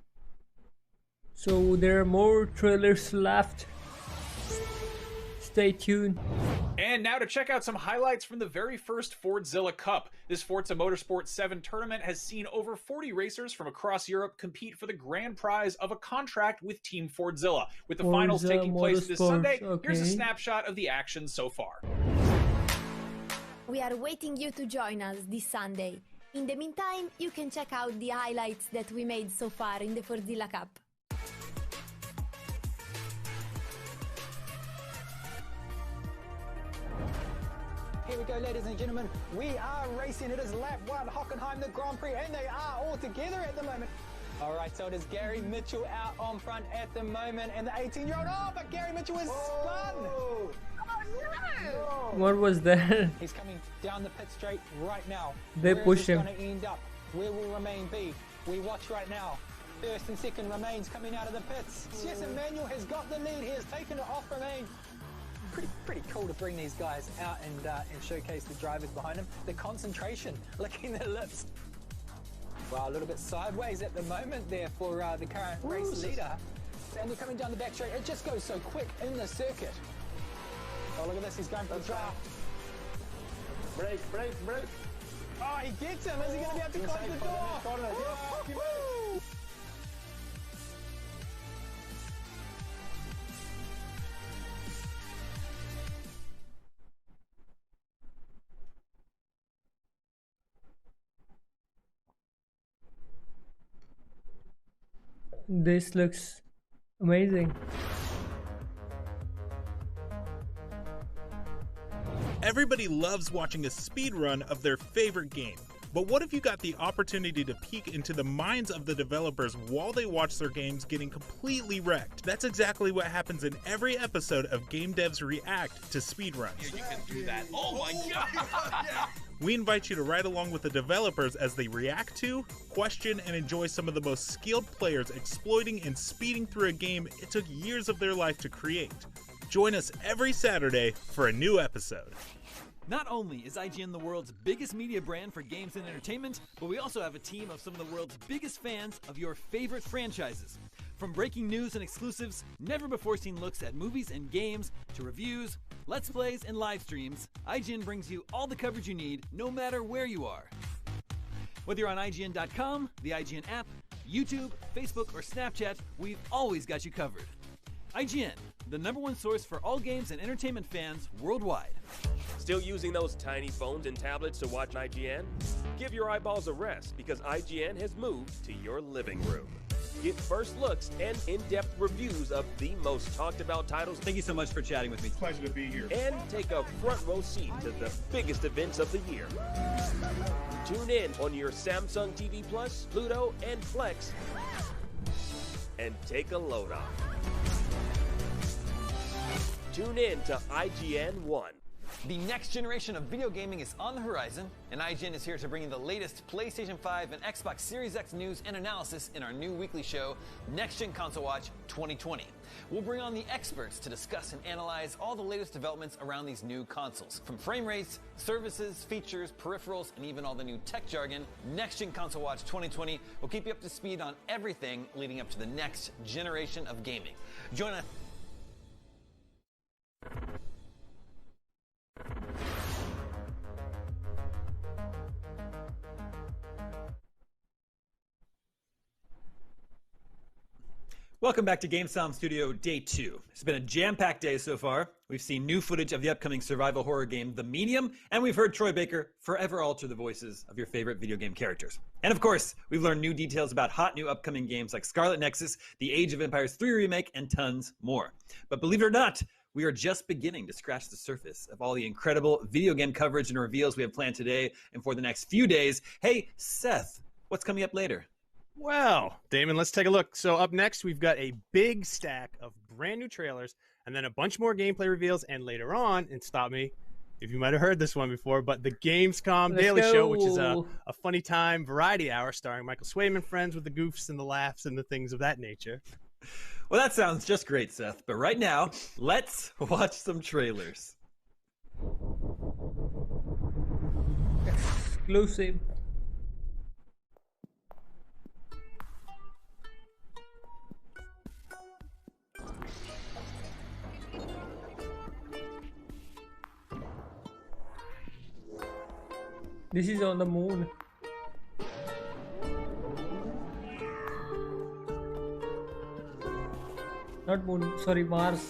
So there are more trailers left. Stay tuned. And now to check out some highlights from the very first Fordzilla Cup. This Forza Motorsport 7 tournament has seen over 40 racers from across Europe compete for the grand prize of a contract with Team Fordzilla. With the finals taking place this Sunday, here's a snapshot of the action so far. We are waiting you to join us this Sunday. In the meantime, you can check out the highlights that we made so far in the Fordzilla Cup. Here we go, ladies and gentlemen. We are racing. It is lap 1, Hockenheim, the Grand Prix, and they are all together at the moment. All right, so it is Gary Mitchell out on front at the moment, and the 18-year-old. Oh, but Gary Mitchell is spun. Oh, no. What was that? He's coming down the pit straight right now. They push him. Where is he going to end up? Where will Remain be? We watch right now. First and second Remains coming out of the pits. Yes, Emmanuel has got the lead. He has taken it off Remain. Pretty cool to bring these guys out and showcase the drivers behind them. The concentration, licking their lips. Wow, a little bit sideways at the moment there for the current race leader. And they're coming down the back straight. It just goes so quick in the circuit. Oh, look at this. He's going for the draft. Break. Oh, he gets him. Is he going to be able to close the door? This looks amazing. Everybody loves watching a speedrun of their favorite game. But what if you got the opportunity to peek into the minds of the developers while they watch their games getting completely wrecked? That's exactly what happens in every episode of Game Devs React to speedruns. Yeah, you can do that. Oh my god! We invite you to ride along with the developers as they react to, question, and enjoy some of the most skilled players exploiting and speeding through a game it took years of their life to create. Join us every Saturday for a new episode. Not only is IGN the world's biggest media brand for games and entertainment, but we also have a team of some of the world's biggest fans of your favorite franchises. From breaking news and exclusives, never-before-seen looks at movies and games, to reviews, let's plays, and live streams, IGN brings you all the coverage you need, no matter where you are. Whether you're on IGN.com, the IGN app, YouTube, Facebook, or Snapchat, we've always got you covered. IGN, the #1 source for all games and entertainment fans worldwide. Still using those tiny phones and tablets to watch IGN? Give your eyeballs a rest because IGN has moved to your living room. Get first looks and in-depth reviews of the most talked about titles. Thank you so much for chatting with me. Pleasure to be here. And take a front row seat to the biggest events of the year. Tune in on your Samsung TV Plus, Pluto, and Flex, and take a load off. Tune in to IGN 1. The next generation of video gaming is on the horizon, and IGN is here to bring you the latest PlayStation 5 and Xbox Series X news and analysis in our new weekly show, Next Gen Console Watch 2020. We'll bring on the experts to discuss and analyze all the latest developments around these new consoles. From frame rates, services, features, peripherals, and even all the new tech jargon, Next Gen Console Watch 2020 will keep you up to speed on everything leading up to the next generation of gaming. Join us. Welcome back to Gamescom Studio Day 2. It's been a jam-packed day so far. We've seen new footage of the upcoming survival horror game, The Medium, and we've heard Troy Baker forever alter the voices of your favorite video game characters. And of course, we've learned new details about hot new upcoming games like Scarlet Nexus, the Age of Empires 3 remake, and tons more. But believe it or not, we are just beginning to scratch the surface of all the incredible video game coverage and reveals we have planned today and for the next few days. Hey, Seth, what's coming up later? Well, Damon, let's take a look. So up next, we've got a big stack of brand new trailers and then a bunch more gameplay reveals. And later on, and stop me if you might have heard this one before, but the Gamescom Daily Show, which is a funny time variety hour starring Michael Swayman, friends with the goofs and the laughs and the things of that nature. Well, that sounds just great, Seth. But right now, let's watch some trailers. Exclusive. This is on the moon. Not moon, sorry, Mars.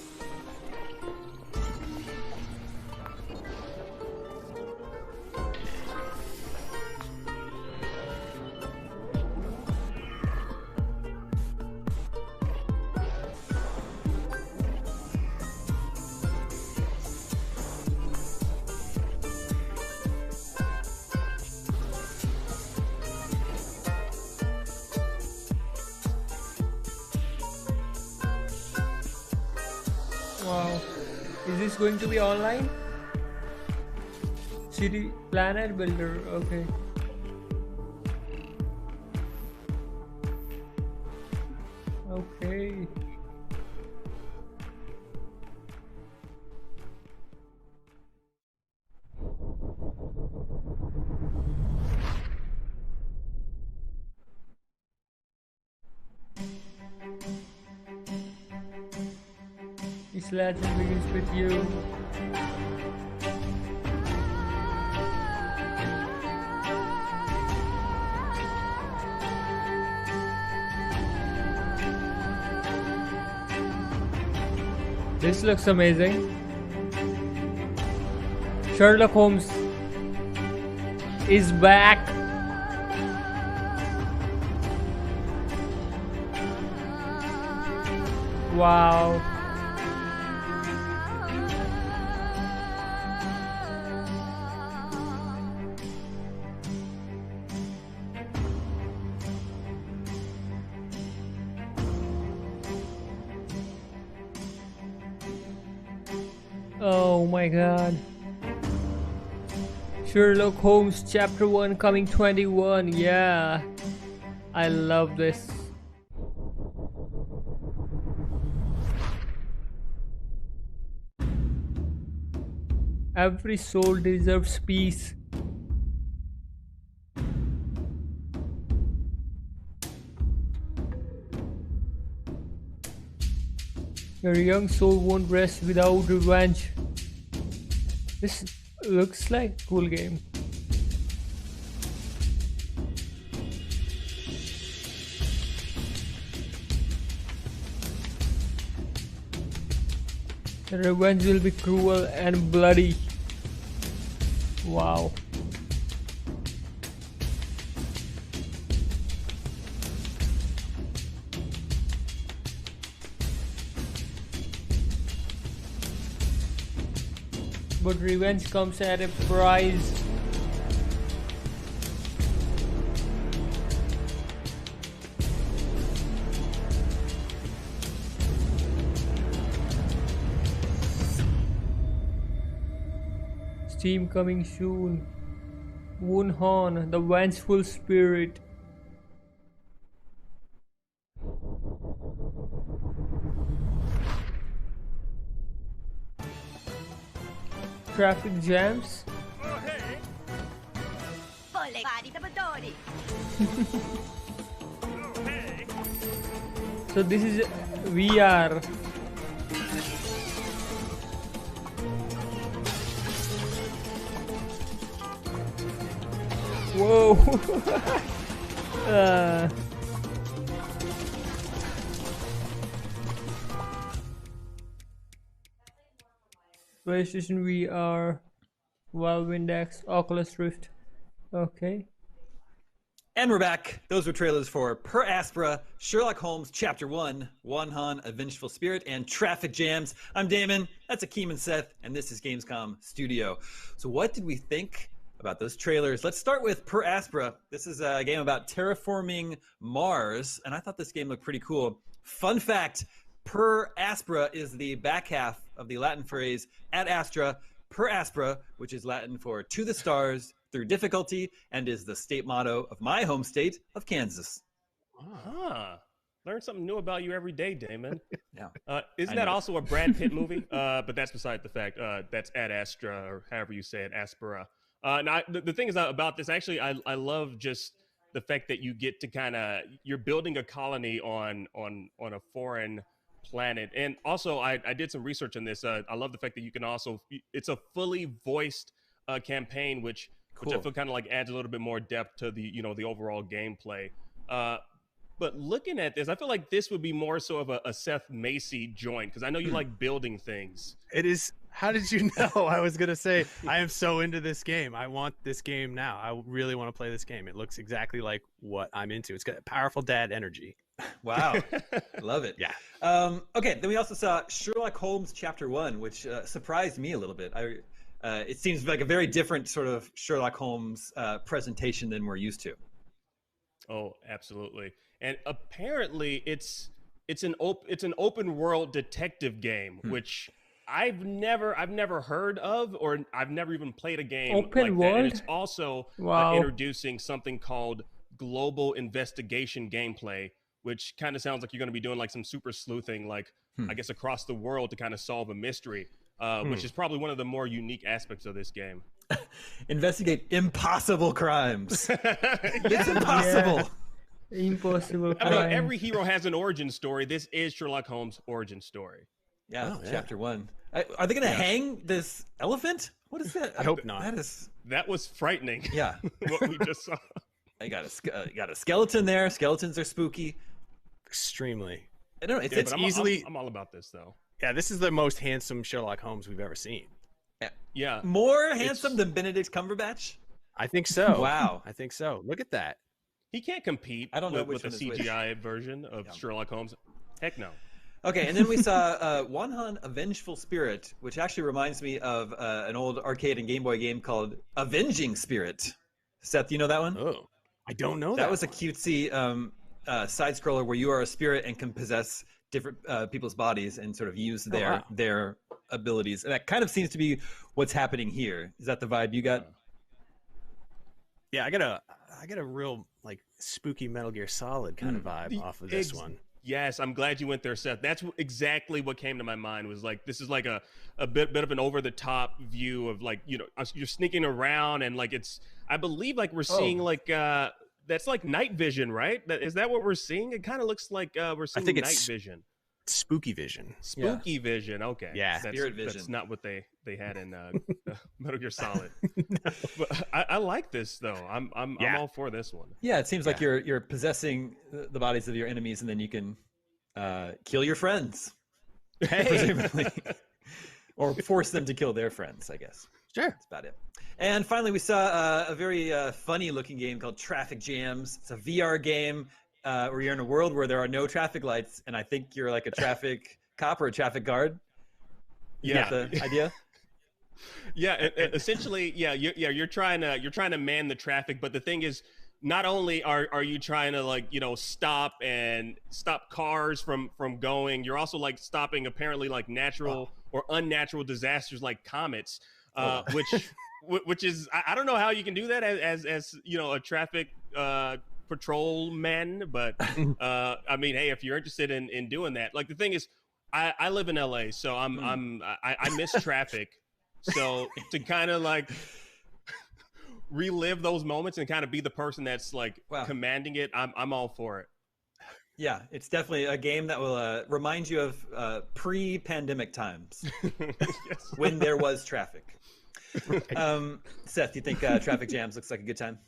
Wow, is this going to be online? City Planner Builder, okay. Okay. This legend begins with you. This looks amazing. Sherlock Holmes is back. Wow. Oh my god. Sherlock Holmes Chapter 1 coming 21. Yeah. I love this. Every soul deserves peace. Your young soul won't rest without revenge. This looks like a cool game. The revenge will be cruel and bloody. Wow. But revenge comes at a price. Steam coming soon. Wunhan, the vengeful spirit. Traffic jams. So this is VR. Whoa. PlayStation VR, Valve Index, Oculus Rift. Okay. And we're back. Those were trailers for Per Aspera, Sherlock Holmes Chapter 1, Wonhan, A Vengeful Spirit, and Traffic Jams. I'm Damon, that's Akeem and Seth, and this is Gamescom Studio. So what did we think about those trailers? Let's start with Per Aspera. This is a game about terraforming Mars, and I thought this game looked pretty cool. Fun fact, Per Aspera is the back half of the Latin phrase ad astra per aspera, which is Latin for to the stars through difficulty, and is the state motto of my home state of Kansas. Huh. Learn something new about you every day, Damon. Yeah. Isn't that also a Brad Pitt movie? But that's beside the fact. That's ad astra, or however you say it, aspera. Now, the thing is about this, actually, I love just the fact that you get to you're building a colony on a foreign planet. And also, I did some research on this. I love the fact that you can also, it's a fully voiced campaign, which I feel kind of like adds a little bit more depth to the, the overall gameplay. But looking at this, I feel like this would be more so of a Seth Macy joint, because I know you like building things. It is. How did you know? I was going to say, I am so into this game. I want this game now. I really want to play this game. It looks exactly like what I'm into. It's got powerful dad energy. Wow. Love it. Yeah. Okay, then we also saw Sherlock Holmes Chapter 1, which surprised me a little bit. It seems like a very different sort of Sherlock Holmes presentation than we're used to. Oh, absolutely. And apparently it's an open world detective game, which I've never heard of, or I've never even played a game open like world? that. And it's also introducing something called global investigation gameplay, which kind of sounds like you're going to be doing like some super sleuthing, like I guess across the world to kind of solve a mystery, which is probably one of the more unique aspects of this game. Investigate impossible crimes. It's impossible. Yeah. Impossible I mean, crime. every hero has an origin story. This is Sherlock Holmes' origin story. Yeah, Chapter 1. Are they going to hang this elephant? What is that? I hope not. That was frightening. Yeah. What we just saw. I got a skeleton there. Skeletons are spooky. Extremely. I don't know. It's easily. I'm all about this, though. Yeah, this is the most handsome Sherlock Holmes we've ever seen. Yeah. More handsome than Benedict Cumberbatch? I think so. Wow. I think so. Look at that. He can't compete with a CGI version of Sherlock Holmes. Heck no. Okay, and then we saw Wonhan, A Vengeful Spirit, which actually reminds me of an old arcade and Game Boy game called Avenging Spirit. Seth, you know that one? Oh, I don't know that. That was a cutesy side-scroller where you are a spirit and can possess different people's bodies and sort of use their abilities. And that kind of seems to be what's happening here. Is that the vibe you got? Yeah, I got a real like spooky Metal Gear Solid kind of vibe off of this one. Yes, I'm glad you went there, Seth. That's exactly what came to my mind. Was like, this is like a bit of an over the top view of like, you know, you're sneaking around and like I believe like we're seeing like that's like night vision, right? Is that what we're seeing? It kind of looks like we're seeing night vision. Spooky vision. Spooky vision. Okay. Yeah. Spirit vision. That's not what they had in Metal Gear Solid. But I like this though. I'm all for this one. Yeah, it seems like you're possessing the bodies of your enemies, and then you can kill your friends, presumably, or force them to kill their friends. I guess. Sure, that's about it. And finally, we saw a very funny-looking game called Traffic Jams. It's a VR game where you're in a world where there are no traffic lights, and I think you're like a traffic cop or a traffic guard. Is that the idea? Yeah, essentially, you're trying to man the traffic, but the thing is, not only are you trying to like, you know, stop cars from going, you're also like stopping apparently like natural or unnatural disasters like comets, which is I don't know how you can do that as you know, a traffic patrolman, but I mean, hey, if you're interested in doing that, like the thing is, I live in LA, so I miss traffic. So to kind of like relive those moments and kind of be the person that's like commanding it, I'm all for it. Yeah, it's definitely a game that will remind you of pre-pandemic times when there was traffic. Seth, do you think Traffic Jams looks like a good time?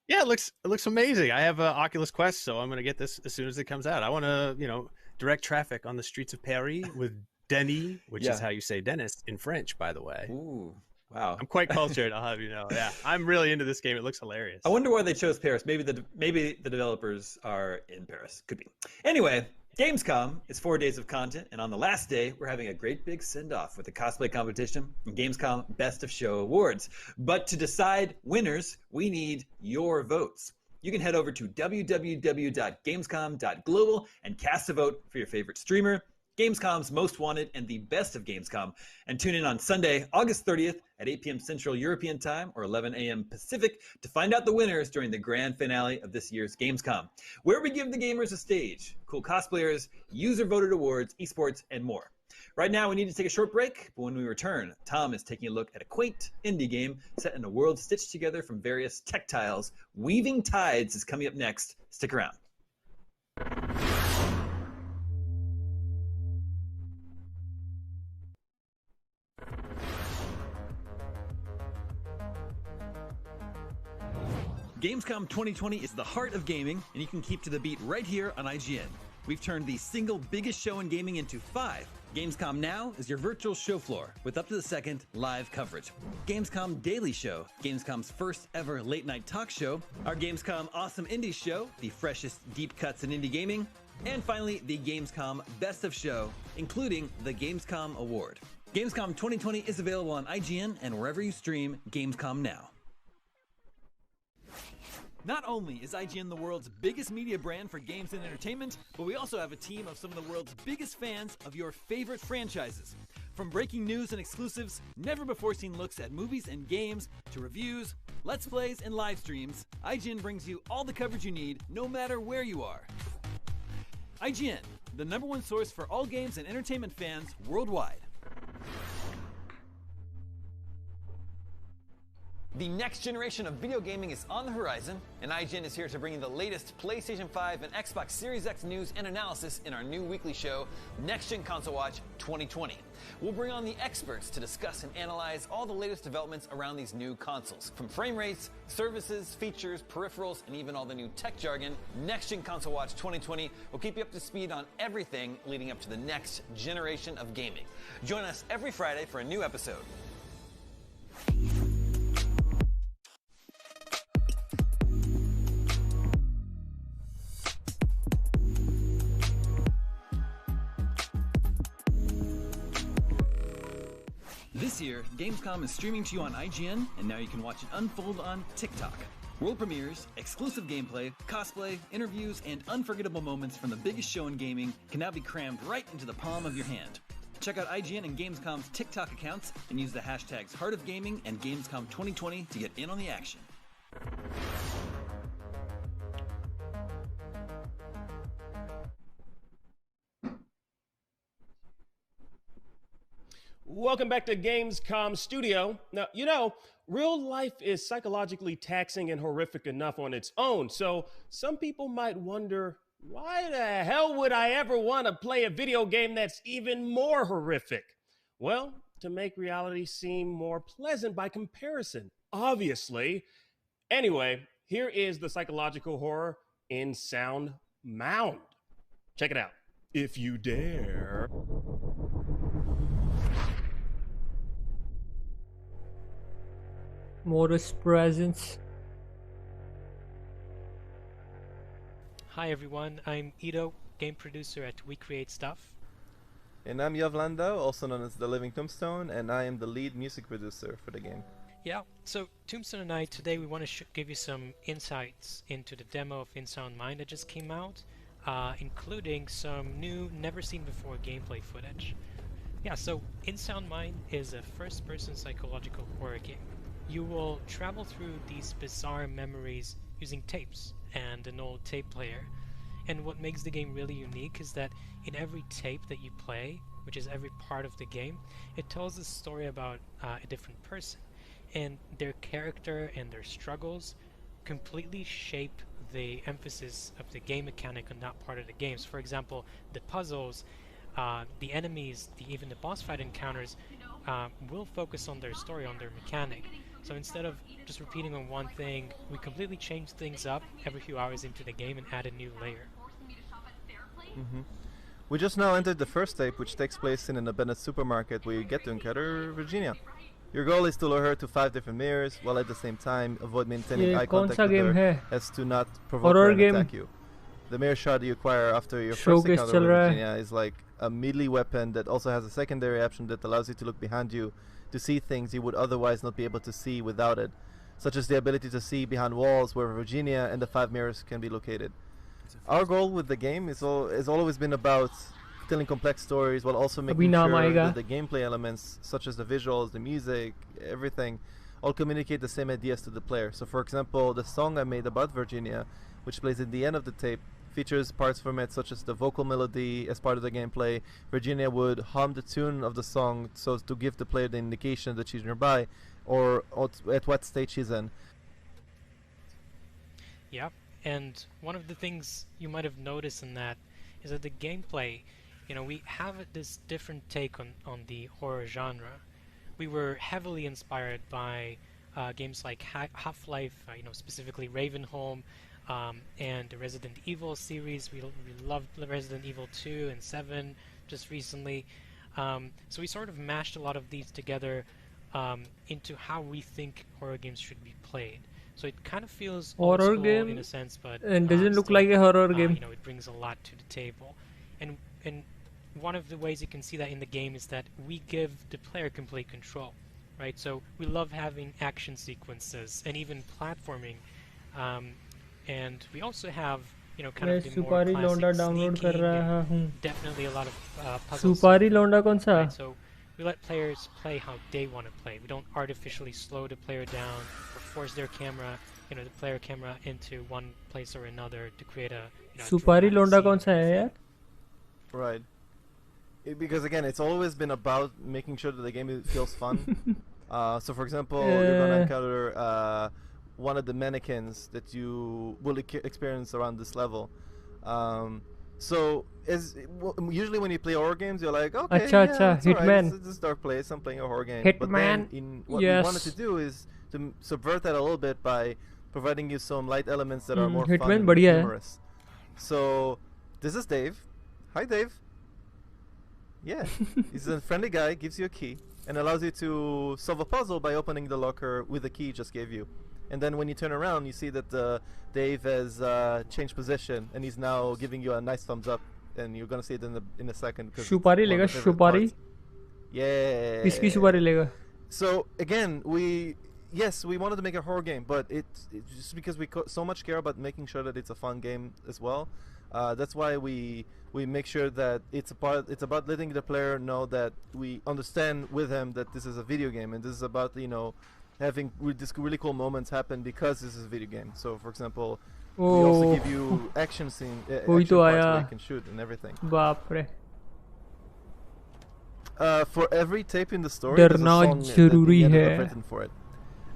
Yeah, it looks amazing. I have an Oculus Quest, so I'm gonna get this as soon as it comes out. I want to, you know, direct traffic on the streets of Paris with Denis, which is how you say Dennis in French, by the way. Ooh, wow! I'm quite cultured. I'll have you know. Yeah, I'm really into this game. It looks hilarious. I wonder why they chose Paris. Maybe the developers are in Paris. Could be. Anyway, Gamescom is 4 days of content, and on the last day, we're having a great big send-off with a cosplay competition and Gamescom Best of Show Awards. But to decide winners, we need your votes. You can head over to www.gamescom.global and cast a vote for your favorite streamer, Gamescom's Most Wanted, and the Best of Gamescom. And tune in on Sunday, August 30th at 8 p.m. Central European Time or 11 a.m. Pacific to find out the winners during the grand finale of this year's Gamescom, where we give the gamers a stage, cool cosplayers, user-voted awards, esports, and more. Right now, we need to take a short break, but when we return, Tom is taking a look at a quaint indie game set in a world stitched together from various tech tiles. Weaving Tides is coming up next. Stick around. Gamescom 2020 is the heart of gaming, and you can keep to the beat right here on IGN. We've turned the single biggest show in gaming into 5. Gamescom Now is your virtual show floor with up-to-the-second live coverage. Gamescom Daily Show, Gamescom's first ever late-night talk show. Our Gamescom Awesome Indie Show, the freshest deep cuts in indie gaming. And finally, the Gamescom Best of Show, including the Gamescom Award. Gamescom 2020 is available on IGN and wherever you stream Gamescom Now. Not only is IGN the world's biggest media brand for games and entertainment, but we also have a team of some of the world's biggest fans of your favorite franchises. From breaking news and exclusives, never-before-seen looks at movies and games, to reviews, let's plays, and live streams, IGN brings you all the coverage you need, no matter where you are. IGN, the #1 source for all games and entertainment fans worldwide. The next generation of video gaming is on the horizon, and IGN is here to bring you the latest PlayStation 5 and Xbox Series X news and analysis in our new weekly show, Next Gen Console Watch 2020. We'll bring on the experts to discuss and analyze all the latest developments around these new consoles. From frame rates, services, features, peripherals, and even all the new tech jargon, Next Gen Console Watch 2020 will keep you up to speed on everything leading up to the next generation of gaming. Join us every Friday for a new episode. This year, Gamescom is streaming to you on IGN, and now you can watch it unfold on TikTok. World premieres, exclusive gameplay, cosplay, interviews, and unforgettable moments from the biggest show in gaming can now be crammed right into the palm of your hand. Check out IGN and Gamescom's TikTok accounts and use the hashtags Heart of Gaming and Gamescom 2020 to get in on the action. Welcome back to Gamescom Studio. Now, you know, real life is psychologically taxing and horrific enough on its own, so some people might wonder, why the hell would I ever want to play a video game that's even more horrific? Well, to make reality seem more pleasant by comparison, obviously. Anyway, here is the psychological horror in Sound Mound. Check it out, if you dare. Modest presence. Hi everyone, I'm Ito, game producer at We Create Stuff. And I'm Yav Landau, also known as The Living Tombstone, and I am the lead music producer for the game. Yeah, so Tombstone and I, today we want to give you some insights into the demo of In Sound Mind that just came out, including some new, never-seen-before gameplay footage. Yeah, so In Sound Mind is a first-person psychological horror game. You will travel through these bizarre memories using tapes and an old tape player. And what makes the game really unique is that in every tape that you play, which is every part of the game, it tells a story about a different person. And their character and their struggles completely shape the emphasis of the game mechanic on that part of the games. For example, the puzzles, the enemies, even the boss fight encounters will focus on their story, on their mechanic. So instead of just repeating on one thing, we completely change things up every few hours into the game and add a new layer. We just now entered the first tape, which takes place in an abandoned supermarket where you get to encounter Virginia. Your goal is to lure her to 5 different mirrors, while at the same time avoid maintaining eye contact with her as to not provoke her and attack you. The mirror shot you acquire after your first encounter with Virginia is like a melee weapon that also has a secondary option that allows you to look behind you to see things you would otherwise not be able to see without it, such as the ability to see behind walls where Virginia and the 5 mirrors can be located. Our goal with the game has always been about telling complex stories while also making sure that the gameplay elements, such as the visuals, the music, everything, all communicate the same ideas to the player. So for example, the song I made about Virginia, which plays at the end of the tape, features parts from it such as the vocal melody as part of the gameplay. Virginia would hum the tune of the song so as to give the player the indication that she's nearby or at what stage she's in. Yeah, and one of the things you might have noticed in that is that the gameplay, you know, we have this different take on the horror genre. We were heavily inspired by games like Half-Life, you know, specifically Ravenholm, and the Resident Evil series. We loved Resident Evil 2 and 7 just recently. So we sort of mashed a lot of these together into how we think horror games should be played. So it kind of feels horror old game in a sense, but and doesn't look still, like a horror game. You know, it brings a lot to the table. And one of the ways you can see that in the game is that we give the player complete control, right? So we love having action sequences and even platforming. And we also have, you know, kind of the more classic sneaking and definitely a lot of puzzles. Supari Londa kaun sa? Right, so we let players play how they want to play. We don't artificially slow the player down or force their camera, you know, the player camera into one place or another to create a, you know, Supari Londa kaun sa hai yaar? Right. Because again, it's always been about making sure that the game feels fun. So for example, you're going to encounter one of the mannequins that you will experience around this level. So usually when you play horror games, you're like, okay, Hitman. It's a dark place, I'm playing a horror game. Hitman. But then what we wanted to do is to subvert that a little bit by providing you some light elements that are more fun and humorous. So this is Dave. Hi, Dave. Yeah, he's a friendly guy, gives you a key, and allows you to solve a puzzle by opening the locker with the key he just gave you. And then when you turn around, you see that Dave has changed position, and he's now giving you a nice thumbs up, and you're gonna see it in a second. Supari lega, supari. Yeah. Kiski supari lega? So again, we wanted to make a horror game, but it's just because we so much care about making sure that it's a fun game as well. That's why we make sure that it's about letting the player know that we understand with him that this is a video game, and this is about, you know, having these really cool moments happen because this is a video game. So, for example, we also give you action scene, action parts where you can shoot and everything. Baapre. For every tape in the story, there's a song that the editor have written for it.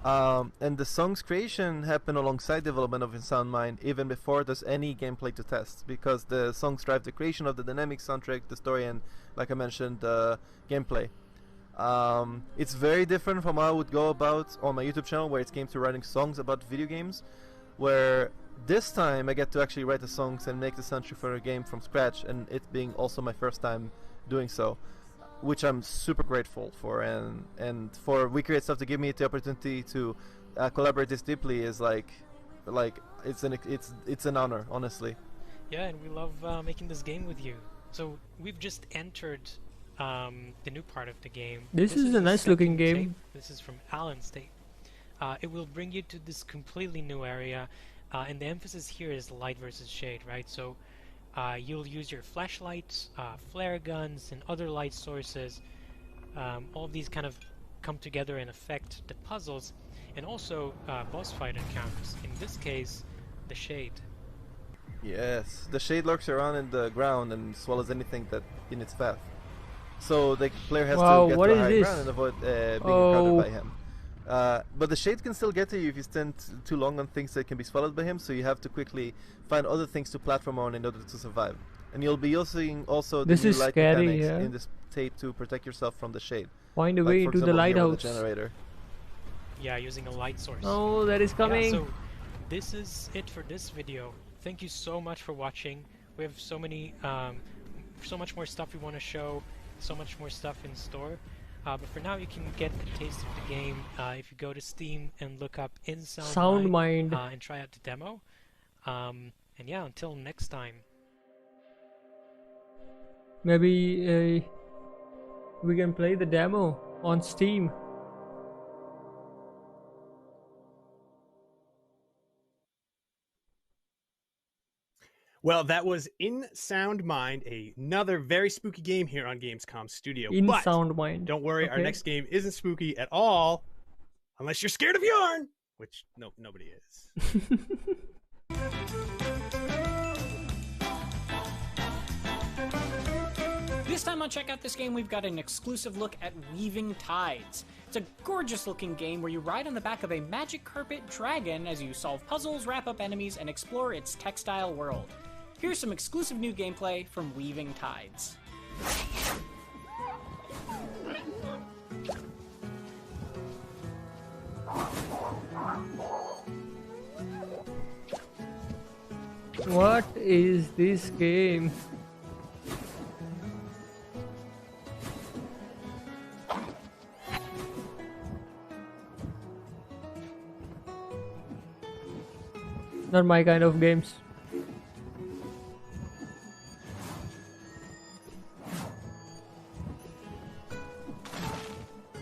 And the song's creation happened alongside development of In Sound Mind, even before there's any gameplay to test, because the songs drive the creation of the dynamic soundtrack, the story, and, like I mentioned, gameplay. It's very different from how I would go about on my YouTube channel, where it came to writing songs about video games, where this time I get to actually write the songs and make the soundtrack for a game from scratch, and it being also my first time doing so, which I'm super grateful for, and for We Create Stuff to give me the opportunity to collaborate this deeply is like it's an honor, honestly. Yeah, and we love making this game with you. So we've just entered the new part of the game. This is a nice looking game. Tape. This is from Alan's tape. It will bring you to this completely new area, and the emphasis here is light versus shade, right? So you'll use your flashlights, flare guns, and other light sources. All of these kind of come together and affect the puzzles, and also boss fight encounters. In this case, the shade. Yes, the shade lurks around in the ground and swallows anything that in its path. So the player has to get to a high ground and avoid being encountered by him. But the shade can still get to you if you stand too long on things that can be swallowed by him, so you have to quickly find other things to platform on in order to survive. And you'll be using also the new light mechanics in this tape to protect yourself from the shade. Find a way into the lighthouse. The generator. Yeah, using a light source. Oh, that is coming. Yeah, so this is it for this video. Thank you so much for watching. We have so much more stuff we want to show, so much more stuff in store. But for now, you can get a taste of the game if you go to Steam and look up In Sound Mind and try out the demo. And yeah, until next time. Maybe we can play the demo on Steam. Well, that was In Sound Mind, another very spooky game here on Gamescom Studio. In but Sound Mind. Don't worry, our next game isn't spooky at all, unless you're scared of yarn, which nobody is. This time on Check Out This Game, we've got an exclusive look at Weaving Tides. It's a gorgeous looking game where you ride on the back of a magic carpet dragon as you solve puzzles, wrap up enemies, and explore its textile world. Here's some exclusive new gameplay from Weaving Tides. What is this game? Not my kind of games.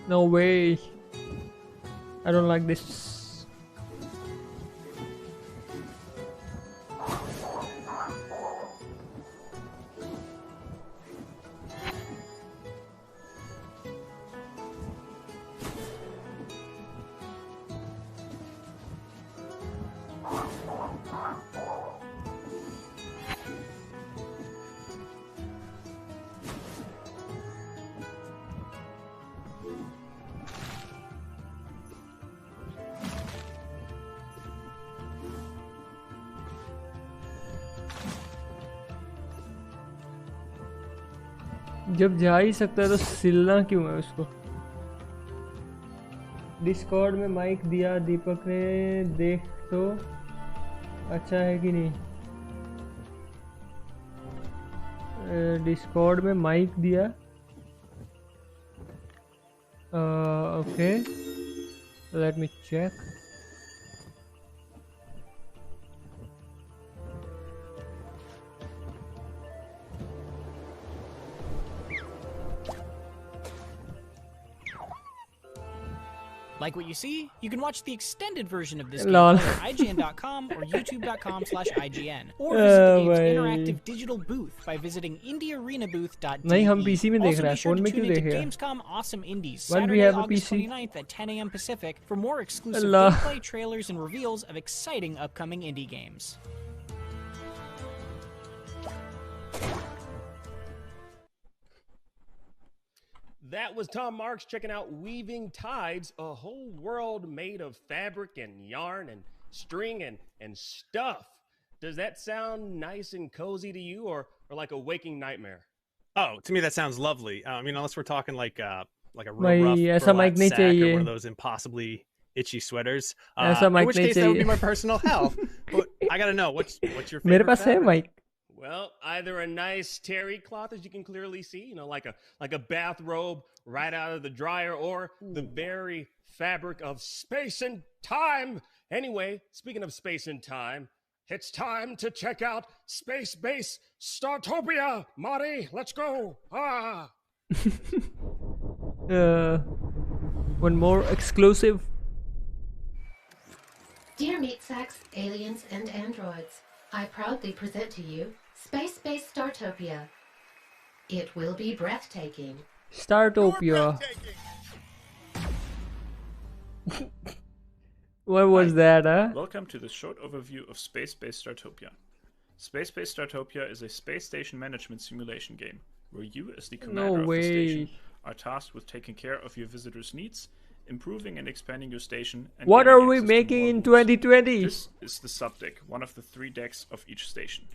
No way. I don't like this. जब जा ही सकता है तो सिलना क्यों है उसको? Discord में माइक दिया दीपक ने, देख तो अच्छा है कि नहीं? डिस्कॉर्ड में माइक दिया. Okay, let me check. Like what you see? You can watch the extended version of this Lol. gameplay at IGN.com or YouTube.com/IGN. Or visit the game's interactive digital booth by visiting indiearenabooth.de. नहीं हम PC में देख Also रहे be हैं sure phone to में tune क्यों into देख रहे हैं Gamescom Awesome Indies When we Saturday, have a August PC? 29th at 10 a.m. Pacific for more exclusive Allah. gameplay, trailers, and reveals of exciting upcoming indie games. That was Tom Marks checking out Weaving Tides, a whole world made of fabric and yarn and string and stuff. Does that sound nice and cozy to you or like a waking nightmare? Oh, to me that sounds lovely. I mean, unless we're talking like a real भाई, rough ऐसा burlap mic नहीं sack or चाहिए। one of those impossibly itchy sweaters. ऐसा In mic which नहीं case that would be चाहिए। my personal hell. But I gotta know what's your favorite मेरे पास है fabric? mic। Well, either a nice terry cloth, as you can clearly see, you know, like a bathrobe right out of the dryer, or the very fabric of space and time. Anyway, speaking of space and time, it's time to check out Space Base Startopia. Marty, let's go. Ah. One more exclusive. Dear meat sacks, aliens, and androids, I proudly present to you Space-Based Startopia. It will be breathtaking. Startopia. What was that, huh? Welcome to the short overview of Space-Based Startopia. Space-Based Startopia is a space station management simulation game, where you, as the commander of the station, are tasked with taking care of your visitors' needs, improving and expanding your station, and What gaining are we access to making more in rooms. 2020? This is the subdeck, one of the 3 decks of each station.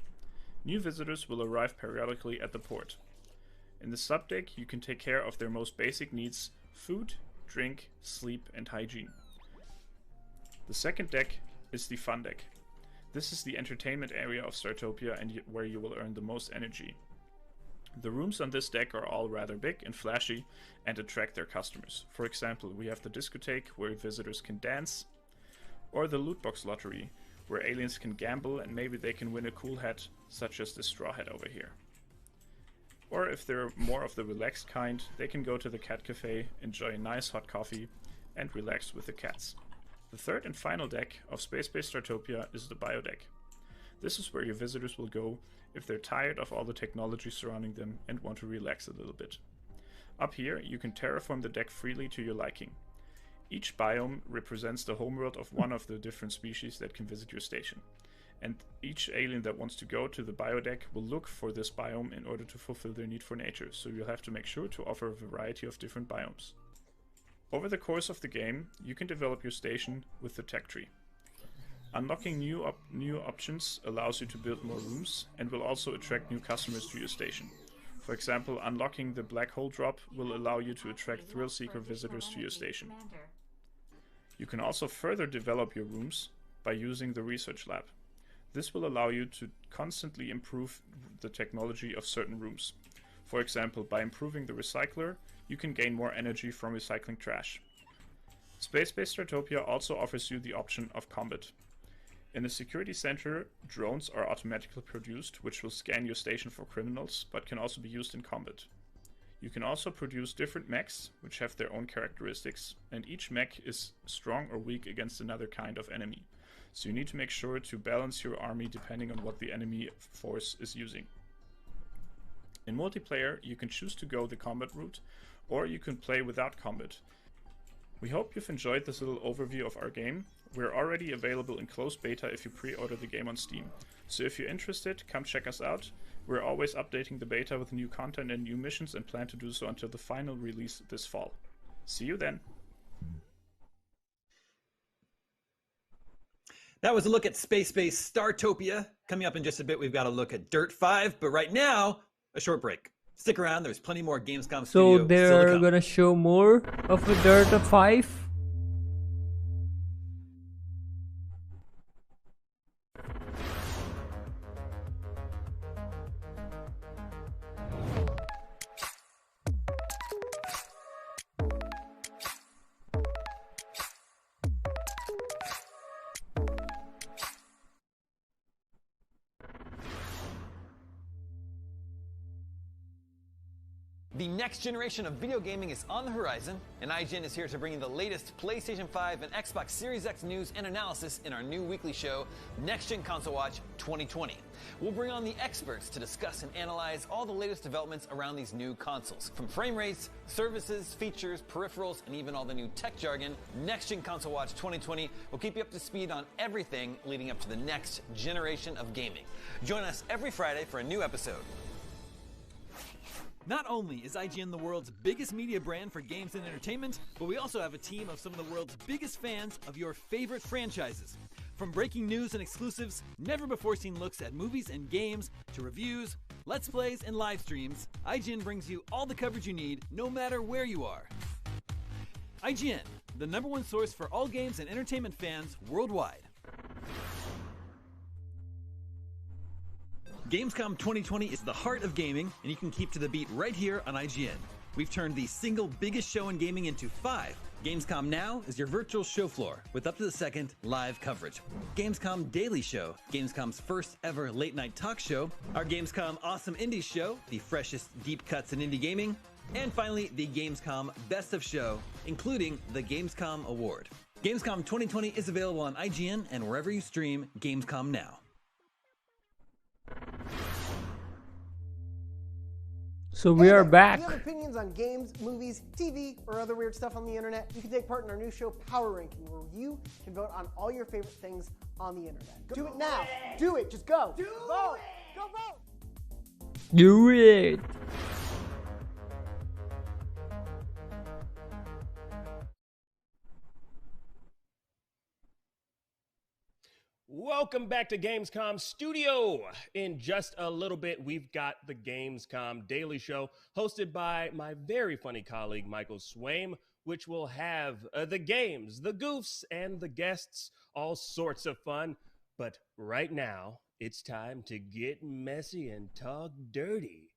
New visitors will arrive periodically at the port. In the subdeck, you can take care of their most basic needs: food, drink, sleep, and hygiene. The second deck is the fun deck. This is the entertainment area of Startopia and where you will earn the most energy. The rooms on this deck are all rather big and flashy and attract their customers. For example, we have the discotheque where visitors can dance, or the loot box lottery where aliens can gamble and maybe they can win a cool hat, such as this straw hat over here. Or if they're more of the relaxed kind, they can go to the cat cafe, enjoy a nice hot coffee, and relax with the cats. The third and final deck of Space-Based Startopia is the bio deck. This is where your visitors will go if they're tired of all the technology surrounding them and want to relax a little bit. Up here, you can terraform the deck freely to your liking. Each biome represents the homeworld of one of the different species that can visit your station. And each alien that wants to go to the biodeck will look for this biome in order to fulfill their need for nature, so you'll have to make sure to offer a variety of different biomes. Over the course of the game, you can develop your station with the tech tree. Unlocking new options allows you to build more rooms and will also attract new customers to your station. For example, unlocking the black hole drop will allow you to attract thrill-seeker visitors to your station. You can also further develop your rooms by using the research lab. This will allow you to constantly improve the technology of certain rooms. For example, by improving the recycler, you can gain more energy from recycling trash. Space-Based Startopia also offers you the option of combat. In the security center, drones are automatically produced, which will scan your station for criminals, but can also be used in combat. You can also produce different mechs, which have their own characteristics, and each mech is strong or weak against another kind of enemy. So you need to make sure to balance your army depending on what the enemy force is using. In multiplayer, you can choose to go the combat route, or you can play without combat. We hope you've enjoyed this little overview of our game. We're already available in closed beta if you pre-order the game on Steam. So if you're interested, come check us out. We're always updating the beta with new content and new missions and plan to do so until the final release this fall. See you then. That was a look at Space-Based Startopia. Coming up in just a bit, we've got a look at Dirt 5, but right now, a short break. Stick around, there's plenty more Gamescom So Studio they're gonna show more of a Dirt 5? The next generation of video gaming is on the horizon, and IGN is here to bring you the latest PlayStation 5 and Xbox Series X news and analysis in our new weekly show, Next Gen Console Watch 2020. We'll bring on the experts to discuss and analyze all the latest developments around these new consoles. From frame rates, services, features, peripherals, and even all the new tech jargon, Next Gen Console Watch 2020 will keep you up to speed on everything leading up to the next generation of gaming. Join us every Friday for a new episode. Not only is IGN the world's biggest media brand for games and entertainment, but we also have a team of some of the world's biggest fans of your favorite franchises. From breaking news and exclusives, never-before-seen looks at movies and games, to reviews, Let's Plays, and live streams, IGN brings you all the coverage you need, no matter where you are. IGN, the #1 source for all games and entertainment fans worldwide. Gamescom 2020 is the heart of gaming, and you can keep to the beat right here on IGN. We've turned the single biggest show in gaming into 5. Gamescom Now is your virtual show floor with up-to-the-second live coverage. Gamescom Daily Show, Gamescom's first ever late-night talk show. Our Gamescom Awesome Indies Show, the freshest deep cuts in indie gaming. And finally, the Gamescom Best of Show, including the Gamescom Award. Gamescom 2020 is available on IGN and wherever you stream Gamescom Now. So we are back. If you have opinions on games, movies, TV, or other weird stuff on the internet, you can take part in our new show, Power Ranking, where you can vote on all your favorite things on the internet. Do it now. Do it. Just go. Vote. Go vote. Do it. Welcome back to Gamescom Studio. In just a little bit, we've got the Gamescom Daily Show, hosted by my very funny colleague, Michael Swaim, which will have the games, the goofs, and the guests, all sorts of fun. But right now, it's time to get messy and talk dirty.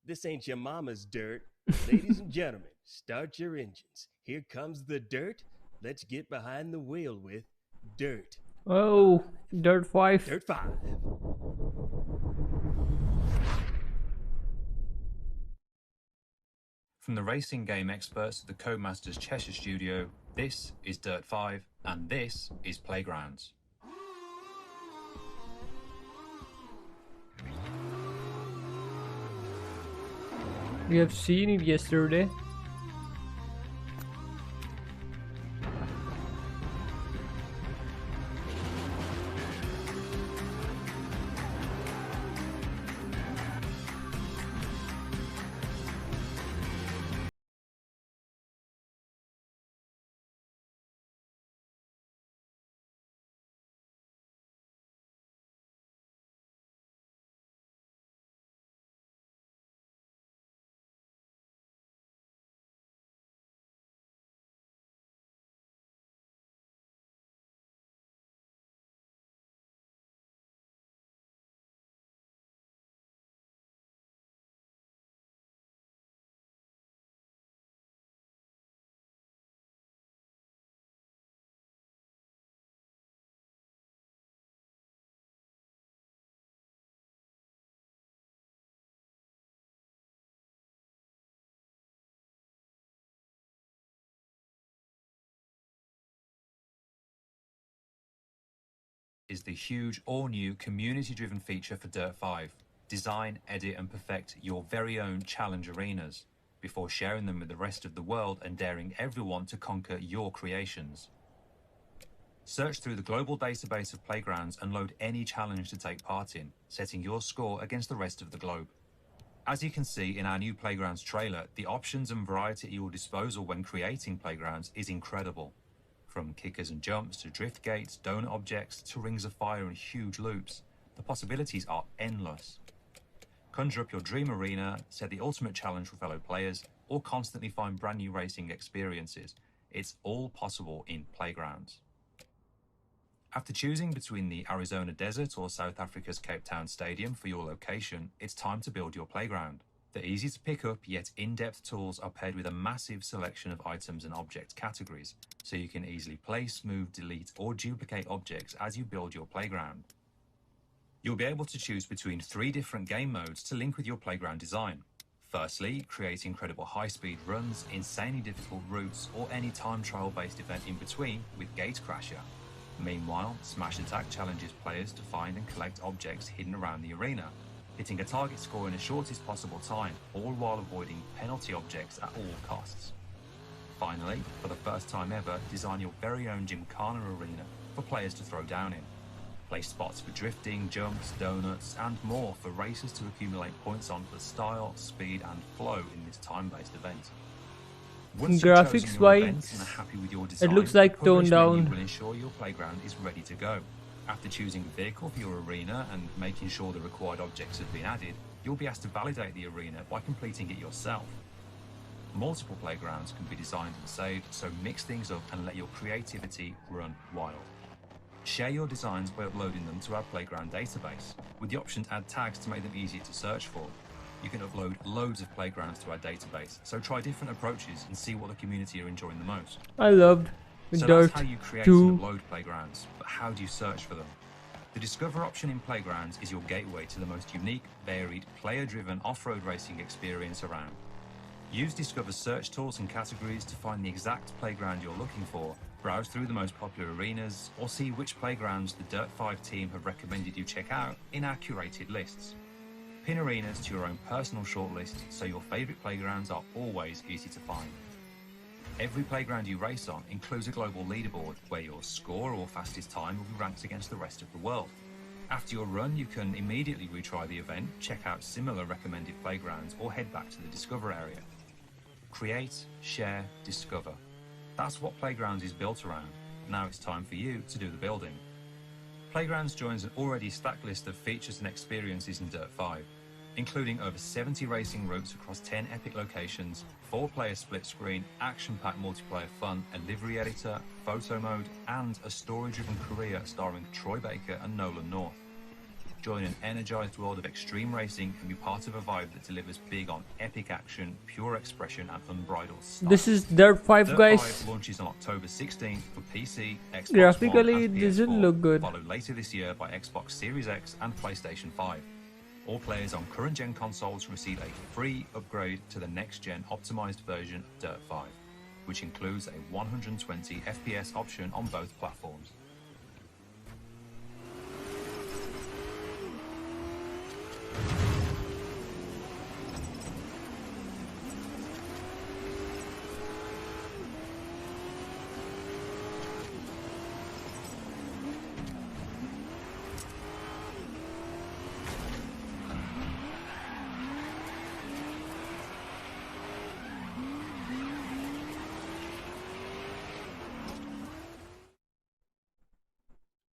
This ain't your mama's dirt. Ladies and gentlemen, start your engines. Here comes the dirt. Let's get behind the wheel with Dirt. Oh, Dirt 5. Dirt 5. From the racing game experts at the Codemasters Cheshire Studio, this is Dirt 5, and this is Playgrounds. We have seen it yesterday. Is the huge all-new community-driven feature for Dirt 5. Design, edit and perfect your very own challenge arenas before sharing them with the rest of the world and daring everyone to conquer your creations. Search through the global database of playgrounds and load any challenge to take part in, setting your score against the rest of the globe. As you can see in our new Playgrounds trailer, the options and variety at your disposal when creating playgrounds is incredible. From kickers and jumps to drift gates, donut objects to rings of fire and huge loops, the possibilities are endless. Conjure up your dream arena, set the ultimate challenge for fellow players, or constantly find brand new racing experiences. It's all possible in Playgrounds. After choosing between the Arizona desert or South Africa's Cape Town Stadium for your location, it's time to build your playground. The easy to pick up yet in-depth tools are paired with a massive selection of items and object categories, so you can easily place, move, delete or duplicate objects as you build your playground. You'll be able to choose between 3 different game modes to link with your playground design. Firstly, create incredible high-speed runs, insanely difficult routes, or any time trial-based event in between with Gatecrasher. Meanwhile, Smash Attack challenges players to find and collect objects hidden around the arena, hitting a target score in the shortest possible time, all while avoiding penalty objects at all costs. Finally, for the first time ever, design your very own Gymkhana arena for players to throw down in. Place spots for drifting, jumps, donuts, and more for racers to accumulate points on for style, speed, and flow in this time-based event. Once you've chosen Graphics your event wise, and are happy with your design, it looks like the progress toned menu down. will ensure your playground is ready to go. After choosing a vehicle for your arena and making sure the required objects have been added, you'll be asked to validate the arena by completing it yourself. Multiple playgrounds can be designed and saved, so mix things up and let your creativity run wild. Share your designs by uploading them to our playground database, with the option to add tags to make them easier to search for. You can upload loads of playgrounds to our database, so try different approaches and see what the community are enjoying the most. I loved So Dirt that's how you create 2. and upload playgrounds, but how do you search for them? The Discover option in Playgrounds is your gateway to the most unique, varied, player-driven off-road racing experience around. Use Discover's search tools and categories to find the exact playground you're looking for, browse through the most popular arenas, or see which playgrounds the Dirt 5 team have recommended you check out in our curated lists. Pin arenas to your own personal shortlist so your favourite playgrounds are always easy to find. Every playground you race on includes a global leaderboard where your score or fastest time will be ranked against the rest of the world. After your run, you can immediately retry the event, check out similar recommended playgrounds, or head back to the Discover area. Create, share, discover. That's what Playgrounds is built around. Now it's time for you to do the building. Playgrounds joins an already stacked list of features and experiences in Dirt 5, including over 70 racing routes across 10 epic locations, 4-player split screen, action-packed multiplayer fun, a livery editor, photo mode, and a story-driven career starring Troy Baker and Nolan North. Join an energized world of extreme racing and be part of a vibe that delivers big on epic action, pure expression, and unbridled style. This is Dirt 5, Dirt guys. 5 launches on October 16th for PC, Xbox Graphically, One, and it doesn't PS4, look good. followed later this year by Xbox Series X and PlayStation 5. All players on current-gen consoles receive a free upgrade to the next-gen optimized version of Dirt 5, which includes a 120 FPS option on both platforms.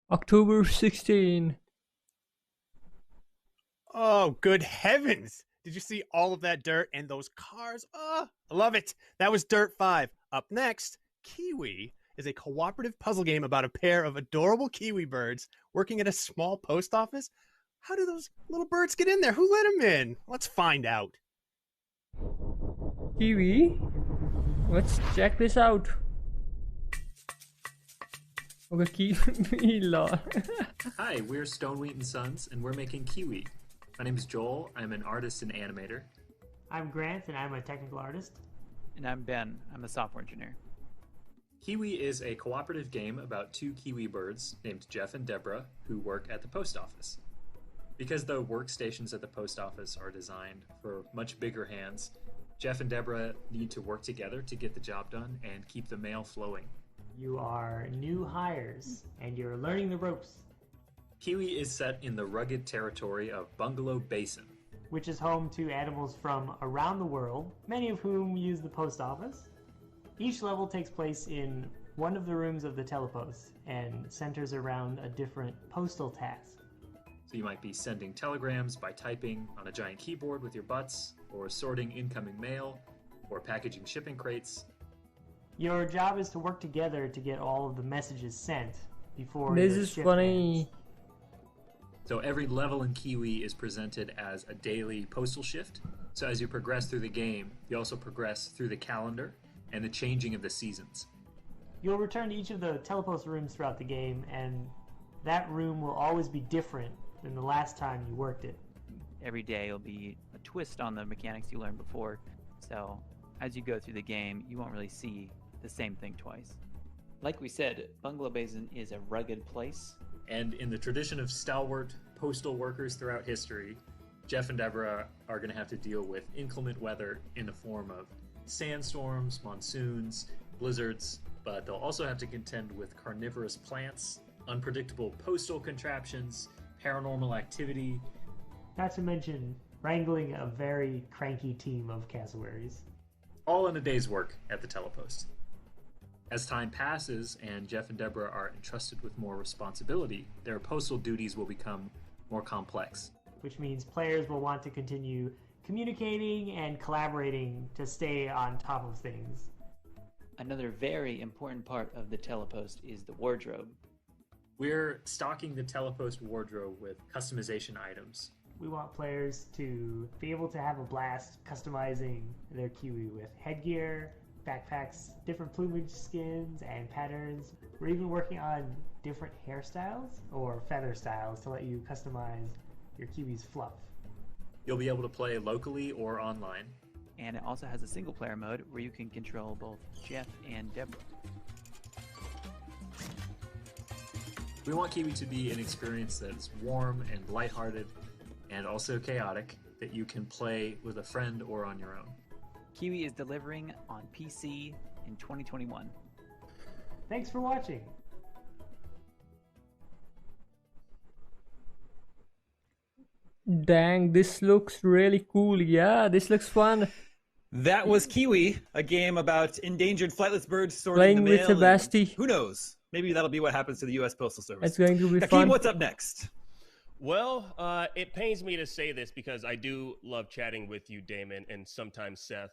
October 16. Oh, good heavens! Did you see all of that dirt and those cars? Oh, I love it. That was Dirt 5. Up next, Kiwi is a cooperative puzzle game about a pair of adorable kiwi birds working at a small post office. How do those little birds get in there? Who let them in? Let's find out. Kiwi? Let's check this out. Okay, Kiwi law. Hi, we're Stonewheat & Sons, and we're making Kiwi. My name is Joel. I'm an artist and animator. I'm Grant, and I'm a technical artist. And I'm Ben. I'm a software engineer. Kiwi is a cooperative game about two kiwi birds named Jeff and Deborah who work at the post office. Because the workstations at the post office are designed for much bigger hands, Jeff and Deborah need to work together to get the job done and keep the mail flowing. You are new hires, and you're learning the ropes. Kiwi is set in the rugged territory of Bungalow Basin, which is home to animals from around the world, many of whom use the post office. Each level takes place in one of the rooms of the telepost and centers around a different postal task. So you might be sending telegrams by typing on a giant keyboard with your butts, or sorting incoming mail, or packaging shipping crates. Your job is to work together to get all of the messages sent before This your is shift funny. ends. So every level in Kiwi is presented as a daily postal shift. So as you progress through the game, you also progress through the calendar and the changing of the seasons. You'll return to each of the telepost rooms throughout the game, and that room will always be different than the last time you worked it. every day will be a twist on the mechanics you learned before. So as you go through the game, you won't really see the same thing twice. Like we said, Bungalow Basin is a rugged place. And in the tradition of stalwart postal workers throughout history, Jeff and Deborah are going to have to deal with inclement weather in the form of sandstorms, monsoons, blizzards, but they'll also have to contend with carnivorous plants, unpredictable postal contraptions, paranormal activity. Not to mention wrangling a very cranky team of cassowaries. All in a day's work at the telepost. As time passes and Jeff and Deborah are entrusted with more responsibility, their postal duties will become more complex. Which means players will want to continue communicating and collaborating to stay on top of things. Another very important part of the telepost is the wardrobe. We're stocking the telepost wardrobe with customization items. We want players to be able to have a blast customizing their Kiwi with headgear, backpacks, different plumage skins and patterns. We're even working on different hairstyles or feather styles to let you customize your Kiwi's fluff. You'll be able to play locally or online. And it also has a single player mode where you can control both Jeff and Deborah. We want Kiwi to be an experience that's warm and lighthearted and also chaotic, that you can play with a friend or on your own. Kiwi is delivering on PC in 2021. Thanks for watching. Dang, this looks really cool. Yeah, this looks fun. That was Kiwi, a game about endangered flightless birds sorting Playing the with mail. Sebasti. Who knows? Maybe that'll be what happens to the U.S. Postal Service. It's going to be Akeem, fun. what's up next? Well, it pains me to say this because I do love chatting with you, Damon, and sometimes Seth.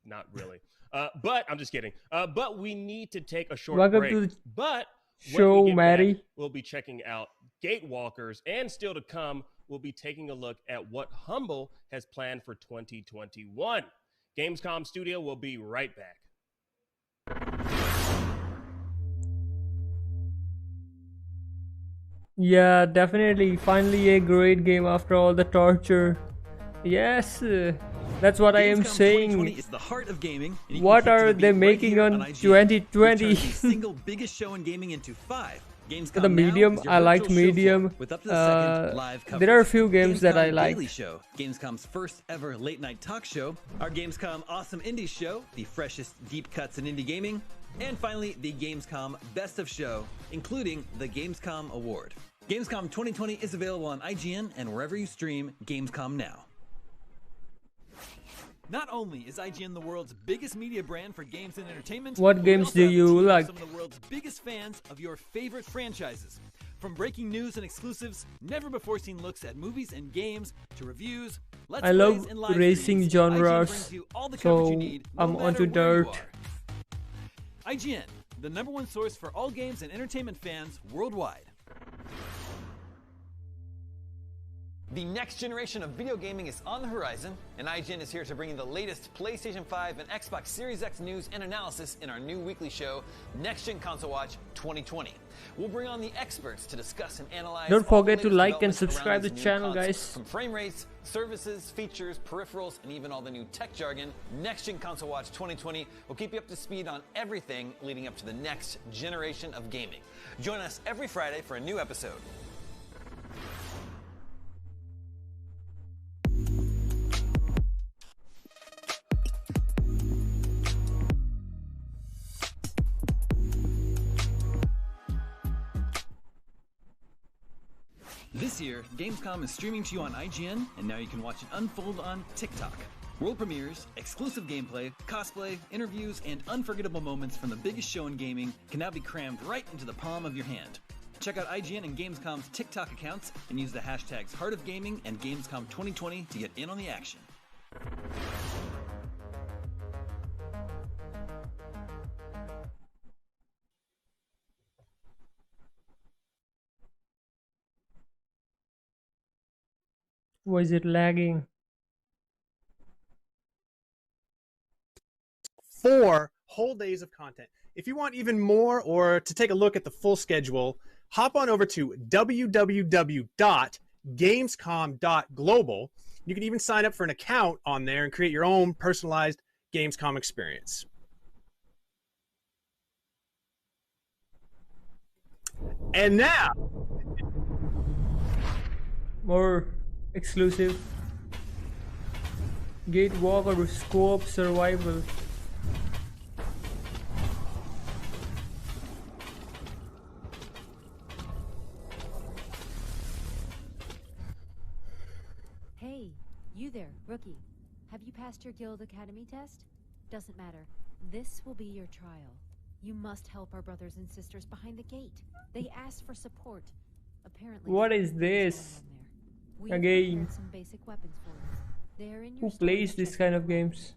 Not really. But I'm just kidding. But we need to take a short Welcome break. to the But show, when we get Maddie. back, we'll be checking out Gatewalkers, and still to come, we'll be taking a look at what Humble has planned for 2021. Gamescom Studio will be right back. Yeah, definitely. Finally a great game after all the torture. Yes, that's what I am Gamescom saying. 2020 is the heart of gaming. And you What can keep are to the they beat making right on here IGN. 2020? We've turned the single biggest show in gaming into 5. Gamescom The Now medium, is your I liked virtual show medium. floor with up to the second live coverage. There are a few games that I Gamescom like. Daily Show, Gamescom's first ever late night talk show. Our Gamescom Awesome Indie Show, the freshest deep cuts in indie gaming. And finally, the Gamescom Best of Show, including the Gamescom Award. Gamescom 2020 is available on IGN and wherever you stream Gamescom Now. Not only is IGN the world's biggest media brand for games and entertainment, What but we games also do have a you team of like? Some of the world's biggest fans of your favorite franchises. From breaking news and exclusives, never before seen looks at movies and games, to reviews, let's I plays, love and live racing streams, IGN genres, brings you all the coverage so you need, no I'm matter onto where you dirt. are. IGN, the #1 source for all games and entertainment fans worldwide. The next generation of video gaming is on the horizon, and IGN is here to bring you the latest PlayStation 5 and Xbox Series X news and analysis in our new weekly show, Next Gen Console Watch 2020. We'll bring on the experts to discuss and analyze. Don't all the forget to latest like and developments around subscribe these the new channel, consoles. guys. From frame rates, services, features, peripherals, and even all the new tech jargon, Next Gen Console Watch 2020 will keep you up to speed on everything leading up to the next generation of gaming. Join us every Friday for a new episode. This year, Gamescom is streaming to you on IGN, and now you can watch it unfold on TikTok. World premieres, exclusive gameplay, cosplay, interviews, and unforgettable moments from the biggest show in gaming can now be crammed right into the palm of your hand. Check out IGN and Gamescom's TikTok accounts and use the hashtags Heart of Gaming and Gamescom 2020 to get in on the action. Why is it lagging? 4 whole days of content. If you want even more or to take a look at the full schedule, hop on over to www.gamescom.com Gamescom.global. You can even sign up for an account on there and create your own personalized Gamescom experience. And now, more exclusive Gatewalker Scope Survival. Hey, you there, rookie. Have you passed your Guild Academy test? Doesn't matter. This will be your trial. You must help our brothers and sisters behind the gate. They asked for support. Apparently, What is this? we have Again. prepared some basic weapons for you. They're in your Who plays storage this chest. kind of games?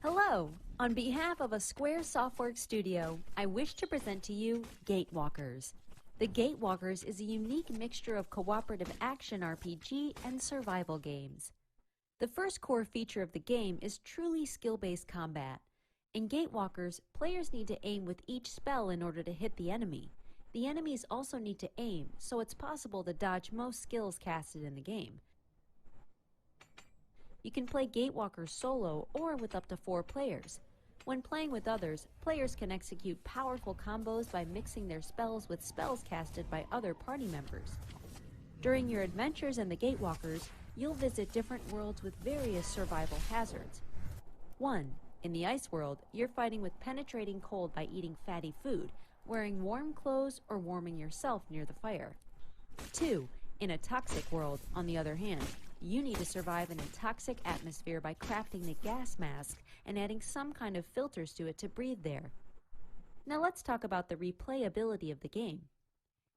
Hello! On behalf of a Square Softworks studio, I wish to present to you Gatewalkers. The Gatewalkers is a unique mixture of cooperative action RPG and survival games. The first core feature of the game is truly skill-based combat. In Gatewalkers, players need to aim with each spell in order to hit the enemy. The enemies also need to aim, so it's possible to dodge most skills casted in the game. You can play Gatewalkers solo or with up to 4 players. When playing with others, players can execute powerful combos by mixing their spells with spells casted by other party members. During your adventures in the Gatewalkers, you'll visit different worlds with various survival hazards. 1. In the ice world, you're fighting with penetrating cold by eating fatty food, wearing warm clothes, or warming yourself near the fire. 2. In a toxic world, on the other hand, you need to survive in a toxic atmosphere by crafting the gas mask and adding some kind of filters to it to breathe there. Now let's talk about the replayability of the game.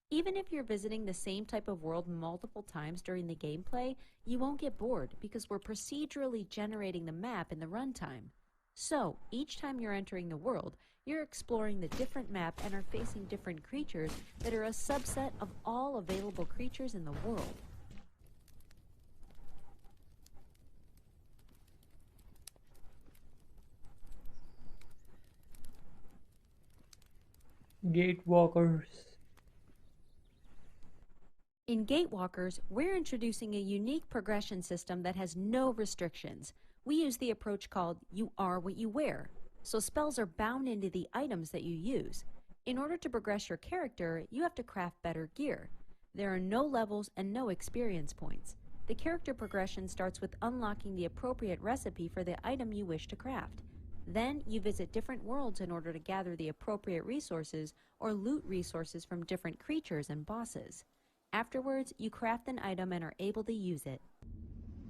Even if you're visiting the same type of world multiple times during the gameplay, you won't get bored because we're procedurally generating the map in the runtime. So, each time you're entering the world, you're exploring the different map and are facing different creatures that are a subset of all available creatures in the world. Gatewalkers. In Gatewalkers, we're introducing a unique progression system that has no restrictions. We use the approach called "you are what you wear," so spells are bound into the items that you use. In order to progress your character, you have to craft better gear. There are no levels and no experience points. The character progression starts with unlocking the appropriate recipe for the item you wish to craft. Then you visit different worlds in order to gather the appropriate resources or loot resources from different creatures and bosses. Afterwards, you craft an item and are able to use it.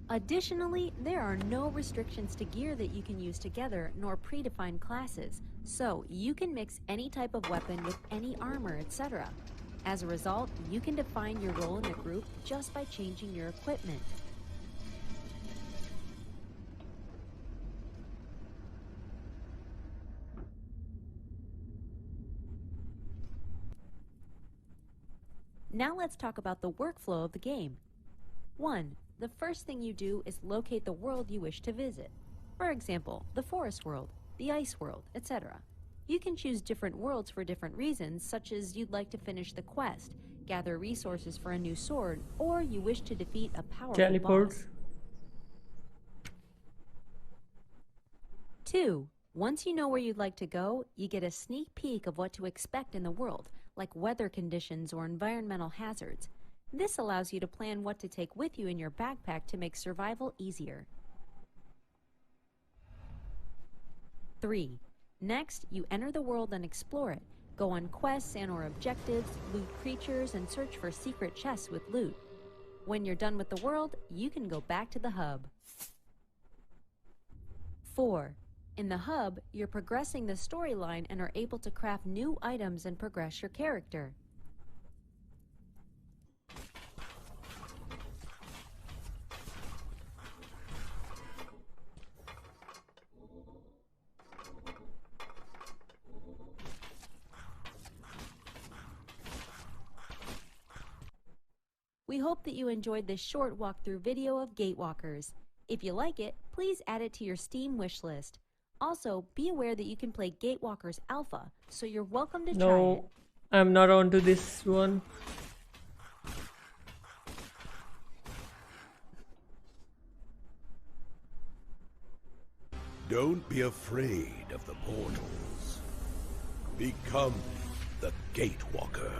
Additionally, there are no restrictions to gear that you can use together, nor predefined classes, so you can mix any type of weapon with any armor, etc. As a result, you can define your role in the group just by changing your equipment. Now let's talk about the workflow of the game. 1. The first thing you do is locate the world you wish to visit. For example, the forest world, the ice world, etc. You can choose different worlds for different reasons, such as you'd like to finish the quest, gather resources for a new sword, or you wish to defeat a powerful boss. 2. Once you know where you'd like to go, you get a sneak peek of what to expect in the world, like weather conditions or environmental hazards. This allows you to plan what to take with you in your backpack to make survival easier. 3. Next, you enter the world and explore it. Go on quests and/or objectives, loot creatures, and search for secret chests with loot. When you're done with the world, you can go back to the hub. 4. In the hub, you're progressing the storyline and are able to craft new items and progress your character. We hope that you enjoyed this short walkthrough video of Gatewalkers. If you like it, please add it to your Steam wishlist. Also, be aware that you can play Gatewalkers Alpha, so you're welcome to try it. No, I'm not onto this one. Don't be afraid of the portals. Become the Gatewalker.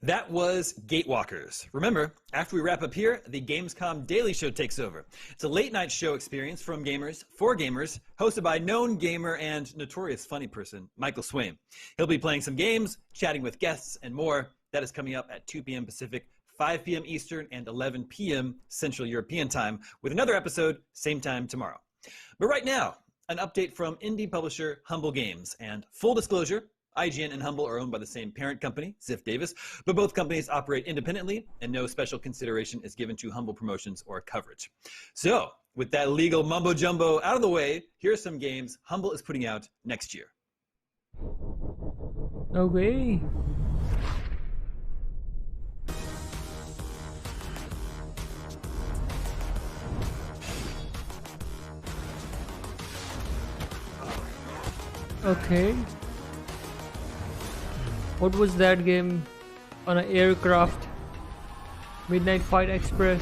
That was Gatewalkers. Remember, after we wrap up here, the Gamescom Daily Show takes over. It's a late-night show experience from gamers for gamers, hosted by known gamer and notorious funny person, Michael Swaim. He'll be playing some games, chatting with guests, and more. That is coming up at 2 p.m. Pacific, 5 p.m. Eastern, and 11 p.m. Central European Time, with another episode, same time tomorrow. But right now, an update from indie publisher Humble Games. And full disclosure, IGN and Humble are owned by the same parent company, Ziff Davis, but both companies operate independently, and no special consideration is given to Humble promotions or coverage. So, with that legal mumbo-jumbo out of the way, here are some games Humble is putting out next year. Okay. Okay. What was that game on an aircraft? Midnight Fight Express.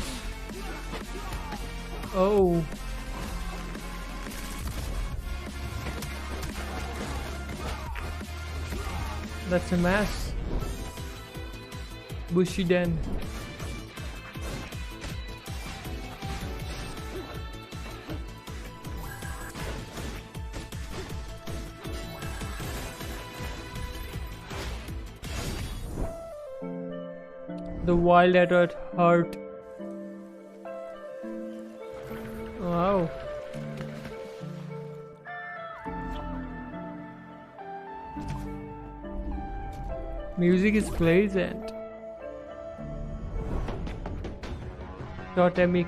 Oh. That's a mess. Bushiden. The Wild at Heart. Wow. Music is pleasant. Totemic.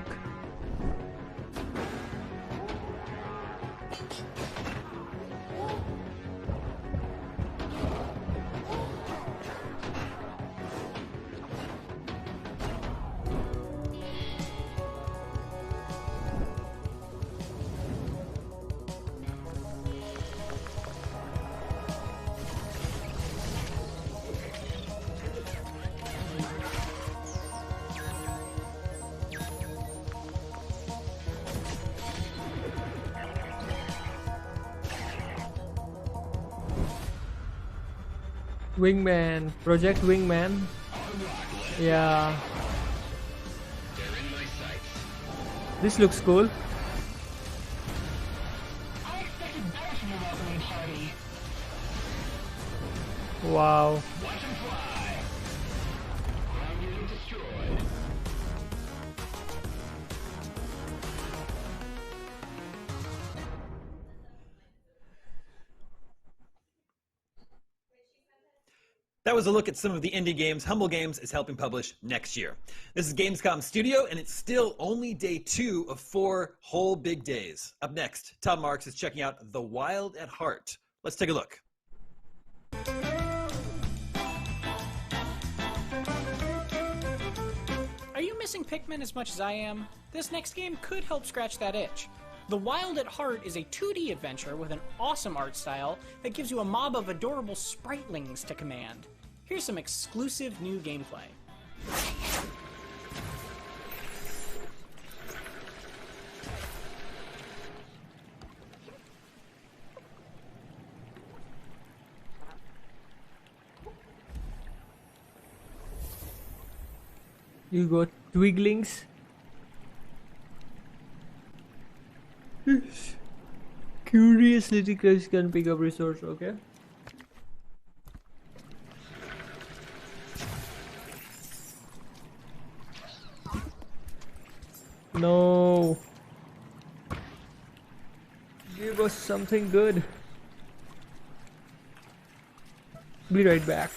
Wingman, Project Wingman. Yeah. This looks cool. Wow. That was a look at some of the indie games Humble Games is helping publish next year. This is Gamescom Studio, and it's still only day 2 of 4 whole big days. Up next, Tom Marks is checking out The Wild at Heart. Let's take a look. Are you missing Pikmin as much as I am? This next game could help scratch that itch. The Wild at Heart is a 2D adventure with an awesome art style that gives you a mob of adorable spritlings to command. Here's some exclusive new gameplay. You got Twiglings. Curious little crush can pick up resource, okay? No. Give us something good. Be right back.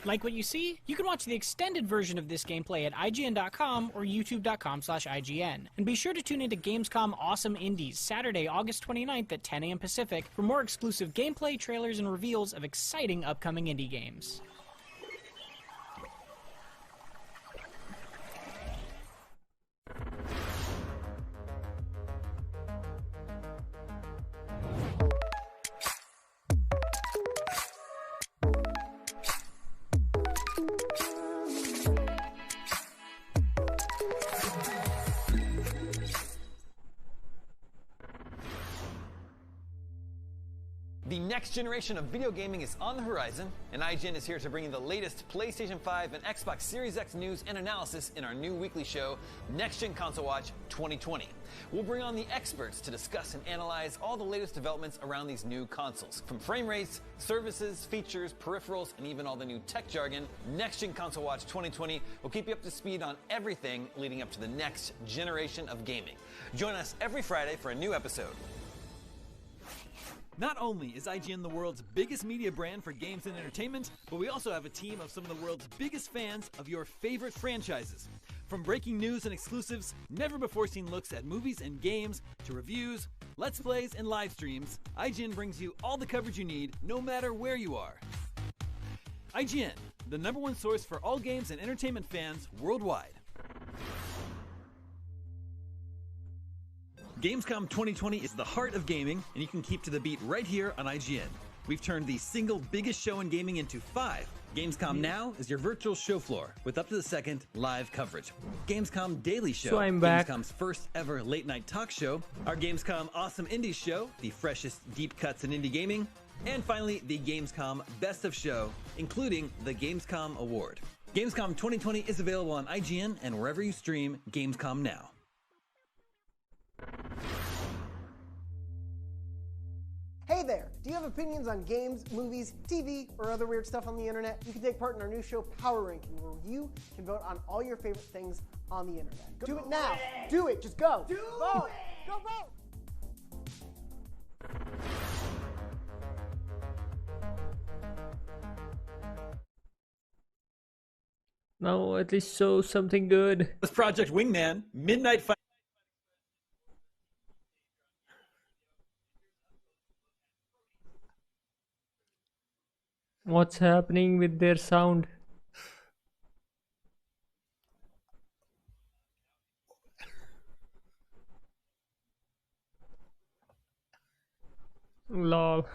Like what you see? You can watch the extended version of this gameplay at IGN.com or YouTube.com/IGN. And be sure to tune into Gamescom Awesome Indies, Saturday, August 29th at 10 a.m. Pacific for more exclusive gameplay, trailers, and reveals of exciting upcoming indie games. The next generation of video gaming is on the horizon, and IGN is here to bring you the latest PlayStation 5 and Xbox Series X news and analysis in our new weekly show, Next Gen Console Watch 2020. We'll bring on the experts to discuss and analyze all the latest developments around these new consoles. From frame rates, services, features, peripherals, and even all the new tech jargon, Next Gen Console Watch 2020 will keep you up to speed on everything leading up to the next generation of gaming. Join us every Friday for a new episode. Not only is IGN the world's biggest media brand for games and entertainment, but we also have a team of some of the world's biggest fans of your favorite franchises. From breaking news and exclusives, never-before-seen looks at movies and games, to reviews, let's plays, and live streams, IGN brings you all the coverage you need, no matter where you are. IGN, the #1 source for all games and entertainment fans worldwide. Gamescom 2020 is the heart of gaming, and you can keep to the beat right here on IGN. We've turned the single biggest show in gaming into 5. Gamescom Now is your virtual show floor with up-to-the-second live coverage. Gamescom Daily Show, So I'm back. Gamescom's first ever late-night talk show. Our Gamescom Awesome Indies Show, the freshest deep cuts in indie gaming. And finally, the Gamescom Best of Show, including the Gamescom Award. Gamescom 2020 is available on IGN and wherever you stream Gamescom Now. Hey there! Do you have opinions on games, movies, TV, or other weird stuff on the internet? You can take part in our new show, Power Ranking, where you can vote on all your favorite things on the internet. Do it now! Do it! Just go! Vote! Go vote! Now at least show something good. This Project Wingman, Midnight Fight. What's happening with their sound? Lol.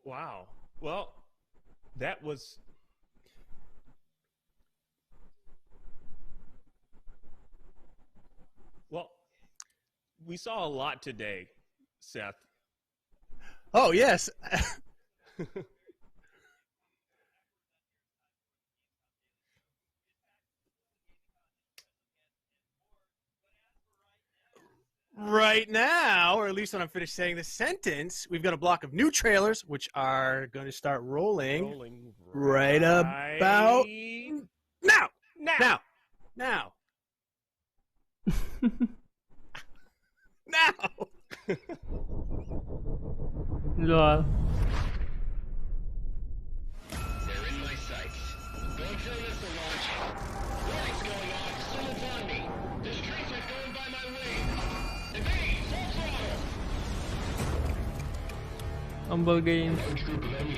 Wow. Well, that was... Well, we saw a lot today, Seth. Oh, yes. Right now, or at least when I'm finished saying this sentence, we've got a block of new trailers, which are going to start rolling right about now. Now. Now. Lol. They're in my sights. Don't tell this to launch. Warning's going off. Someone's on me. There's traffic going by my way. Evade! Full throttle! Humble Games.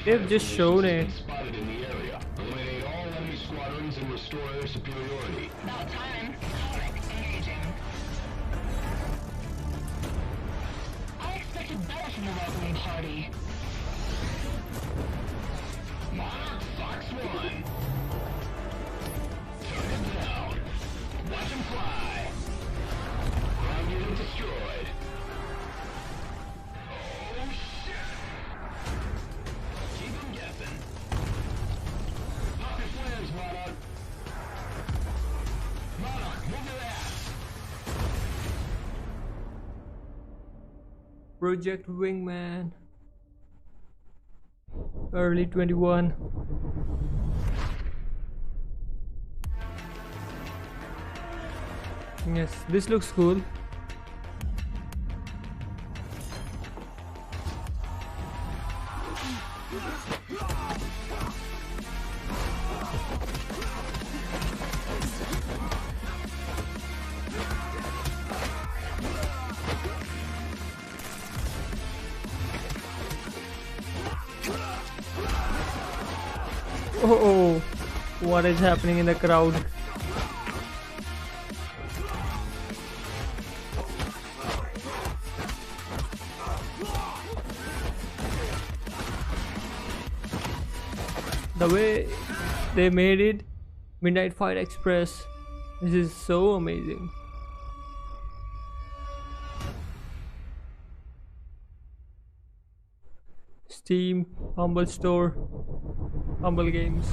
They've just shown it. Spotted in the area. Eliminate all enemy squadrons and restore air superiority. About time. Engaging. I expected better from the welcoming party. Monarch Fox 1. Turn him down. Watch him fly. Ground unit destroyed. Oh shit! Keep him guessing. Pop your flares, Monarch. Monarch, move your ass. Project Wingman. Early 21. Yes, this looks cool. Oh, what is happening in the crowd? The way they made it, Midnight Fight Express, this is so amazing. Steam, Humble Store, Humble Games.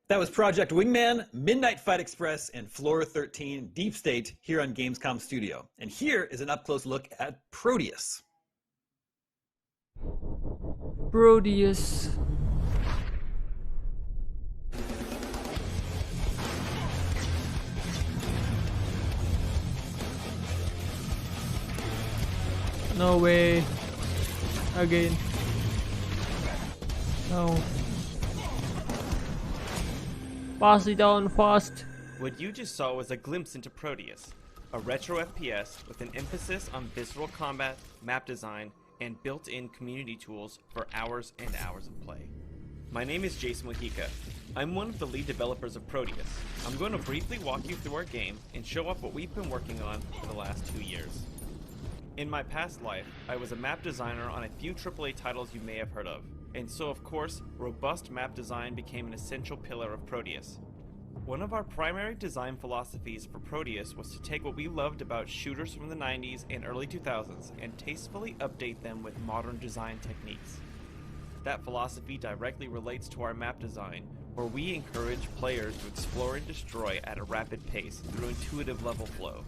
That was Project Wingman, Midnight Fight Express, and Floor 13 Deep State here on Gamescom Studio. And here is an up-close look at Proteus. Proteus. No way. Again. No. Pass it on fast. What you just saw was a glimpse into Proteus, a retro FPS with an emphasis on visceral combat, map design, and built-in community tools for hours and hours of play. My name is Jason Mojica. I'm one of the lead developers of Proteus. I'm going to briefly walk you through our game and show off what we've been working on for the last 2 years. In my past life, I was a map designer on a few AAA titles you may have heard of, and so of course, robust map design became an essential pillar of Proteus. One of our primary design philosophies for Proteus was to take what we loved about shooters from the 90s and early 2000s and tastefully update them with modern design techniques. That philosophy directly relates to our map design, where we encourage players to explore and destroy at a rapid pace through intuitive level flow.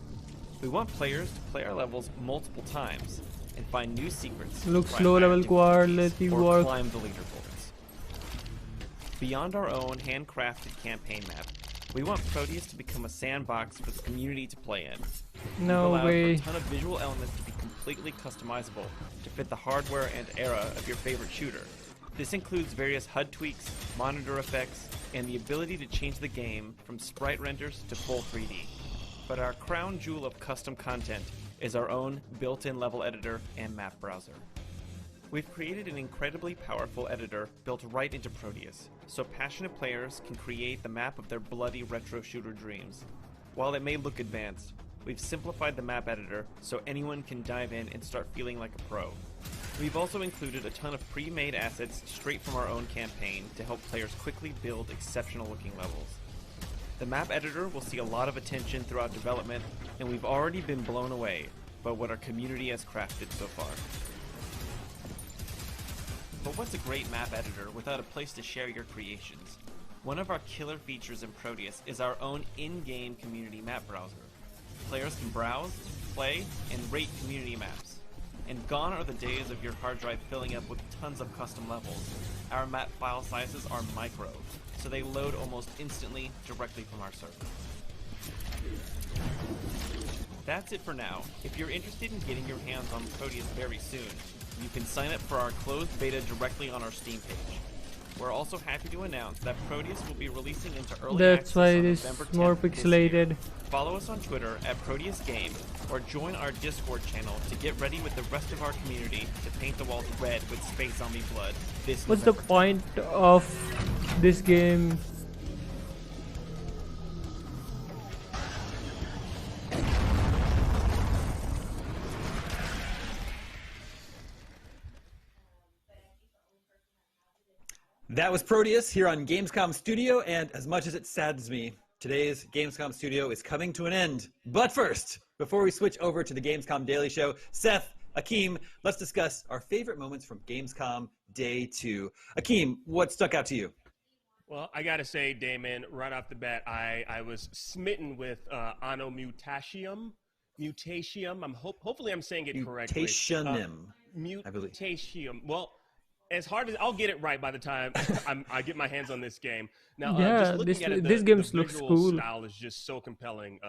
We want players to play our levels multiple times and find new secrets, Looks low level quality or work. climb the leaderboards. Beyond our own handcrafted campaign map, we want Proteus to become a sandbox for the community to play in. No We've allowed way. for a ton of visual elements to be completely customizable to fit the hardware and era of your favorite shooter. This includes various HUD tweaks, monitor effects, and the ability to change the game from sprite renders to full 3D. But our crown jewel of custom content is our own built-in level editor and map browser. We've created an incredibly powerful editor built right into Proteus, so passionate players can create the map of their bloody retro shooter dreams. While it may look advanced, we've simplified the map editor so anyone can dive in and start feeling like a pro. We've also included a ton of pre-made assets straight from our own campaign to help players quickly build exceptional looking levels. The map editor will see a lot of attention throughout development, and we've already been blown away by what our community has crafted so far. But what's a great map editor without a place to share your creations? One of our killer features in Proteus is our own in-game community map browser. Players can browse, play, and rate community maps. And gone are the days of your hard drive filling up with tons of custom levels. Our map file sizes are micro, so they load almost instantly directly from our server. That's it for now. If you're interested in getting your hands on Proteus very soon, You can sign up for our closed beta directly on our Steam page. We're also happy to announce that Proteus will be releasing into early That's access why on it is November 10th more this year. pixelated. Follow us on Twitter at Proteus Game, or join our Discord channel to get ready with the rest of our community to paint the walls red with Space Zombie blood this What's the November 10th. point of this game? That was Proteus here on Gamescom Studio, and as much as it saddens me, today's Gamescom Studio is coming to an end. But first, before we switch over to the Gamescom Daily Show, Seth, Akeem, let's discuss our favorite moments from Gamescom Day 2. Akeem, what stuck out to you? Well, I gotta say, Damon, right off the bat, I was smitten with Anno Mutatium. Hopefully I'm saying it correctly. Mutationum, I believe. Mutatium. Well, as hard as I'll get it right by the time I get my hands on this game. Now, Yeah, just looking at it, this game looks visual cool. style is just so compelling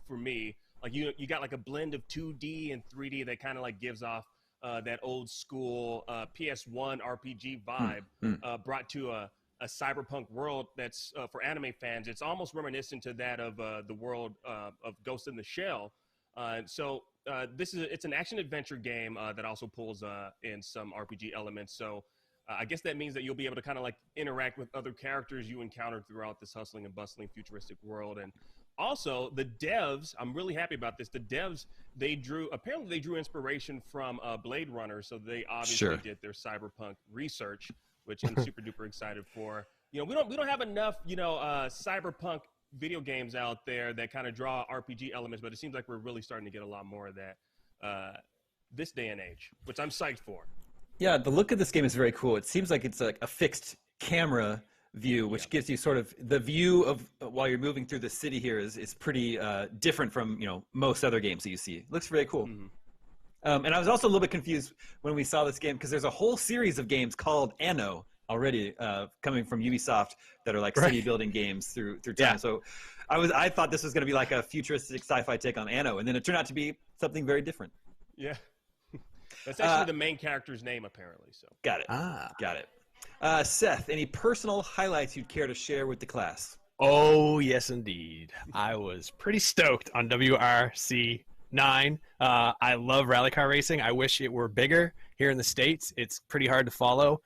for me. Like you got like a blend of 2D and 3D that kind of like gives off that old school PS1 RPG vibe brought to a cyberpunk world that's for anime fans. It's almost reminiscent to that of the world of Ghost in the Shell. It's an action adventure game that also pulls in some RPG elements. So I guess that means that you'll be able to kind of like interact with other characters you encountered throughout this hustling and bustling futuristic world. And also the devs, I'm really happy about this. The devs, apparently they drew inspiration from Blade Runner. So they obviously did their cyberpunk research, which I'm super duper excited for. We don't have enough, cyberpunk video games out there that kind of draw RPG elements, but it seems like we're really starting to get a lot more of that this day and age, which I'm psyched for. Yeah, the look of this game is very cool. It seems like it's like a fixed camera view, which gives you sort of the view of while you're moving through the city here is pretty different from most other games that you see. It looks very cool. And I was also a little bit confused when we saw this game because there's a whole series of games called Anno already coming from Ubisoft that are like city building games through time. Yeah. So I thought this was going to be like a futuristic sci-fi take on Anno, and then it turned out to be something very different. Yeah. That's actually the main character's name, apparently. So got it. Got it. Seth, any personal highlights you'd care to share with the class? Oh, yes, indeed. I was pretty stoked on WRC 9. I love rally car racing. I wish it were bigger here in the States. It's pretty hard to follow.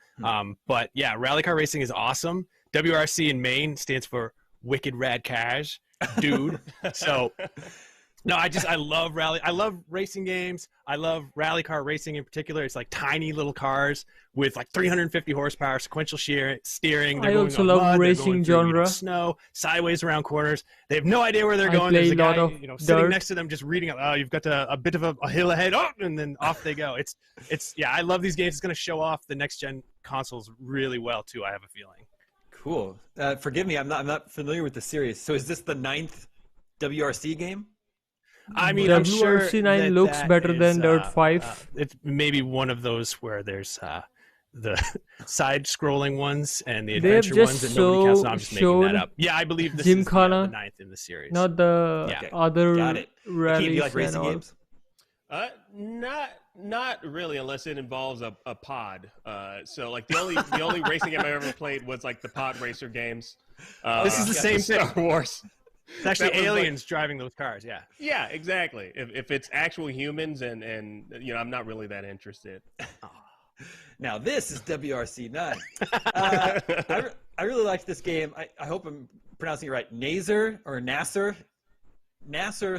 But yeah, rally car racing is awesome. WRC in Maine stands for Wicked Rad Cars, dude. So no, I love racing games. I love rally car racing in particular. It's like tiny little cars with like 350 horsepower, sequential steering. They're I going also on love mud, they're racing going through, genre. Snow, sideways around corners. They have no idea where they're going. play There's a a lot guy, of sitting dirt. next to them, just reading. Oh, you've got a bit of a hill ahead. Oh, and then off they go. It's yeah. I love these games. It's going to show off the next gen consoles really well too. I have a feeling. Cool. Forgive me, I'm not familiar with the series. So is this the 9th WRC game? I mean, I'm sure WRC 9 looks better than Dirt 5. It's maybe one of those where there's the side-scrolling ones and the They have adventure ones just that nobody counts. No, I'm just making showed that up. Yeah, I believe this is the Gymkhana, 9th in the series. not the other Got it. rallies Do you like and racing all. games? Not really, unless it involves a pod. So like the only racing game I ever played was like the pod racer games. This is the same thing. Star Wars. It's actually That was aliens driving those cars. Yeah. Yeah, exactly. If it's actual humans and I'm not really that interested. Now this is WRC 9. I really liked this game. I hope I'm pronouncing it right. Nasser,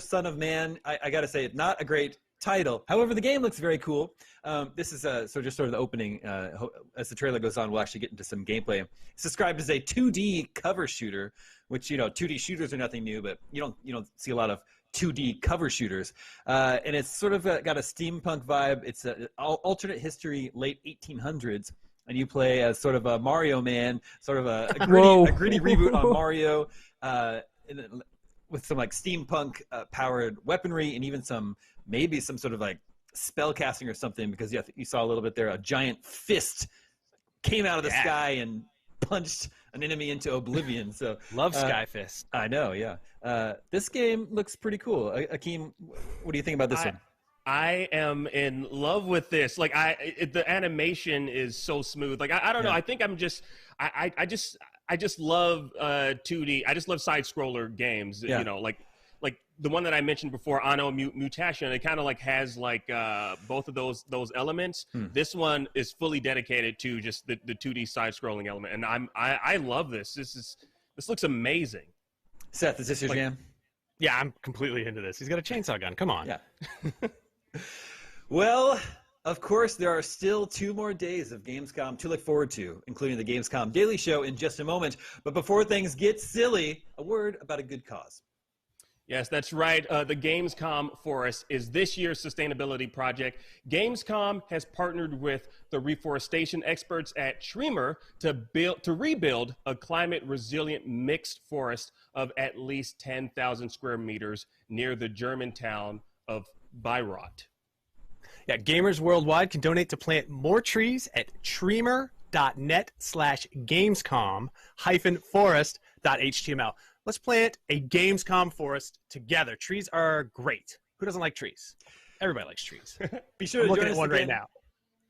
Son of Man. I got to say, not a great title. However, the game looks very cool. This is just sort of the opening. As the trailer goes on, we'll actually get into some gameplay. It's described as a 2D cover shooter, which 2D shooters are nothing new, but you don't see a lot of 2D cover shooters. And it's sort of got a steampunk vibe. It's an alternate history, late 1800s. And you play as sort of a Mario Man, sort of a gritty reboot on Mario, with some like steampunk powered weaponry and even maybe some sort of like spell casting or something, because you saw a little bit there, a giant fist came out of the sky and punched an enemy into oblivion. So love Sky Fist. I know, yeah. This game looks pretty cool. Akeem, what do you think about this one? I am in love with this. Like the animation is so smooth. Like I don't know. I think I'm just I just love 2D. I just love side scroller games. You know, like the one that I mentioned before, Anno Mutation. It kind of like has like both of those elements. This one is fully dedicated to just the 2D side scrolling element, and I love this. This looks amazing. Seth, is this your jam? Yeah, I'm completely into this. He's got a chainsaw gun. Come on. Yeah. Well, of course, there are still 2 more days of Gamescom to look forward to, including the Gamescom Daily Show in just a moment. But before things get silly, a word about a good cause. Yes, that's right. The Gamescom Forest is this year's sustainability project. Gamescom has partnered with the reforestation experts at Tremor to rebuild a climate-resilient mixed forest of at least 10,000 square meters near the German town of Bayreuth. Yeah, gamers worldwide can donate to plant more trees at tremor.net/gamescom-forest.html. Let's plant a Gamescom forest together. Trees are great. Who doesn't like trees? Everybody likes trees. Be sure to I'm looking join at us one again. right now.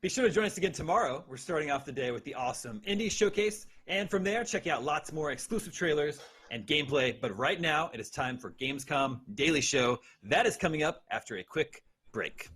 Be sure to join us again tomorrow. We're starting off the day with the awesome Indie Showcase. And from there, check out lots more exclusive trailers and gameplay. But right now, it is time for Gamescom Daily Show. That is coming up after a quick break.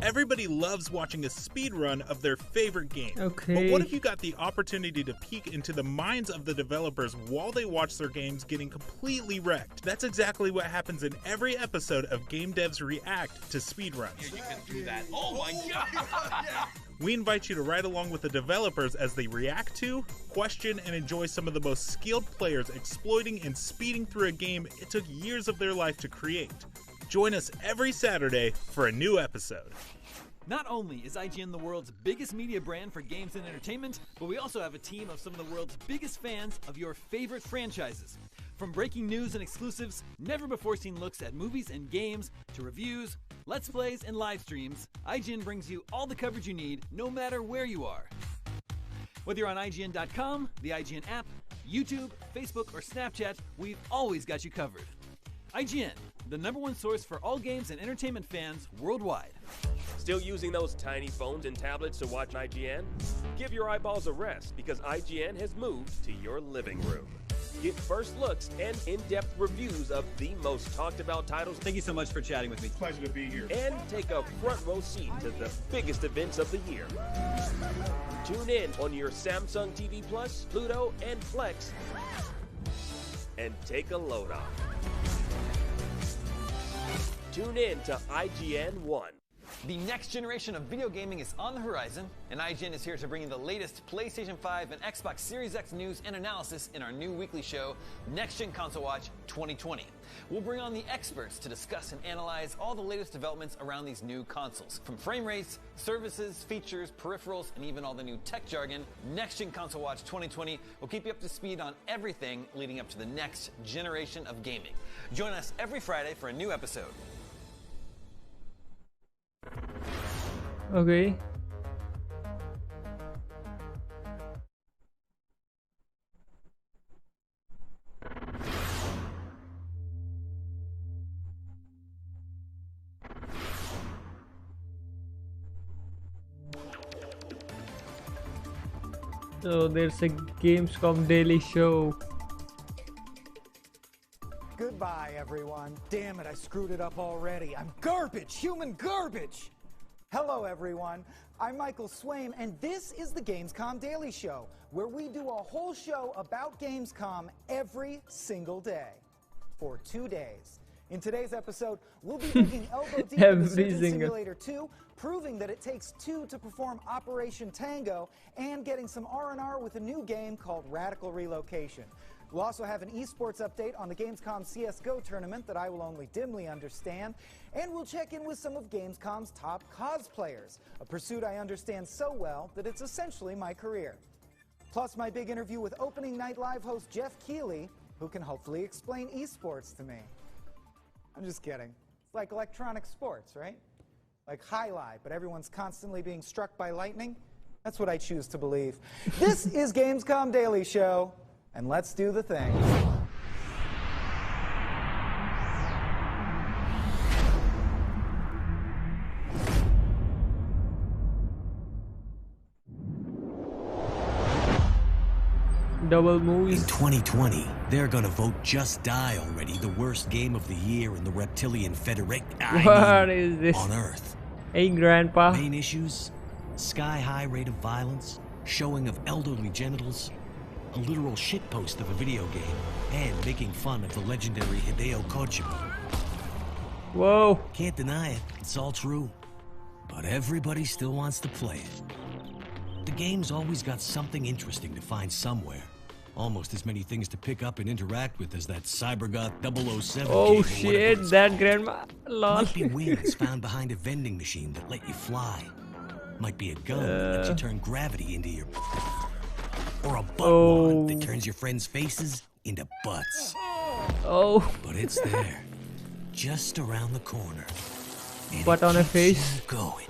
Everybody loves watching a speedrun of their favorite game. Okay. But what if you got the opportunity to peek into the minds of the developers while they watch their games getting completely wrecked? That's exactly what happens in every episode of Game Devs React to speedruns. You can do that. Oh my god! We invite you to ride along with the developers as they react to, question, and enjoy some of the most skilled players exploiting and speeding through a game it took years of their life to create. Join us every Saturday for a new episode. Not only is IGN the world's biggest media brand for games and entertainment, but we also have a team of some of the world's biggest fans of your favorite franchises. From breaking news and exclusives, never-before-seen looks at movies and games, to reviews, Let's Plays, and live streams, IGN brings you all the coverage you need, no matter where you are. Whether you're on IGN.com, the IGN app, YouTube, Facebook, or Snapchat, we've always got you covered. IGN, the #1 source for all games and entertainment fans worldwide. Still using those tiny phones and tablets to watch IGN? Give your eyeballs a rest because IGN has moved to your living room. Get first looks and in-depth reviews of the most talked about titles. Thank you so much for chatting with me. Pleasure to be here. And take a front row seat to the biggest events of the year. Tune in on your Samsung TV Plus, Pluto, and Plex and take a load off. Tune in to IGN 1. The next generation of video gaming is on the horizon, and IGN is here to bring you the latest PlayStation 5 and Xbox Series X news and analysis in our new weekly show, Next Gen Console Watch 2020. We'll bring on the experts to discuss and analyze all the latest developments around these new consoles. From frame rates, services, features, peripherals, and even all the new tech jargon, Next Gen Console Watch 2020 will keep you up to speed on everything leading up to the next generation of gaming. Join us every Friday for a new episode. Okay. So there's a Gamescom Daily Show. Goodbye, everyone. Damn it, I screwed it up already. I'm garbage, human garbage. Hello, everyone. I'm Michael Swaim, and this is the Gamescom Daily Show, where we do a whole show about Gamescom every single day for 2 days. In today's episode, we'll be digging elbow deep into Surgeon Simulator 2, proving that it takes 2 to perform Operation Tango, and getting some R&R with a new game called Radical Relocation. We'll also have an esports update on the Gamescom CSGO tournament that I will only dimly understand, and we'll check in with some of Gamescom's top cosplayers, a pursuit I understand so well that it's essentially my career. Plus my big interview with opening night live host Jeff Keighley, who can hopefully explain esports to me. I'm just kidding. It's like electronic sports, right? Like highlight, but everyone's constantly being struck by lightning? That's what I choose to believe. This is Gamescom Daily Show, and let's do the thing. Double movies. In 2020, they're gonna vote Just Die Already the worst game of the year in the Reptilian Federation. What is this? On Earth. Hey, Grandpa. Main issues: sky-high rate of violence, showing of elderly genitals, a literal shitpost of a video game, and making fun of the legendary Hideo Kojima. Whoa. Can't deny it, it's all true. But everybody still wants to play it. The game's always got something interesting to find somewhere. Almost as many things to pick up and interact with as that CyberGoth 007 Oh game shit, that grandma. Might be wings found behind a vending machine that let you fly. Might be a gun that lets you turn gravity into your... Or a butt wand that turns your friends' faces into butts. Oh. But it's there. Just around the corner. And Butt on a face. Going.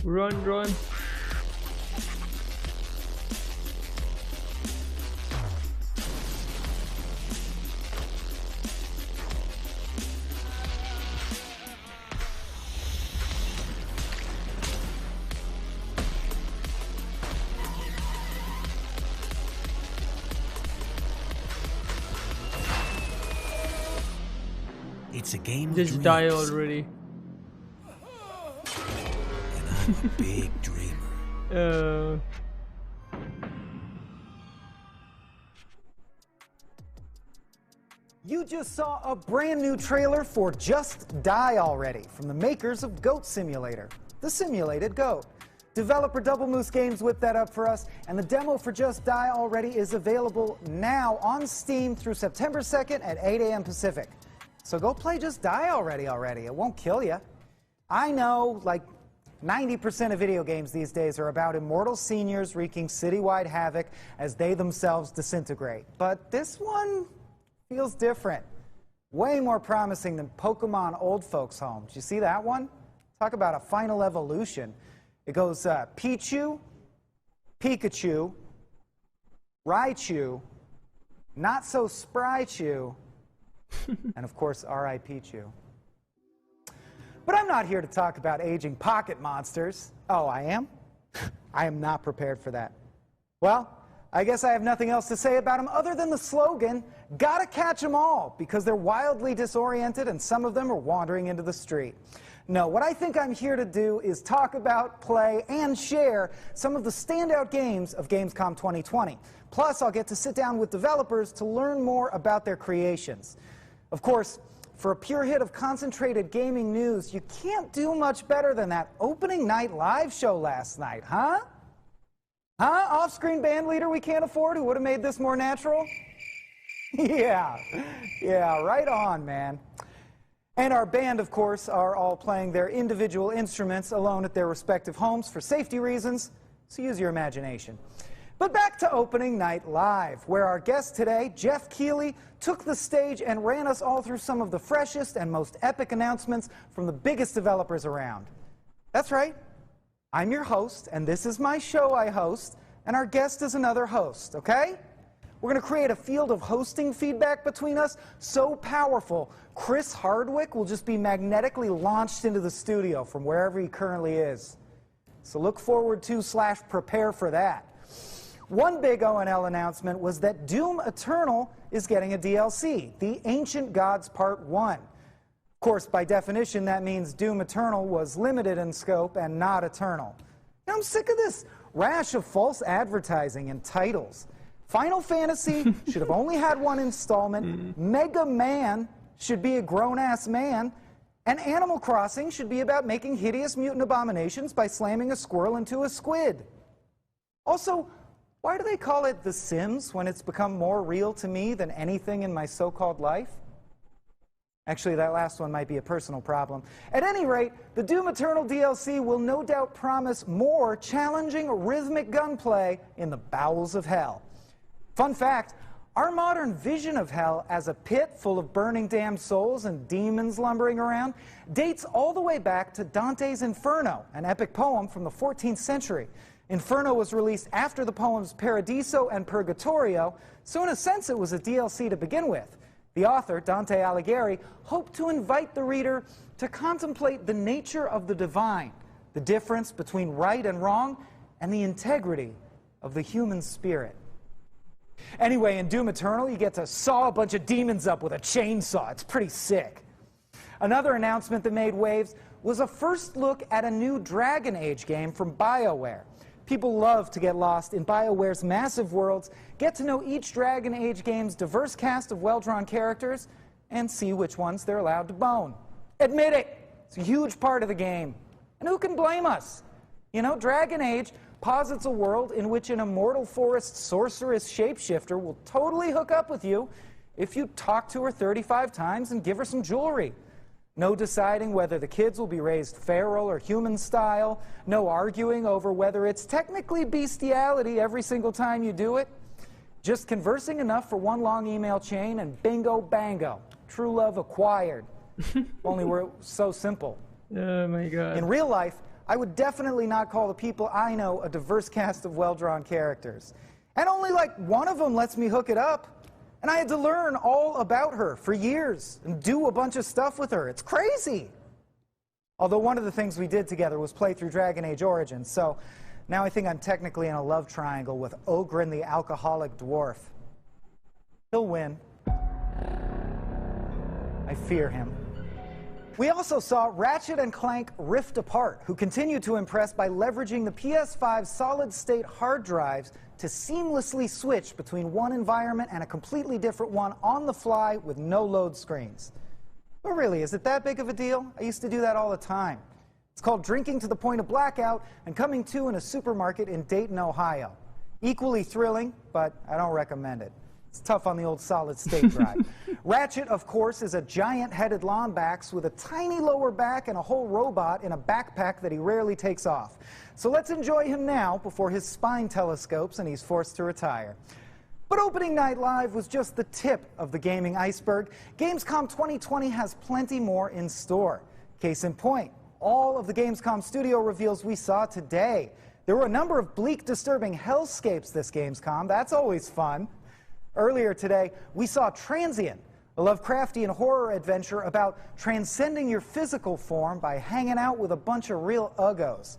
Run, run. It's a game of Just die dreams. already. And I'm a big dreamer. You just saw a brand new trailer for Just Die Already from the makers of Goat Simulator, the simulated goat. Developer Double Moose Games whipped that up for us, and the demo for Just Die Already is available now on Steam through September 2nd at 8 a.m. Pacific. So go play Just Die Already. It won't kill you. I know, like 90% of video games these days are about immortal seniors wreaking citywide havoc as they themselves disintegrate. But this one feels different. Way more promising than Pokemon Old Folks Home. Did you see that one? Talk about a final evolution. It goes Pichu, Pikachu, Raichu, Not So Sprychu, and of course R.I.P. Chew. But I'm not here to talk about aging pocket monsters. Oh, I am? I am not prepared for that. Well, I guess I have nothing else to say about them other than the slogan, gotta catch them all, because they're wildly disoriented and some of them are wandering into the street. No, what I think I'm here to do is talk about, play, and share some of the standout games of Gamescom 2020. Plus, I'll get to sit down with developers to learn more about their creations. Of course, for a pure hit of concentrated gaming news, you can't do much better than that opening night live show last night, huh? Huh? Off-screen band leader we can't afford who would have made this more natural? Yeah, right on, man. And our band, of course, are all playing their individual instruments alone at their respective homes for safety reasons, so use your imagination. But back to opening night live, where our guest today, Jeff Keighley, took the stage and ran us all through some of the freshest and most epic announcements from the biggest developers around. That's right. I'm your host, and this is my show I host, and our guest is another host, okay? We're going to create a field of hosting feedback between us so powerful, Chris Hardwick will just be magnetically launched into the studio from wherever he currently is. So look forward to / prepare for that. One big O&L announcement was that Doom Eternal is getting a DLC, The Ancient Gods Part 1. Of course, by definition, that means Doom Eternal was limited in scope and not eternal. Now, I'm sick of this rash of false advertising and titles. Final Fantasy should have only had one installment, Mega Man should be a grown-ass man, and Animal Crossing should be about making hideous mutant abominations by slamming a squirrel into a squid. Also, why do they call it The Sims when it's become more real to me than anything in my so-called life? Actually, that last one might be a personal problem. At any rate, the Doom Eternal DLC will no doubt promise more challenging rhythmic gunplay in the bowels of hell. Fun fact, Our modern vision of hell as a pit full of burning damned souls and demons lumbering around dates all the way back to Dante's Inferno, an epic poem from the 14th century. Inferno was released after the poems Paradiso and Purgatorio, so in a sense it was a DLC to begin with. The author, Dante Alighieri, hoped to invite the reader to contemplate the nature of the divine, the difference between right and wrong, and the integrity of the human spirit. Anyway, in Doom Eternal, you get to saw a bunch of demons up with a chainsaw. It's pretty sick. Another announcement that made waves was a first look at a new Dragon Age game from BioWare. People love to get lost in BioWare's massive worlds, get to know each Dragon Age game's diverse cast of well-drawn characters, and see which ones they're allowed to bone. Admit it, it's a huge part of the game. And who can blame us? You know, Dragon Age posits a world in which an immortal forest sorceress shapeshifter will totally hook up with you if you talk to her 35 times and give her some jewelry. No deciding whether the kids will be raised feral or human style. No arguing over whether it's technically bestiality every single time you do it. Just conversing enough for one long email chain and bingo bango. True love acquired. Only we're so simple. Oh my god. In real life, I would definitely not call the people I know a diverse cast of well-drawn characters. And only like one of them lets me hook it up. And I had to learn all about her for years and do a bunch of stuff with her. It's crazy. Although one of the things we did together was play through Dragon Age Origins, so now I think I'm technically in a love triangle with Ogren the alcoholic dwarf. He'll win. I fear him. We also saw Ratchet & Clank Rift Apart, who continue to impress by leveraging the PS5's solid-state hard drives to seamlessly switch between one environment and a completely different one on the fly with no load screens. But really, is it that big of a deal? I used to do that all the time. It's called drinking to the point of blackout and coming to in a supermarket in Dayton, Ohio. Equally thrilling, but I don't recommend it. It's tough on the old solid-state drive. Ratchet, of course, is a giant-headed Lombax with a tiny lower back and a whole robot in a backpack that he rarely takes off. So let's enjoy him now before his spine telescopes and he's forced to retire. But opening night live was just the tip of the gaming iceberg. Gamescom 2020 has plenty more in store. Case in point, all of the Gamescom studio reveals we saw today. There were a number of bleak, disturbing hellscapes this Gamescom. That's always fun. Earlier today, we saw Transient, a Lovecraftian horror adventure about transcending your physical form by hanging out with a bunch of real uggos.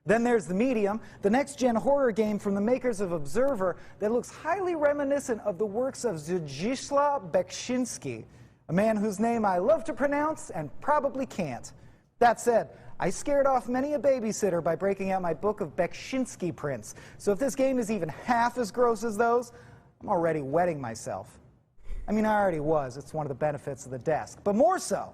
Then there's The Medium, the next-gen horror game from the makers of Observer that looks highly reminiscent of the works of Zdzisław Beksiński, a man whose name I love to pronounce and probably can't. That said, I scared off many a babysitter by breaking out my book of Beksiński prints, so if this game is even half as gross as those, I'm already wetting myself. I mean, I already was. It's one of the benefits of the desk. But more so,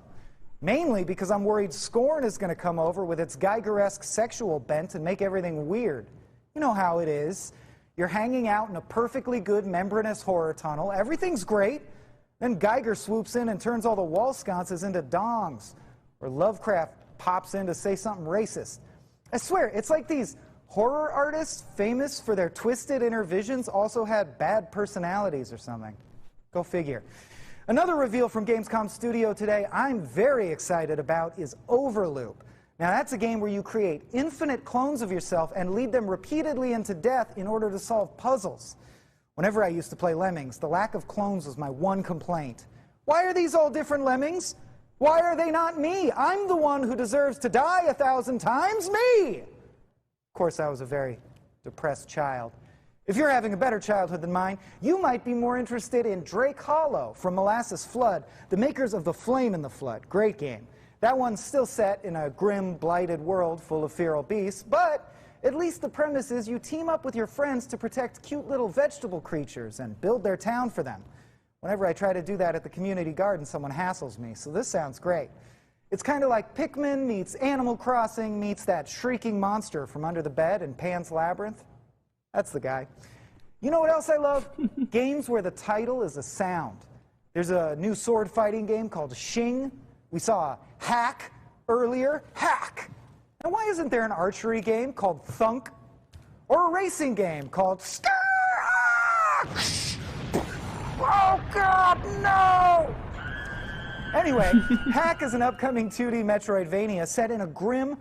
mainly because I'm worried Scorn is going to come over with its Geiger-esque sexual bent and make everything weird. You know how it is. You're hanging out in a perfectly good membranous horror tunnel. Everything's great. Then Geiger swoops in and turns all the wall sconces into dongs. Or Lovecraft pops in to say something racist. I swear, it's like these horror artists famous for their twisted inner visions also had bad personalities or something. Go figure. Another reveal from Gamescom Studio today I'm very excited about is Overloop. Now that's a game where you create infinite clones of yourself and lead them repeatedly into death in order to solve puzzles. Whenever I used to play Lemmings, the lack of clones was my one complaint. Why are these all different Lemmings? Why are they not me? I'm the one who deserves to die 1,000 times, me! Of course, I was a very depressed child. If you're having a better childhood than mine, you might be more interested in Drake Hollow from Molasses Flood, the makers of The Flame in the Flood. Great game. That one's still set in a grim, blighted world full of feral beasts, but at least the premise is you team up with your friends to protect cute little vegetable creatures and build their town for them. Whenever I try to do that at the community garden, someone hassles me, so this sounds great. It's kind of like Pikmin meets Animal Crossing meets that shrieking monster from under the bed in Pan's Labyrinth. That's the guy. You know what else I love? Games where the title is a sound. There's a new sword fighting game called Shing. We saw Hack earlier. Hack! And why isn't there an archery game called Thunk? Or a racing game called Skr? Oh, God, no! Anyway, Hack is an upcoming 2D Metroidvania set in a grim,